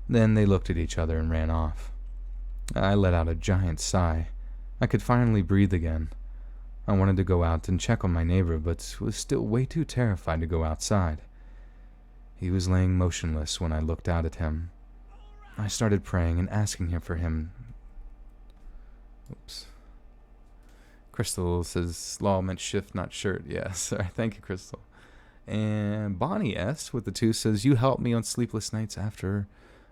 Then they looked at each other and ran off. I let out a giant sigh. I could finally breathe again. I wanted to go out and check on my neighbor, but was still way too terrified to go outside. He was laying motionless when I looked out at him. I started praying and asking him for him. Oops. Crystal says, law meant shift, not shirt. Yeah, sorry. Thank you, Crystal. And Bonnie S. with the 2 says, you helped me on sleepless nights after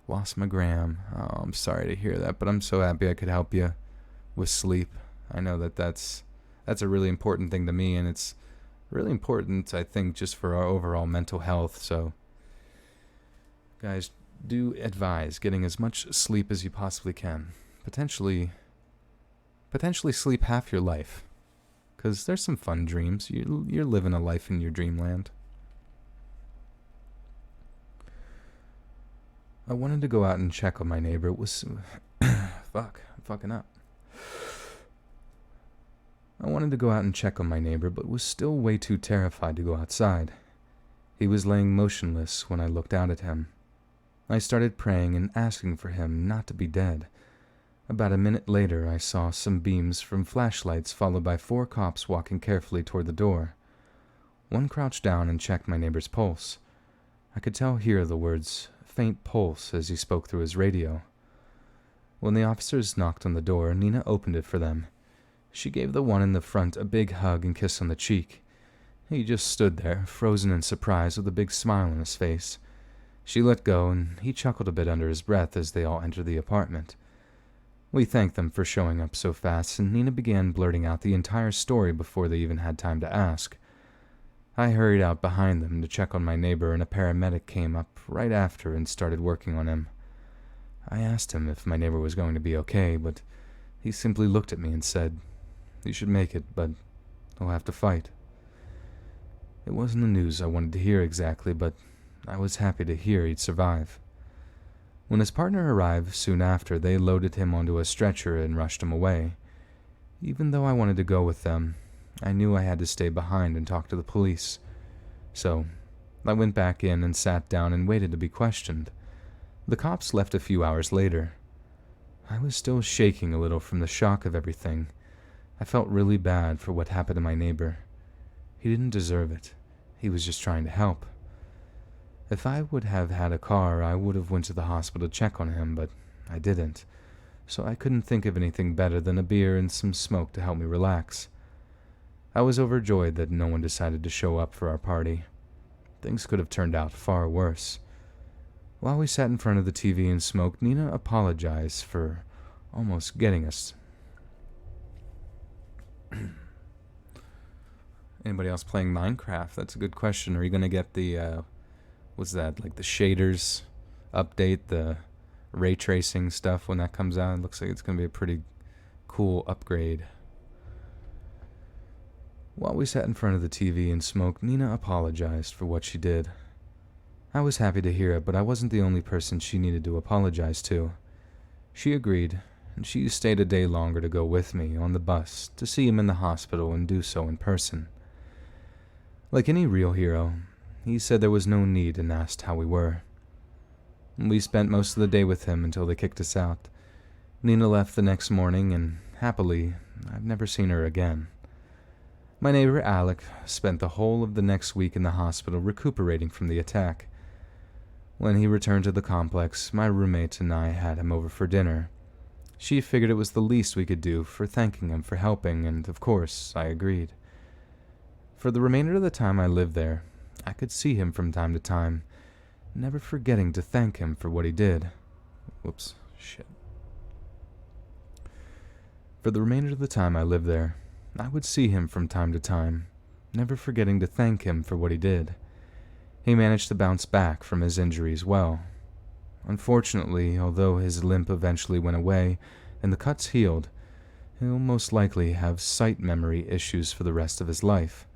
lost my gram. Oh, I'm sorry to hear that, but I'm so happy I could help you with sleep. I know that's a really important thing to me, and it's really important, I think, just for our overall mental health. So, guys, do advise getting as much sleep as you possibly can. Potentially sleep half your life, because there's some fun dreams. You're living a life in your dreamland. I wanted to go out and check on my neighbor. It was fuck, I'm fucking up. I wanted to go out and check on my neighbor, but was still way too terrified to go outside. He was laying motionless when I looked out at him. I started praying and asking for him not to be dead. About a minute later, I saw some beams from flashlights followed by 4 cops walking carefully toward the door. One crouched down and checked my neighbor's pulse. I could hear the words, faint pulse, as he spoke through his radio. When the officers knocked on the door, Nina opened it for them. She gave the one in the front a big hug and kiss on the cheek. He just stood there, frozen in surprise with a big smile on his face. She let go, and he chuckled a bit under his breath as they all entered the apartment. We thanked them for showing up so fast, and Nina began blurting out the entire story before they even had time to ask. I hurried out behind them to check on my neighbor, and a paramedic came up right after and started working on him. I asked him if my neighbor was going to be okay, but he simply looked at me and said, "You should make it, but he'll have to fight." It wasn't the news I wanted to hear exactly, but I was happy to hear he'd survive. When his partner arrived soon after, they loaded him onto a stretcher and rushed him away. Even though I wanted to go with them, I knew I had to stay behind and talk to the police. So, I went back in and sat down and waited to be questioned. The cops left a few hours later. I was still shaking a little from the shock of everything. I felt really bad for what happened to my neighbor. He didn't deserve it. He was just trying to help. If I would have had a car, I would have went to the hospital to check on him, but I didn't, so I couldn't think of anything better than a beer and some smoke to help me relax. I was overjoyed that no one decided to show up for our party. Things could have turned out far worse. While we sat in front of the TV and smoked, Nina apologized for almost getting us. Anybody else playing Minecraft? That's a good question. Are you going to get the, what's that, like the shaders update, the ray tracing stuff when that comes out? It looks like it's going to be a pretty cool upgrade. While we sat in front of the TV and smoked, Nina apologized for what she did. I was happy to hear it, but I wasn't the only person she needed to apologize to. She agreed, and she stayed a day longer to go with me on the bus to see him in the hospital and do so in person. Like any real hero, he said there was no need and asked how we were. We spent most of the day with him until they kicked us out. Nina left the next morning, and happily, I've never seen her again. My neighbor Alec spent the whole of the next week in the hospital recuperating from the attack. When he returned to the complex, my roommate and I had him over for dinner. She figured it was the least we could do for thanking him for helping, and of course, I agreed. For the remainder of the time I lived there, I could see him from time to time, never forgetting to thank him for what he did. Whoops, shit. For the remainder of the time I lived there, I would see him from time to time, never forgetting to thank him for what he did. He managed to bounce back from his injuries well. Unfortunately, although his limp eventually went away and the cuts healed, he'll most likely have sight memory issues for the rest of his life.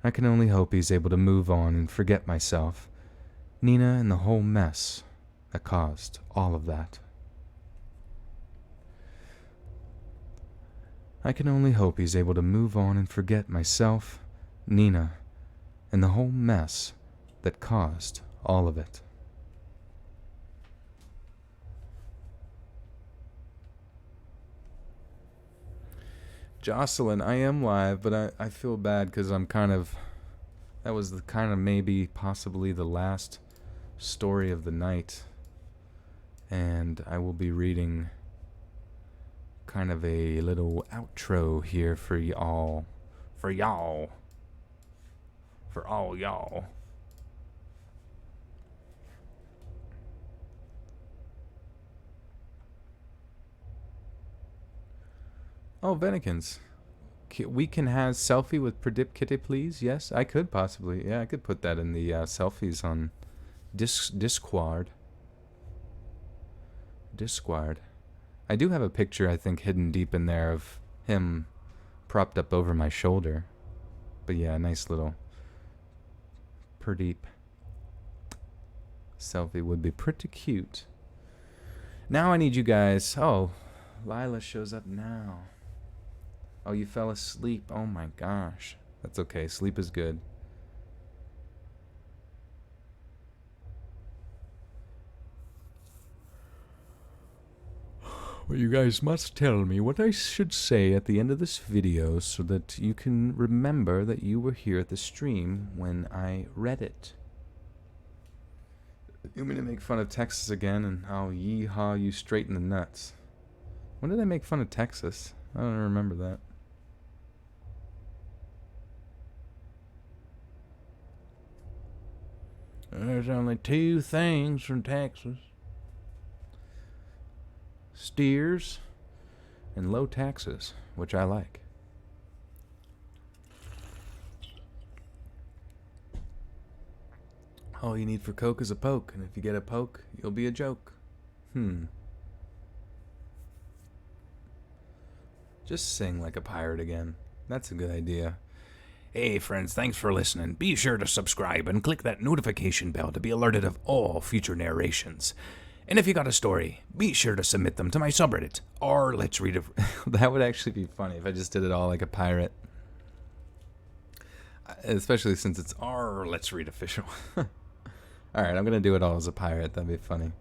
I can only hope he's able to move on and forget myself, Nina, and the whole mess that caused all of that. I can only hope he's able to move on and forget myself, Nina, and the whole mess that caused all of it. Jocelyn, I am live, but I feel bad because I'm kind of... That was the kind of maybe possibly the last story of the night. And I will be reading kind of a little outro here for y'all. For y'all. For all y'all. Oh, Venikins. We can have selfie with Predict Kitty, please? Yes, I could possibly. Yeah, I could put that in the selfies on Discord. Discord. I do have a picture, I think, hidden deep in there of him propped up over my shoulder. But yeah, a nice little Pradeep selfie would be pretty cute. Now I need you guys. Oh, Lila shows up now. Oh, you fell asleep. Oh my gosh. That's okay. Sleep is good. Well, you guys must tell me what I should say at the end of this video so that you can remember that you were here at the stream when I read it. You want me to make fun of Texas again and I'll yeehaw you straight in the nuts. When did I make fun of Texas? I don't remember that. There's only two things from Texas. Steers and low taxes, which I like. All you need for Coke is a poke, and if you get a poke, you'll be a joke. Just sing like a pirate again. That's a good idea. Hey friends, thanks for listening. Be sure to subscribe and click that notification bell to be alerted of all future narrations. And if you got a story, be sure to submit them to my subreddit, or let's read it. That would actually be funny if I just did it all like a pirate. Especially since it's our Let's Read official. Alright, I'm gonna do it all as a pirate. That'd be funny.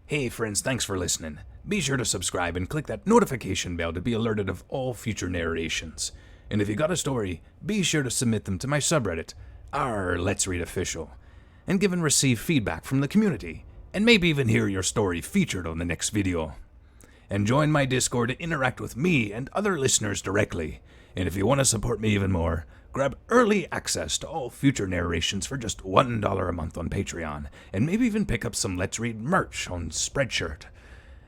Hey friends, thanks for listening. Be sure to subscribe and click that notification bell to be alerted of all future narrations. And if you got a story, be sure to submit them to my subreddit, our Let's Read official, and give and receive feedback from the community, and maybe even hear your story featured on the next video. And join my Discord to interact with me and other listeners directly. And if you want to support me even more, grab early access to all future narrations for just $1 a month on Patreon, and maybe even pick up some Let's Read merch on Spreadshirt.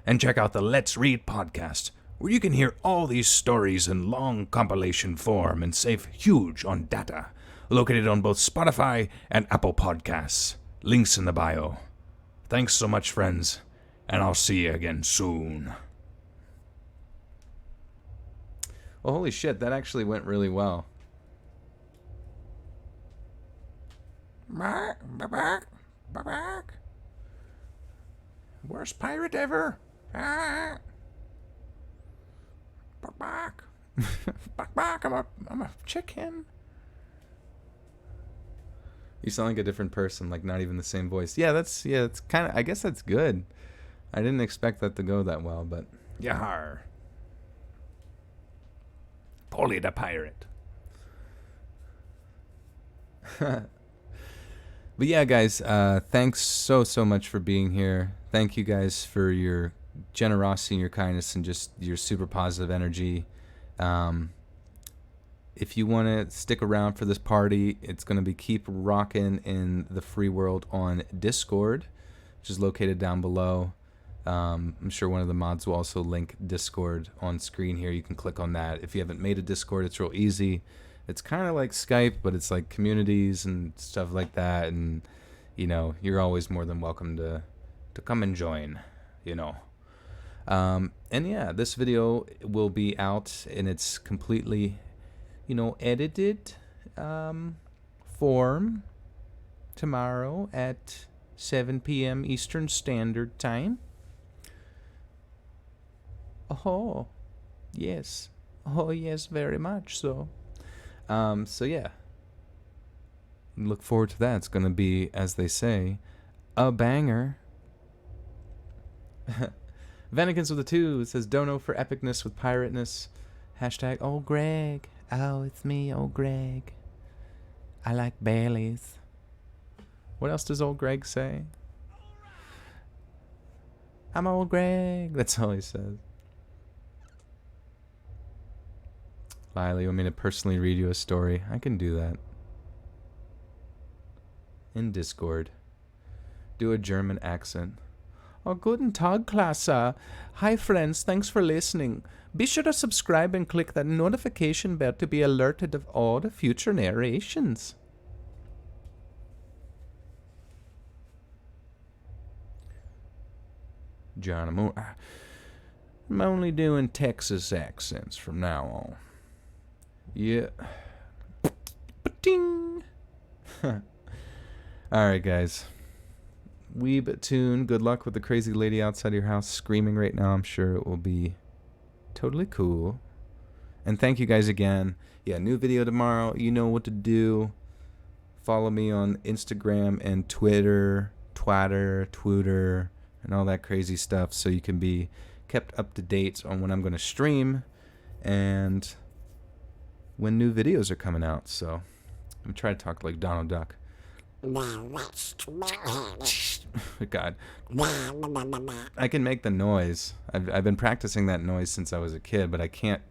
And check out the Let's Read podcast, where you can hear all these stories in long compilation form and save huge on data, located on both Spotify and Apple Podcasts. Links in the bio. Thanks so much, friends, and I'll see you again soon. Well, holy shit, that actually went really well. Worst pirate ever. I'm a chicken. You sound like a different person, like not even the same voice. It's kind of, I guess that's good. I didn't expect that to go that well, but yar. Polly the pirate. But yeah, guys, thanks so much for being here. Thank you guys for your generosity and your kindness and just your super positive energy. If you want to stick around for this party, it's going to be Keep Rockin' in the Free World on Discord, which is located down below. I'm sure one of the mods will also link Discord on screen here. You can click on that. If you haven't made a Discord, it's real easy. It's kind of like Skype, but it's like communities and stuff like that. And, you know, you're always more than welcome to come and join, you know. And yeah, this video will be out in its completely, you know, edited form tomorrow at 7 p.m. Eastern Standard Time. Oh, yes. Oh, yes, very much so. So yeah. Look forward to that. It's going to be, as they say, a banger. Vanikins with a 2 says dono for epicness with pirateness. Hashtag old Greg. Oh, it's me, old Greg. I like Baileys. What else does old Greg say? I'm old Greg. That's all he says. Lila, you want me to personally read you a story? I can do that. In Discord. Do a German accent. Oh, guten Tag, Klasse. Hi, friends. Thanks for listening. Be sure to subscribe and click that notification bell to be alerted of all the future narrations. John, I'm only doing Texas accents from now on. Yeah. Ba-ting. Alright, guys. Weeb Tune, good luck with the crazy lady outside your house screaming right now. I'm sure it will be totally cool. And thank you guys again. Yeah, new video tomorrow. You know what to do. Follow me on Instagram and Twitter, and all that crazy stuff so you can be kept up to date on when I'm going to stream and when new videos are coming out. So I'm going to try to talk like Donald Duck. God. I can make the noise. I've been practicing that noise since I was a kid, but I can't.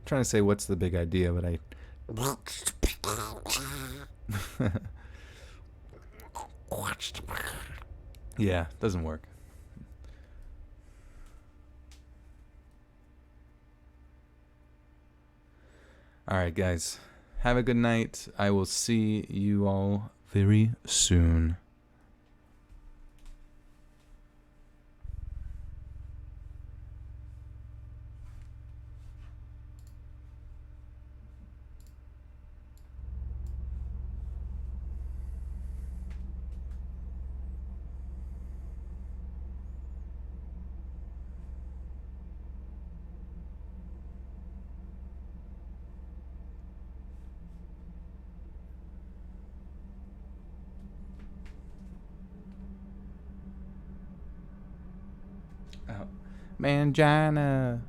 Trying to say what's the big idea, but I. Yeah, doesn't work. Alright, guys. Have a good night. I will see you all very soon. Oh. Mangina.